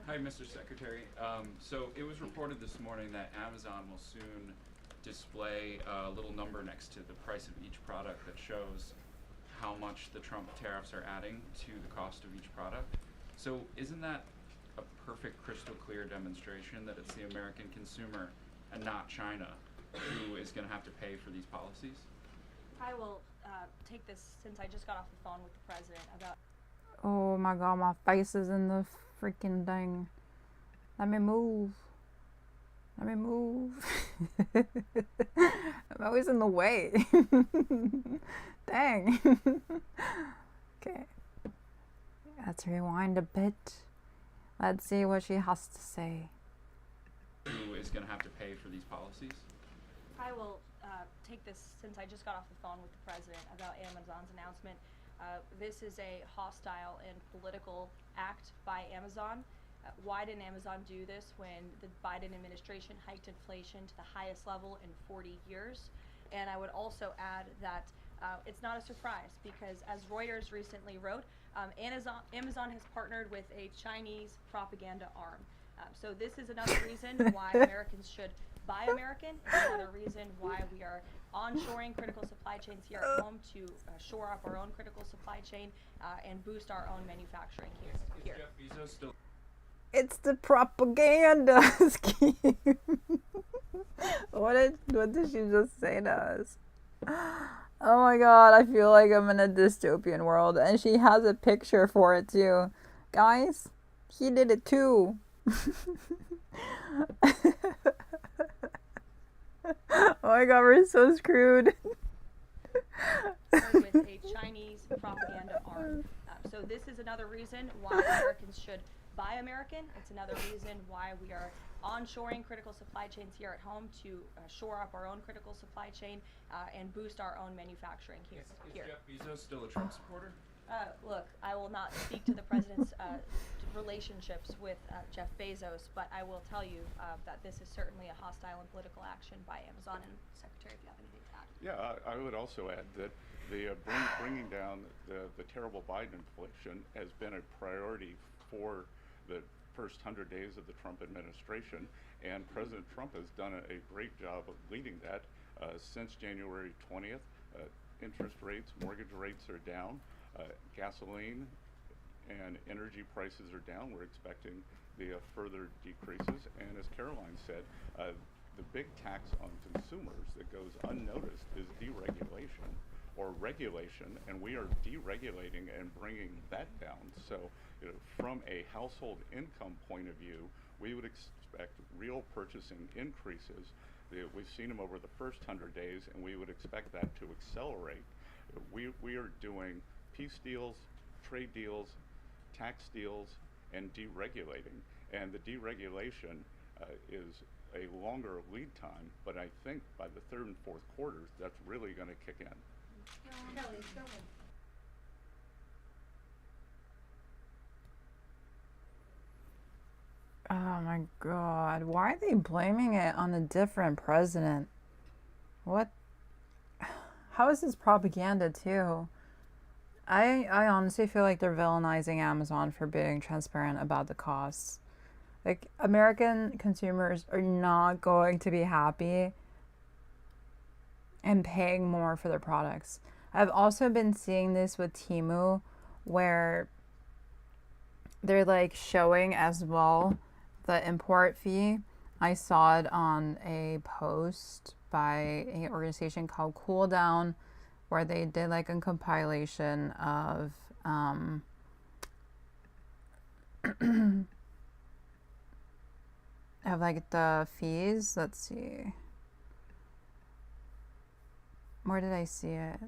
Hi, Mr. Secretary. So it was reported this morning that Amazon will soon display a little number next to the price of each product that shows how much the Trump tariffs are adding to the cost of each product. So isn't that a perfect, crystal clear demonstration that it's the American consumer and not China who is going to have to pay for these policies? I will take this since I just got off the phone with the president about. Oh my god, my face is in the freaking thing. Let me move. Let me move. I'm always in the way. Dang. Okay. Let's rewind a bit. Let's see what she has to say. Who is going to have to pay for these policies? I will take this since I just got off the phone with the president about Amazon's announcement. This is a hostile and political act by Amazon. Why didn't Amazon do this when the Biden administration hiked inflation to the highest level in 40 years? And I would also add that it's not a surprise because, as Reuters recently wrote, Amazon has partnered with a Chinese propaganda arm. So this is another reason why Americans should buy American. It's another reason why we are onshoring critical supply chains here at home to shore up our own critical supply chain and boost our own manufacturing here. Is Jeff Bezos still? It's the propaganda scheme. What did she just say to us? Oh my god, I feel like I'm in a dystopian world. And she has a picture for it too. Guys, he did it too. Oh my god, we're so screwed. With a Chinese propaganda arm. So this is another reason why Americans should buy American. It's another reason why we are onshoring critical supply chains here at home to shore up our own critical supply chain and boost our own manufacturing here. Is Jeff Bezos still a Trump supporter? Look, I will not speak to the president's relationships with Jeff Bezos, but I will tell you that this is certainly a hostile and political action by Amazon. And Secretary, if you have anything to add. Yeah, I would also add that the bringing down the terrible Biden inflation has been a priority for the first 100 days of the Trump administration, and President Trump has done a great job of leading that. Since January 20th, interest rates, mortgage rates are down, gasoline and energy prices are down. We're expecting the further decreases, and as Caroline said, the big tax on consumers that goes unnoticed is deregulation or regulation, and we are deregulating and bringing that down. So, from a household income point of view, we would expect real purchasing increases. We've seen them over the first 100 days, and we would expect that to accelerate. We are doing peace deals, trade deals, tax deals, and deregulating. And the deregulation is a longer lead time, but I think by the third and fourth quarters, that's really going to kick in. Kelly, go ahead. Oh my god, why are they blaming it on a different president? What? How is this propaganda too? I honestly feel like they're villainizing Amazon for being transparent about the costs. Like, American consumers are not going to be happy and paying more for their products. I've also been seeing this with Temu, where they're like showing as well the import fee. I saw it on a post by an organization called Cool Down, where they did like a compilation of of like the fees. Let's see. Where did I see it?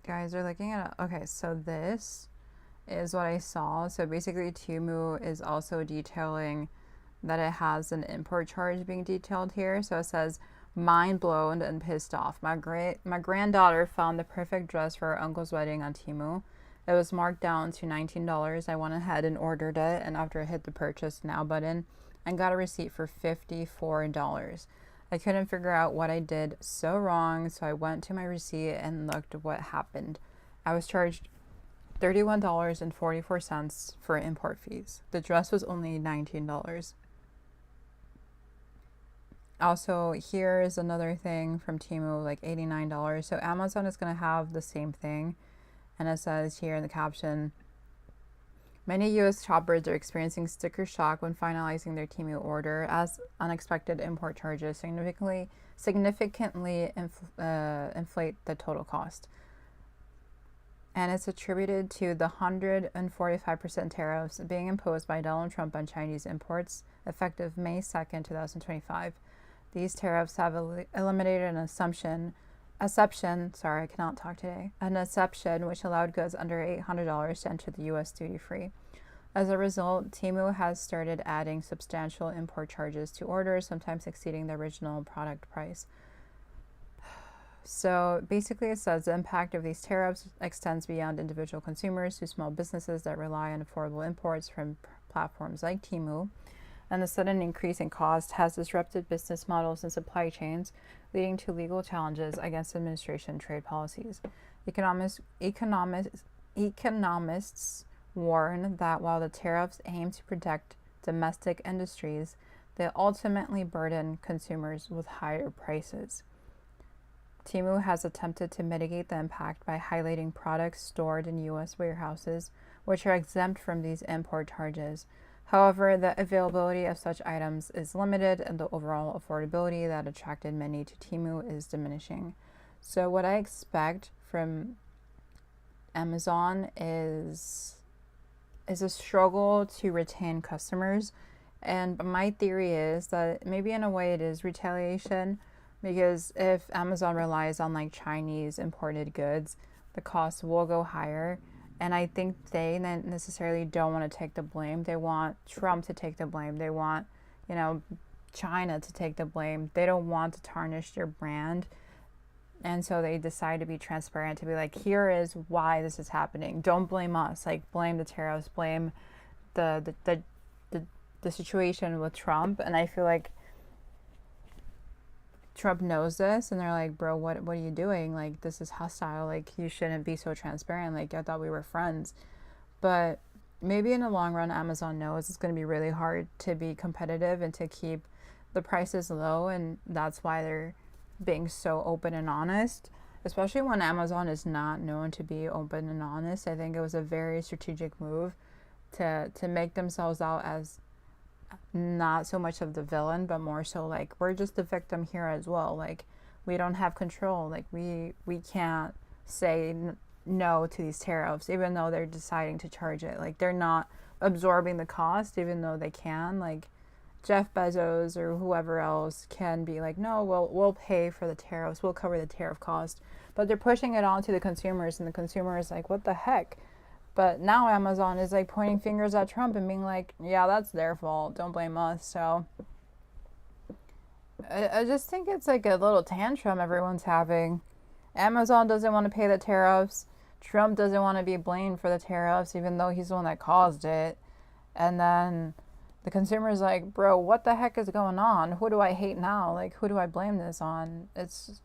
Guys are looking at it. Okay, so this is what I saw. So basically Temu is also detailing that it has an import charge being detailed here. So it says, mind blown and pissed off. My granddaughter found the perfect dress for her uncle's wedding on Temu. It was marked down to $19. I went ahead and ordered it, and after I hit the purchase now button, I got a receipt for $54. I couldn't figure out what I did so wrong, so I went to my receipt and looked what happened. I was charged $31.44 for import fees. The dress was only $19. Also, here's another thing from Temu, like $89. So Amazon is going to have the same thing. And it says here in the caption, many U.S. shoppers are experiencing sticker shock when finalizing their Temu order, as unexpected import charges significantly inflate the total cost. And it's attributed to the 145% tariffs being imposed by Donald Trump on Chinese imports effective May 2nd, 2025. These tariffs have eliminated an exception, sorry, I cannot talk today, an exception which allowed goods under $800 to enter the U.S. duty-free. As a result, Temu has started adding substantial import charges to orders, sometimes exceeding the original product price. So basically it says the impact of these tariffs extends beyond individual consumers to small businesses that rely on affordable imports from platforms like Temu, and the sudden increase in cost has disrupted business models and supply chains, leading to legal challenges against administration trade policies. Economists warn that while the tariffs aim to protect domestic industries, they ultimately burden consumers with higher prices. Temu has attempted to mitigate the impact by highlighting products stored in U.S. warehouses, which are exempt from these import charges. However, the availability of such items is limited, and the overall affordability that attracted many to Temu is diminishing. So what I expect from Amazon is a struggle to retain customers. And my theory is that maybe in a way it is retaliation, because if Amazon relies on like Chinese imported goods, the cost will go higher. And I think they necessarily don't want to take the blame. They want Trump to take the blame. They want, China to take the blame. They don't want to tarnish their brand. And so they decide to be transparent, to be like, here is why this is happening. Don't blame us. Like, blame the tariffs, blame the situation with Trump. And I feel like Trump knows this, and they're like, bro, what are you doing? Like, this is hostile. Like, you shouldn't be so transparent. Like, I thought we were friends. But maybe in the long run, Amazon knows it's going to be really hard to be competitive and to keep the prices low, and that's why they're being so open and honest, especially when Amazon is not known to be open and honest. I think it was a very strategic move to make themselves out as not so much of the villain, but more so like, we're just the victim here as well. Like, we don't have control. Like, we can't say no to these tariffs, even though they're deciding to charge it. Like, they're not absorbing the cost, even though they can. Like, Jeff Bezos or whoever else can be like, no, we'll pay for the tariffs, we'll cover the tariff cost, but they're pushing it on to the consumers, and the consumer is like, what the heck? But now Amazon is like pointing fingers at Trump and being like, yeah, that's their fault, don't blame us. So I just think it's like a little tantrum everyone's having. Amazon doesn't want to pay the tariffs. Trump doesn't want to be blamed for the tariffs, even though he's the one that caused it. And then the consumer is like, bro, what the heck is going on? Who do I hate now? Like, who do I blame this on? It's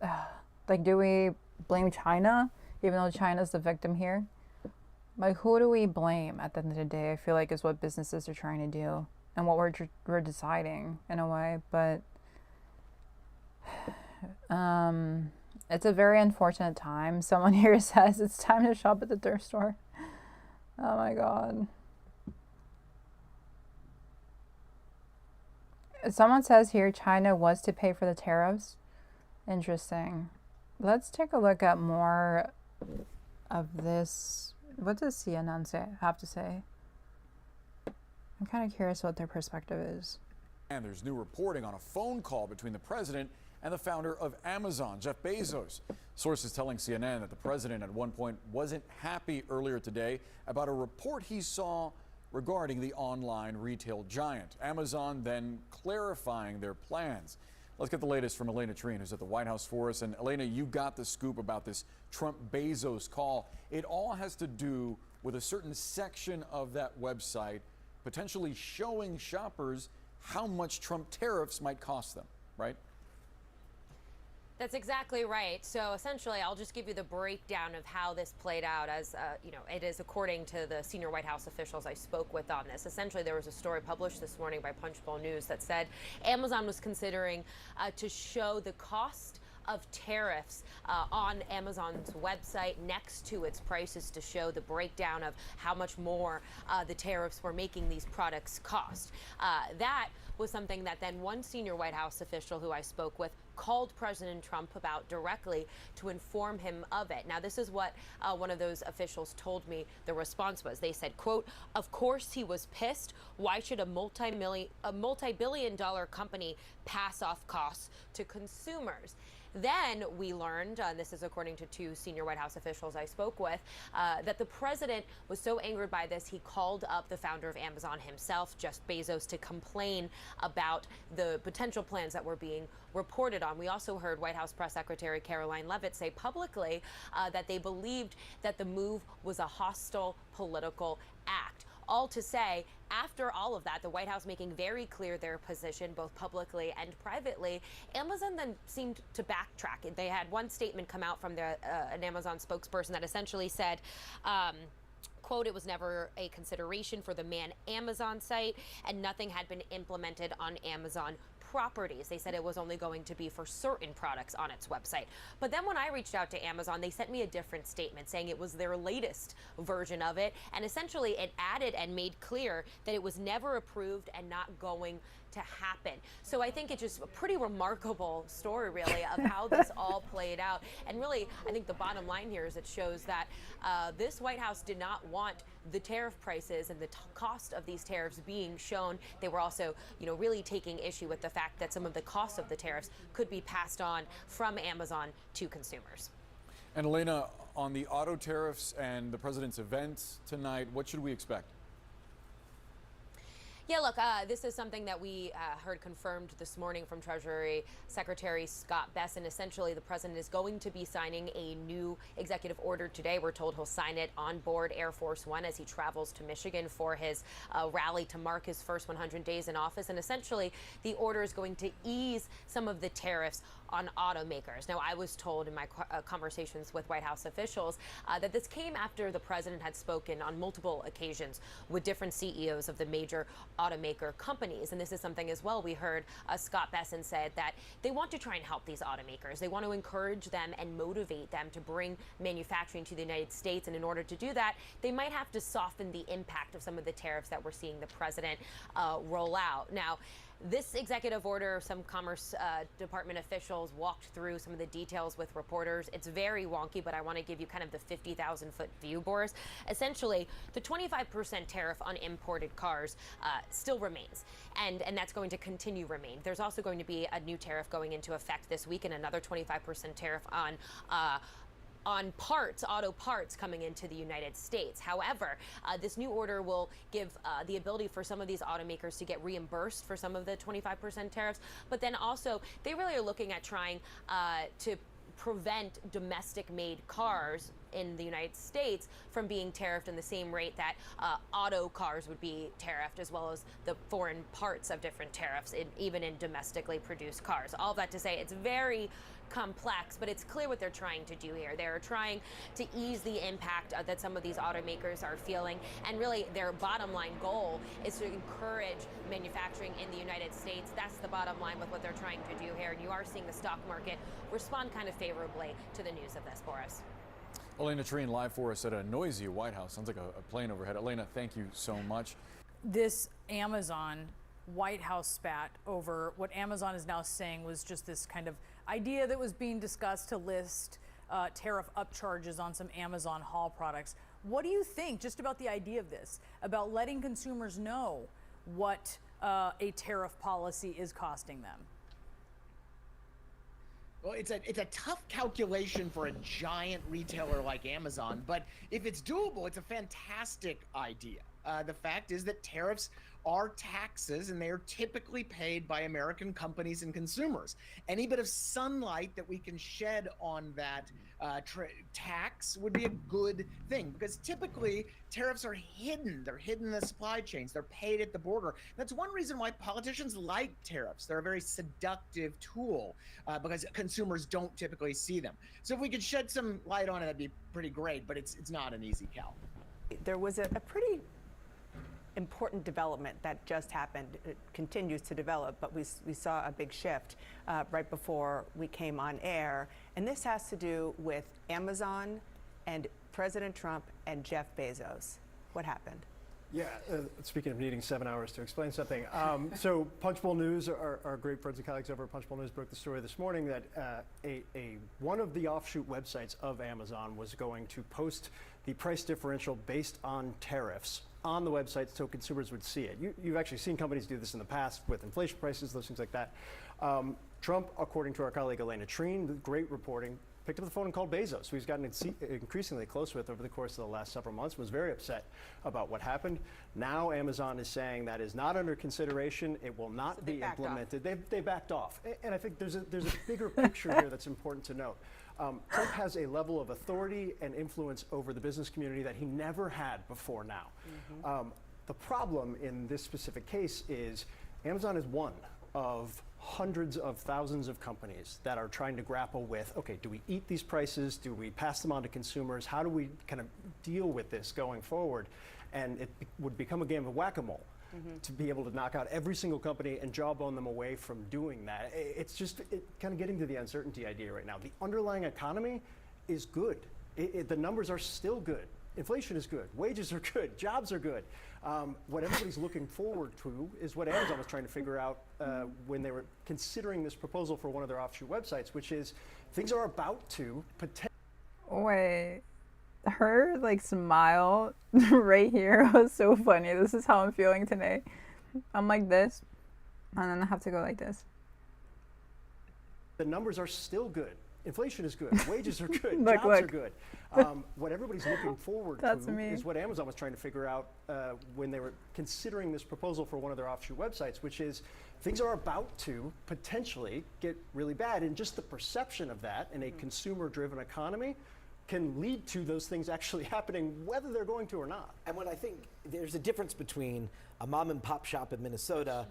like, do we blame China, even though China's the victim here? Like, who do we blame at the end of the day? I feel like is what businesses are trying to do, and what we're deciding in a way. But it's a very unfortunate time. Someone here says it's time to shop at the thrift store. Oh my God. Someone says here China was to pay for the tariffs. Interesting. Let's take a look at more of this. What does CNN have to say? I'm kind of curious what their perspective is. And there's new reporting on a phone call between the president and the founder of Amazon, Jeff Bezos. Sources telling CNN that the president at one point wasn't happy earlier today about a report he saw regarding the online retail giant. Amazon then clarifying their plans. Let's get the latest from Elena Treen, who's at the White House for us. And Elena, you got the scoop about this Trump-Bezos call. It all has to do with a certain section of that website potentially showing shoppers how much Trump tariffs might cost them, right? That's exactly right. So essentially, I'll just give you the breakdown of how this played out as, it is according to the senior White House officials I spoke with on this. Essentially, there was a story published this morning by Punchbowl News that said Amazon was considering to show the cost of tariffs on Amazon's website next to its prices to show the breakdown of how much more the tariffs were making these products cost. That was something that then one senior White House official who I spoke with called President Trump about directly to inform him of it. Now, this is what one of those officials told me the response was. They said, quote, "Of course he was pissed. Why should a multi-billion-dollar company pass off costs to consumers?" Then we learned, and this is according to two senior White House officials I spoke with, that the president was so angered by this, he called up the founder of Amazon himself, Jeff Bezos, to complain about the potential plans that were being reported on. We also heard White House Press Secretary Caroline Leavitt say publicly that they believed that the move was a hostile political act. All to say, after all of that, the White House making very clear their position, both publicly and privately, Amazon then seemed to backtrack. They had one statement come out from an Amazon spokesperson that essentially said, quote, "It was never a consideration for the Amazon site, and nothing had been implemented on Amazon properties." They said it was only going to be for certain products on its website. But then when I reached out to Amazon, they sent me a different statement saying it was their latest version of it. And essentially it added and made clear that it was never approved and not going to happen. So I think it's just a pretty remarkable story, really, of how this all played out. And really, I think the bottom line here is it shows that this White House did not want the tariff prices and the cost of these tariffs being shown. They were also, really taking issue with the fact that some of the costs of the tariffs could be passed on from Amazon to consumers. And Elena, on the auto tariffs and the president's event tonight, what should we expect? Yeah, look, this is something that we heard confirmed this morning from Treasury Secretary Scott Bessent. Essentially, the president is going to be signing a new executive order today. We're told he'll sign it on board Air Force One as he travels to Michigan for his rally to mark his first 100 days in office. And essentially, the order is going to ease some of the tariffs on automakers. Now, I was told in my conversations with White House officials that this came after the president had spoken on multiple occasions with different CEOs of the major automaker companies. And this is something as well we heard Scott Bessent said that they want to try and help these automakers. They want to encourage them and motivate them to bring manufacturing to the United States. And in order to do that, they might have to soften the impact of some of the tariffs that we're seeing the president roll out. Now, this executive order, some Commerce Department officials walked through some of the details with reporters. It's very wonky, but I want to give you kind of the 50,000-foot view, Boris. Essentially, the 25% tariff on imported cars still remains, and that's going to continue remain. There's also going to be a new tariff going into effect this week, and another 25% tariff on parts, auto parts coming into the United States. However, this new order will give the ability for some of these automakers to get reimbursed for some of the 25% tariffs, but then also they really are looking at trying to prevent domestic-made cars in the United States from being tariffed in the same rate that auto cars would be tariffed, as well as the foreign parts of different tariffs, even in domestically produced cars. All that to say, it's very complex, but it's clear what they're trying to do here. They're trying to ease the impact that some of these automakers are feeling, and really their bottom line goal is to encourage manufacturing in the United States. That's the bottom line with what they're trying to do here, and you are seeing the stock market respond kind of favorably to the news of this, Boris. Elena Treen live for us at a noisy White House. Sounds like a plane overhead. Elena, thank you so much. This Amazon White House spat over what Amazon is now saying was just this kind of idea that was being discussed to list tariff upcharges on some Amazon haul products. What do you think just about the idea of this, about letting consumers know what a tariff policy is costing them? Well, it's a tough calculation for a giant retailer like Amazon, but if it's doable, it's a fantastic idea. The fact is that tariffs are taxes, and they are typically paid by American companies and consumers. Any bit of sunlight that we can shed on that tax would be a good thing, because typically tariffs are hidden. They're hidden in the supply chains. They're paid at the border. That's one reason why politicians like tariffs. They're a very seductive tool because consumers don't typically see them. So if we could shed some light on it, that'd be pretty great, but it's not an easy cal. There was a pretty important development that just happened. It continues to develop, but we saw a big shift right before we came on air. And this has to do with Amazon and President Trump and Jeff Bezos. What happened? Yeah, speaking of needing 7 hours to explain something. So Punchbowl News, our great friends and colleagues over at Punchbowl News broke the story this morning that one of the offshoot websites of Amazon was going to post the price differential based on tariffs on the website so consumers would see it. You've actually seen companies do this in the past with inflation prices, those things like that. Trump, according to our colleague Elena Treen, with great reporting, picked up the phone and called Bezos, who he's gotten increasingly close with over the course of the last several months, was very upset about what happened. Now Amazon is saying that is not under consideration. It will not be implemented. They backed off. And I think there's a bigger picture here that's important to note. Trump has a level of authority and influence over the business community that he never had before now. The problem in this specific case is Amazon is one of hundreds of thousands of companies that are trying to grapple with, okay, do we eat these prices? Do we pass them on to consumers? How do we kind of deal with this going forward? And it would become a game of whack-a-mole. To be able to knock out every single company and jawbone them away from doing that. It's just kind of getting to the uncertainty idea right now. The underlying economy is good. The numbers are still good. Inflation is good. Wages are good. Jobs are good. What everybody's looking forward to is what Amazon was trying to figure out when they were considering this proposal for one of their offshoot websites, which is things are about to potentially. Wait. Her like smile right here was so funny. This is how I'm feeling today. I'm like this, and then I have to go like this. The numbers are still good. Inflation is good. Wages are good. Look. Jobs are good. What everybody's looking forward to is what Amazon was trying to figure out when they were considering this proposal for one of their offshoot websites, which is things are about to potentially get really bad, and just the perception of that in a consumer-driven economy can lead to those things actually happening, whether they're going to or not. And what I think there's a difference between a mom and pop shop in Minnesota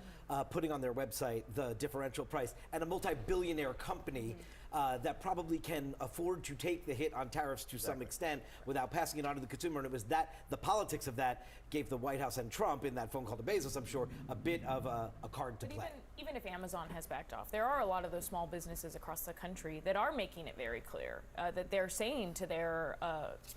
putting on their website the differential price and a multi-billionaire company that probably can afford to take the hit on tariffs to some extent without passing it on to the consumer. And it was that the politics of that gave the White House and Trump in that phone call to Bezos, I'm sure, a bit of a card to play. Even if Amazon has backed off, there are a lot of those small businesses across the country that are making it very clear that they're saying to their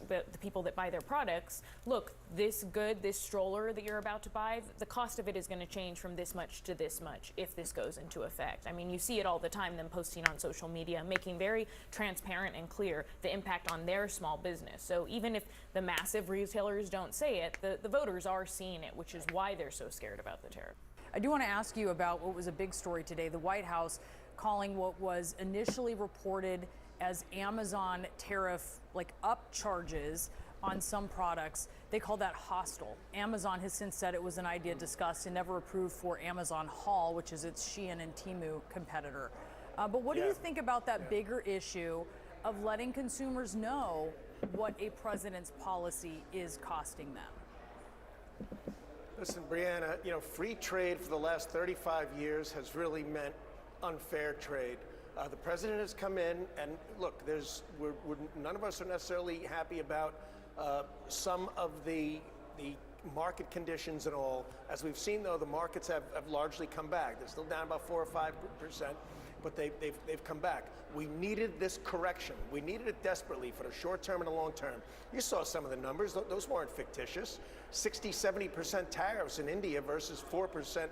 the people that buy their products, look, this stroller that you're about to buy, the cost of it is going to change from this much to this much if this goes into effect. I mean, you see it all the time, them posting on social media, making very transparent and clear the impact on their small business. So even if the massive retailers don't say it, the voters are seeing it, which is why they're so scared about the tariff. I do want to ask you about what was a big story today, the White House calling what was initially reported as Amazon tariff upcharges on some products. They call that hostile. Amazon has since said it was an idea discussed and never approved for Amazon Haul, which is its Shein and Temu competitor. But what do you think about that bigger issue of letting consumers know what a president's policy is costing them? Listen, Brianna, free trade for the last 35 years has really meant unfair trade. The president has come in, and look, none of us are necessarily happy about some of the market conditions and all. As we've seen, though, the markets have largely come back. They're still down about 4 or 5%, but they've come back. We needed this correction. We needed it desperately for the short term and the long term. You saw some of the numbers. Those weren't fictitious. 60, 70% tariffs in India versus 4%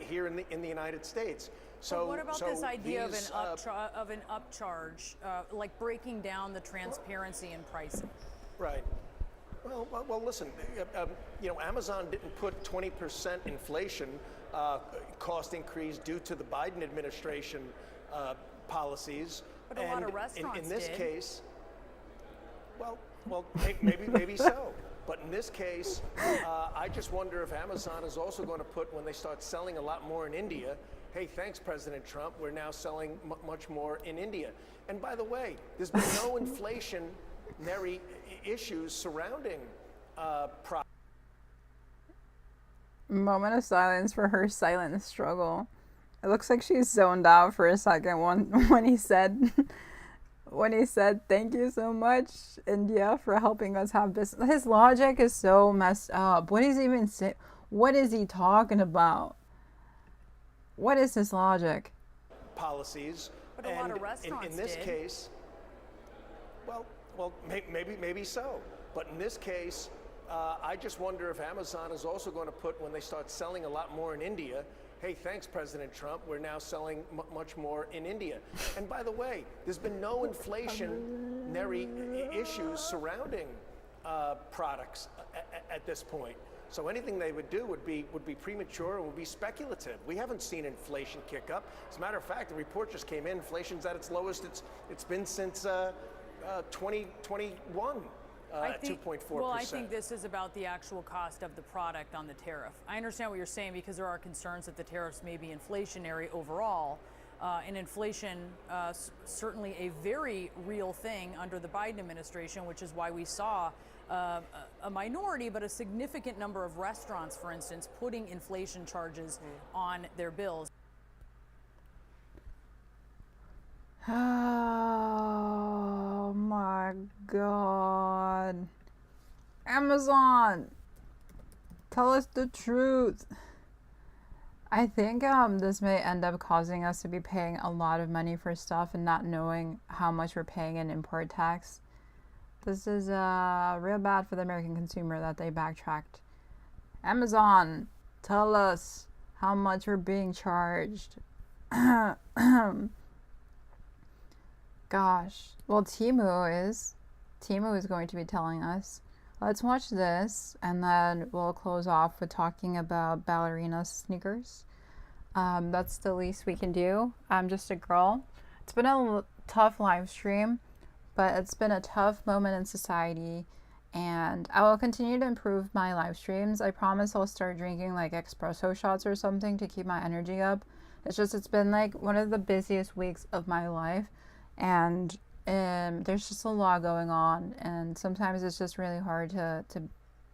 here in the United States. So what about this idea of an upcharge, like breaking down the transparency in pricing? Right. Well, listen, Amazon didn't put 20% inflation cost increase due to the Biden administration policies. But a lot of restaurants in this did. case, well, maybe so. But in this case, I just wonder if Amazon is also going to put, when they start selling a lot more in India, hey, thanks, President Trump, we're now selling much more in India. And by the way, there's been no inflationary issues surrounding products. Moment of silence for her silent struggle. It looks like she's zoned out for a second when he said thank you so much, India, for helping us have business. His logic is so messed up. What is he even say? What is he talking about? What is his logic? Policies. But a lot of restaurants in this did. case, well, maybe so. But in this case, I just wonder if Amazon is also going to put, when they start selling a lot more in India, hey, thanks, President Trump, we're now selling much more in India. And by the way, there's been no inflationary issues surrounding products at this point. So anything they would do would be premature and would be speculative. We haven't seen inflation kick up. As a matter of fact, the report just came in. Inflation's at its lowest it's been since 2021. At 2.4%. Well, I think this is about the actual cost of the product on the tariff. I understand what you're saying because there are concerns that the tariffs may be inflationary overall. And inflation, certainly a very real thing under the Biden administration, which is why we saw a minority, but a significant number of restaurants, for instance, putting inflation charges on their bills. Oh my God. Amazon, tell us the truth. I think this may end up causing us to be paying a lot of money for stuff and not knowing how much we're paying in import tax. This is real bad for the American consumer that they backtracked. Amazon, tell us how much we're being charged. Gosh. Well, Temu is going to be telling us. Let's watch this, and then we'll close off with talking about ballerina sneakers. That's the least we can do. I'm just a girl. It's been a tough live stream, but it's been a tough moment in society, and I will continue to improve my live streams. I promise I'll start drinking like espresso shots or something to keep my energy up. It's been like one of the busiest weeks of my life. And there's just a lot going on, and sometimes it's just really hard to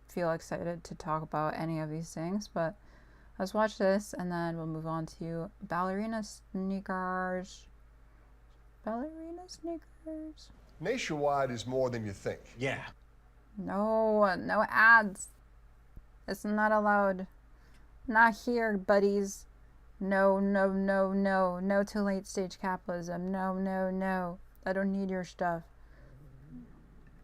feel excited to talk about any of these things. But let's watch this, and then we'll move on to ballerina sneakers. Ballerina sneakers. Nationwide is more than you think. Yeah. No ads. It's not allowed. Not here, buddies. No to late stage capitalism. No. I don't need your stuff.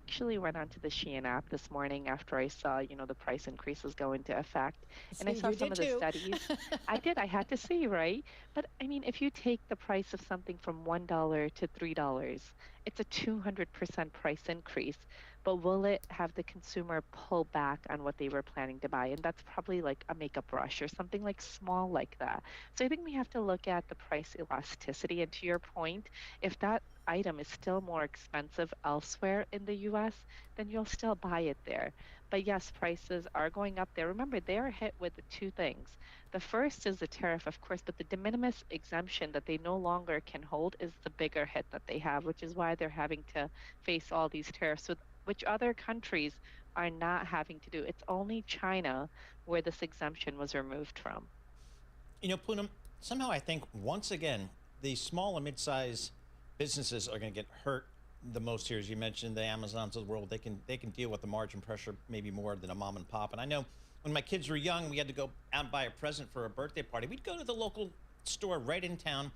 Actually went onto the Shein app this morning after I saw, the price increases go into effect. And I saw some of the studies. I did. I had to see, right? But I mean, if you take the price of something from $1 to $3, it's a 200% price increase. But will it have the consumer pull back on what they were planning to buy? And that's probably like a makeup brush or something like small like that. So I think we have to look at the price elasticity. And to your point, if that item is still more expensive elsewhere in the US, then you'll still buy it there. But yes, prices are going up there. Remember, they are hit with the two things. The first is the tariff, of course, but the de minimis exemption that they no longer can hold is the bigger hit that they have, which is why they're having to face all these tariffs, which other countries are not having to do. It's only China where this exemption was removed from. Poonam, somehow I think once again, the small and mid-sized businesses are going to get hurt the most here. As you mentioned, the Amazons of the world, they can deal with the margin pressure maybe more than a mom and pop. And I know when my kids were young, we had to go out and buy a present for a birthday party. We'd go to the local store right in town,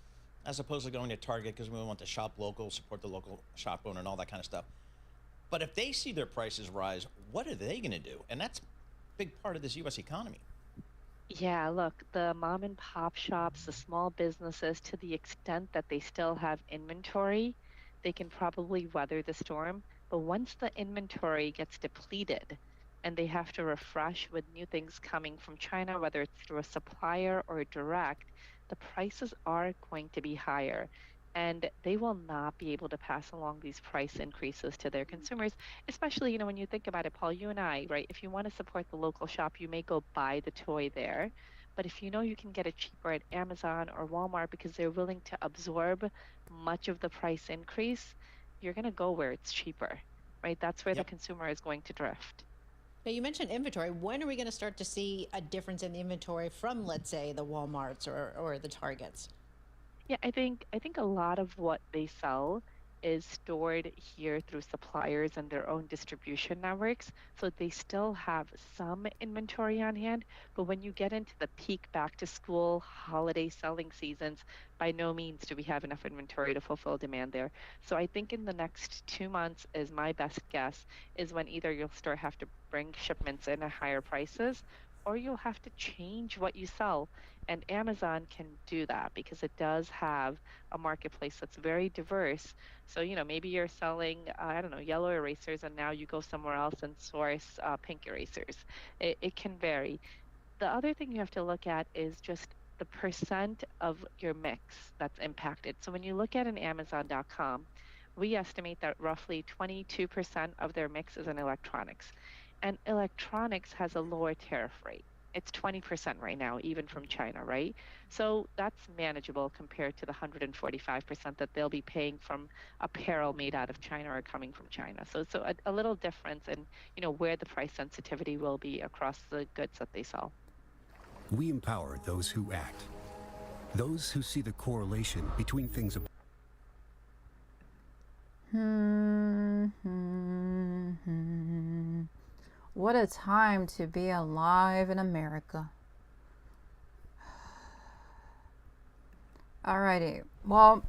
as opposed to going to Target because we want to shop local, support the local shop owner and all that kind of stuff. But if they see their prices rise, what are they going to do? And that's a big part of this U.S. economy. Yeah, look, the mom and pop shops, the small businesses, to the extent that they still have inventory, they can probably weather the storm. But once the inventory gets depleted and they have to refresh with new things coming from China, whether it's through a supplier or direct, the prices are going to be higher. and they will not be able to pass along these price increases to their consumers, especially, when you think about it, Paul, you and I, right? If you want to support the local shop, you may go buy the toy there. But if you know you can get it cheaper at Amazon or Walmart because they're willing to absorb much of the price increase, you're going to go where it's cheaper, right? That's where the consumer is going to drift. But you mentioned inventory. When are we going to start to see a difference in the inventory from, let's say, the Walmarts or the Targets? Yeah, I think a lot of what they sell is stored here through suppliers and their own distribution networks. So they still have some inventory on hand, but when you get into the peak back to school holiday selling seasons, by no means do we have enough inventory to fulfill demand there. So I think in the next 2 months is my best guess, is when either you'll start have to bring shipments in at higher prices, or you'll have to change what you sell. And Amazon can do that because it does have a marketplace that's very diverse. So, maybe you're selling, yellow erasers, and now you go somewhere else and source pink erasers. It can vary. The other thing you have to look at is just the percent of your mix that's impacted. So when you look at an Amazon.com, we estimate that roughly 22% of their mix is in electronics. And electronics has a lower tariff rate. It's 20% right now, even from China, right? So that's manageable compared to the 145% that they'll be paying from apparel made out of China or coming from China. So it's a little difference in, where the price sensitivity will be across the goods that they sell. We empower those who act, those who see the correlation between things. What a time to be alive in America. Alrighty, well,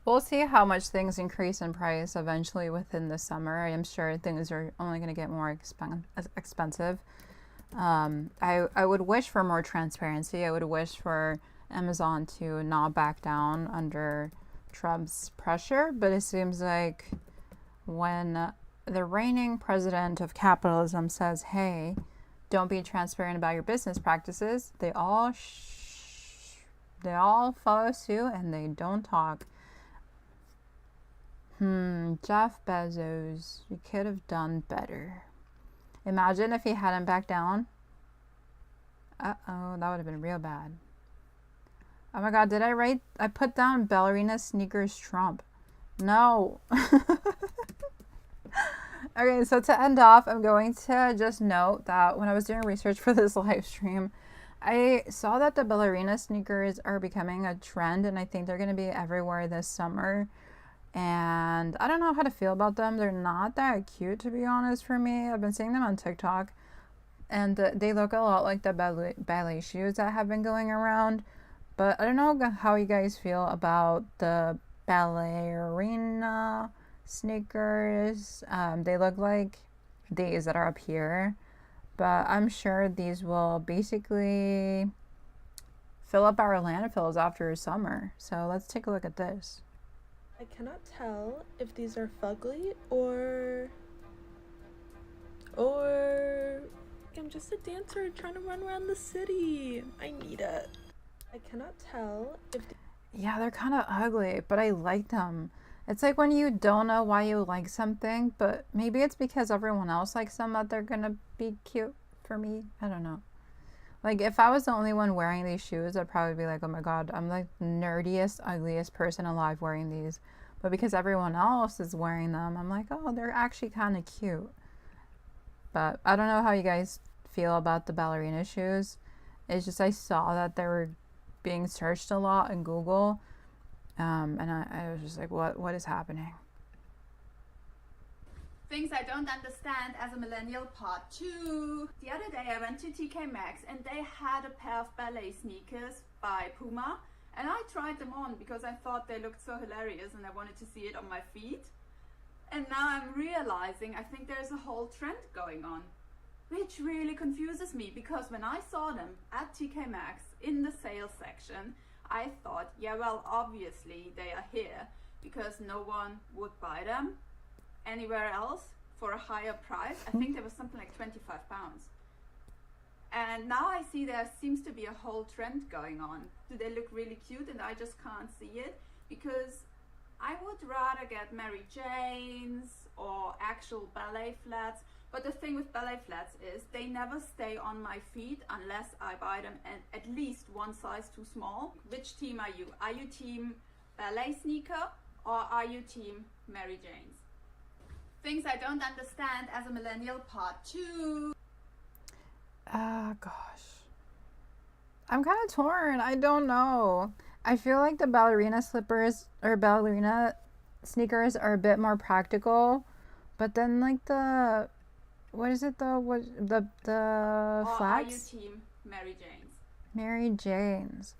we'll see how much things increase in price eventually within the summer. I am sure things are only going to get more expensive. I would wish for more transparency. I would wish for Amazon to not back down under Trump's pressure, but it seems like when the reigning president of capitalism says, hey, don't be transparent about your business practices, they all follow suit and they don't talk. Jeff Bezos, you could have done better. Imagine if he hadn't backed down. Uh-oh, that would have been real bad. Oh my god, I put down ballerina sneakers Trump. No. Okay, so to end off, I'm going to just note that when I was doing research for this live stream, I saw that the ballerina sneakers are becoming a trend, and I think they're going to be everywhere this summer. And I don't know how to feel about them. They're not that cute, to be honest, for me. I've been seeing them on TikTok, and they look a lot like the ballet shoes that have been going around. But I don't know how you guys feel about the ballerina sneakers. They look like these that are up here, but I'm sure these will basically fill up our landfills after summer. So let's take a look at this. I cannot tell if these are fugly or I'm just a dancer trying to run around the city. I need it. I cannot tell if yeah, they're kind of ugly, but I like them. It's like when you don't know why you like something, but maybe it's because everyone else likes them that they're gonna be cute for me. I don't know. Like, if I was the only one wearing these shoes, I'd probably be like, oh my god, I'm like the nerdiest, ugliest person alive wearing these. But because everyone else is wearing them, I'm like, oh, they're actually kind of cute. But I don't know how you guys feel about the ballerina shoes. It's just I saw that they were being searched a lot in Google. And I was just like, what is happening? Things I don't understand as a millennial part 2. The other day I went to TK Maxx and they had a pair of ballet sneakers by Puma, and I tried them on because I thought they looked so hilarious and I wanted to see it on my feet. And now I'm realizing I think there's a whole trend going on, which really confuses me, because when I saw them at TK Maxx in the sales section, I thought, yeah, well, obviously they are here because no one would buy them anywhere else for a higher price. I think there was something like £25. And now I see there seems to be a whole trend going on. Do they look really cute and I just can't see it? because I would rather get Mary Janes or actual ballet flats. But the thing with ballet flats is they never stay on my feet unless I buy them at least one size too small. Which team are you? Are you team ballet sneaker or are you team Mary Janes? Things I don't understand as a millennial, part 2. Ah, gosh. I'm kind of torn. I don't know. I feel like the ballerina slippers or ballerina sneakers are a bit more practical, but then like the flats? Or are you team Mary Janes? Mary Janes.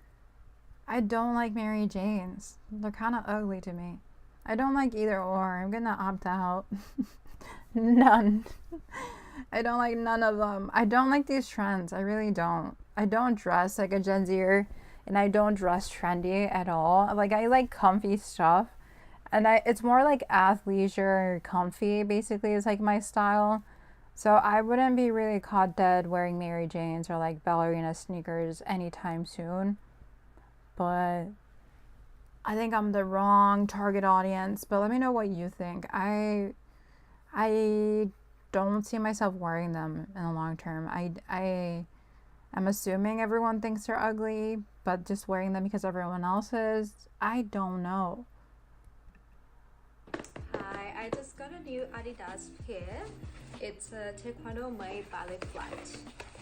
I don't like Mary Janes. They're kind of ugly to me. I don't like either or. I'm gonna opt out. None. I don't like none of them. I don't like these trends. I really don't. I don't dress like a Gen Zer, and I don't dress trendy at all. Like, I like comfy stuff, and it's more like athleisure comfy basically is like my style. So I wouldn't be really caught dead wearing Mary Janes or like ballerina sneakers anytime soon. But I think I'm the wrong target audience. But let me know what you think. I don't see myself wearing them in the long term. I'm assuming everyone thinks they're ugly, but just wearing them because everyone else is, I don't know. Hi, I just got a new Adidas pair. It's a taekwondo made ballet flat,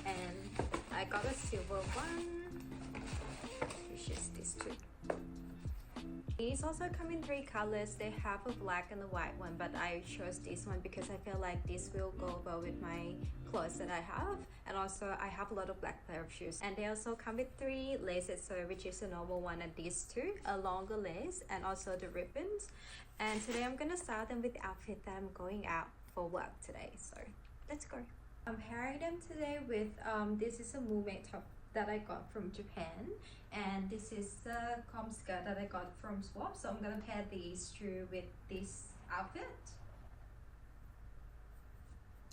and I got a silver one, which is this too. These also come in 3 colors. They have a black and a white one, but I chose this one because I feel like this will go well with my clothes that I have, and also I have a lot of black pair of shoes. And they also come with 3 laces, so which is a normal one, and these 2, a longer lace, and also the ribbons. And today I'm gonna style them with the outfit that I'm going out for work today, so let's go. I'm pairing them today with this is a humane top that I got from Japan, and this is the comb skirt that I got from Swap. So I'm gonna pair these 2 with this outfit.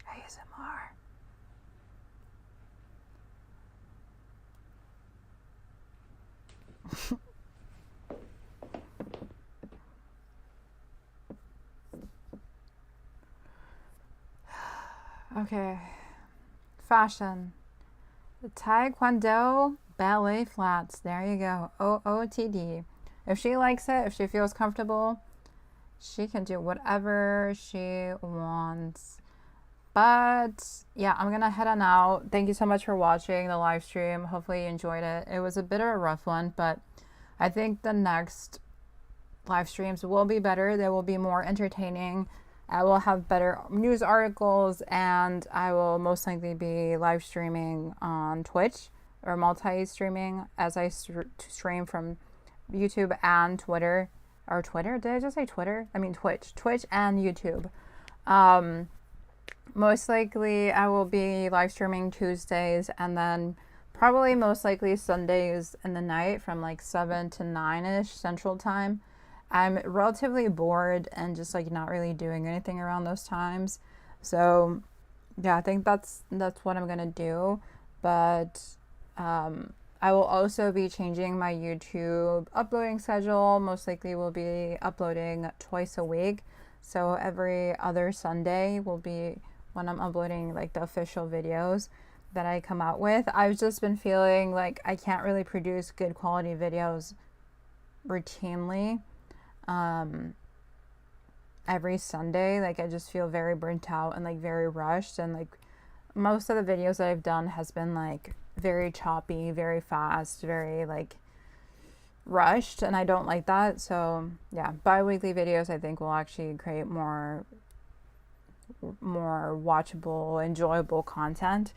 ASMR. Okay, fashion. The Taekwondo ballet flats. There you go. OOTD. If she likes it, if she feels comfortable, she can do whatever she wants. But yeah, I'm gonna head on out. Thank you so much for watching the live stream. Hopefully you enjoyed it. It was a bit of a rough one, but I think the next live streams will be better. They will be more entertaining. I will have better news articles, and I will most likely be live streaming on Twitch or multi-streaming as I stream from YouTube and Twitter. Or Twitter? Did I just say Twitter? I mean Twitch. Twitch and YouTube. Most likely I will be live streaming Tuesdays, and then probably most likely Sundays in the night from like 7 to 9-ish Central Time. I'm relatively bored and just like not really doing anything around those times. So yeah, I think that's what I'm gonna do. But I will also be changing my YouTube uploading schedule. Most likely will be uploading twice a week. So every other Sunday will be when I'm uploading like the official videos that I come out with. I've just been feeling like I can't really produce good quality videos routinely. Every Sunday, like I just feel very burnt out and like very rushed, and like most of the videos that I've done has been like very choppy, very fast, very like rushed, and I don't like that. So yeah, bi-weekly videos I think will actually create more watchable, enjoyable content.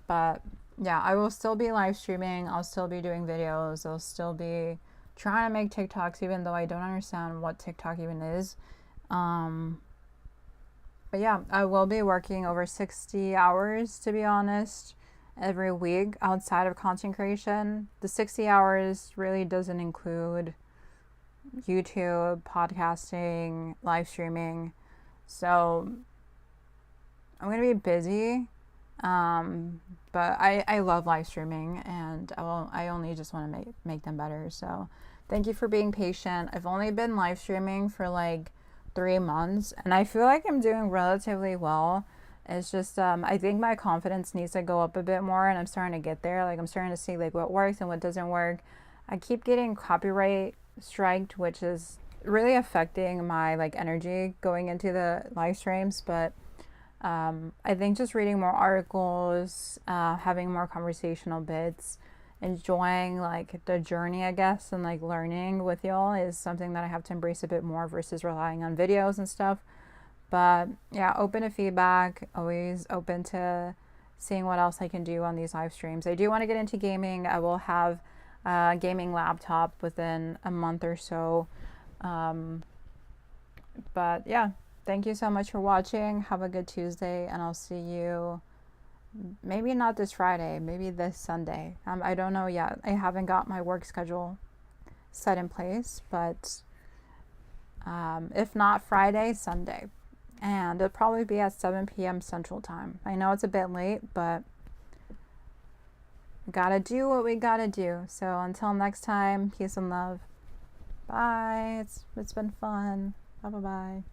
But yeah, I will still be live streaming, I'll still be doing videos, I'll still be trying to make TikToks, even though I don't understand what TikTok even is. But yeah, I will be working over 60 hours, to be honest, every week outside of content creation. The 60 hours really doesn't include YouTube, podcasting, live streaming. So I'm going to be busy. But I love live streaming, and I only just want to make them better. So Thank you for being patient. I've only been live streaming for like 3 months and I feel like I'm doing relatively well. It's just, I think my confidence needs to go up a bit more and I'm starting to get there. Like I'm starting to see like what works and what doesn't work. I keep getting copyright striked, which is really affecting my like energy going into the live streams. But I think just reading more articles, having more conversational bits, enjoying like the journey, I guess, and like learning with y'all is something that I have to embrace a bit more versus relying on videos and stuff. But yeah, open to feedback, always open to seeing what else I can do on these live streams. I do want to get into gaming. I will have a gaming laptop within a month or so. But yeah, thank you so much for watching. Have a good Tuesday, and I'll see you maybe not this Friday, maybe this Sunday. I don't know yet. I haven't got my work schedule set in place, but if not Friday, Sunday. And it'll probably be at 7 p.m. Central Time. I know it's a bit late, but we gotta do what we gotta do. So until next time, peace and love. Bye. It's been fun. Bye bye.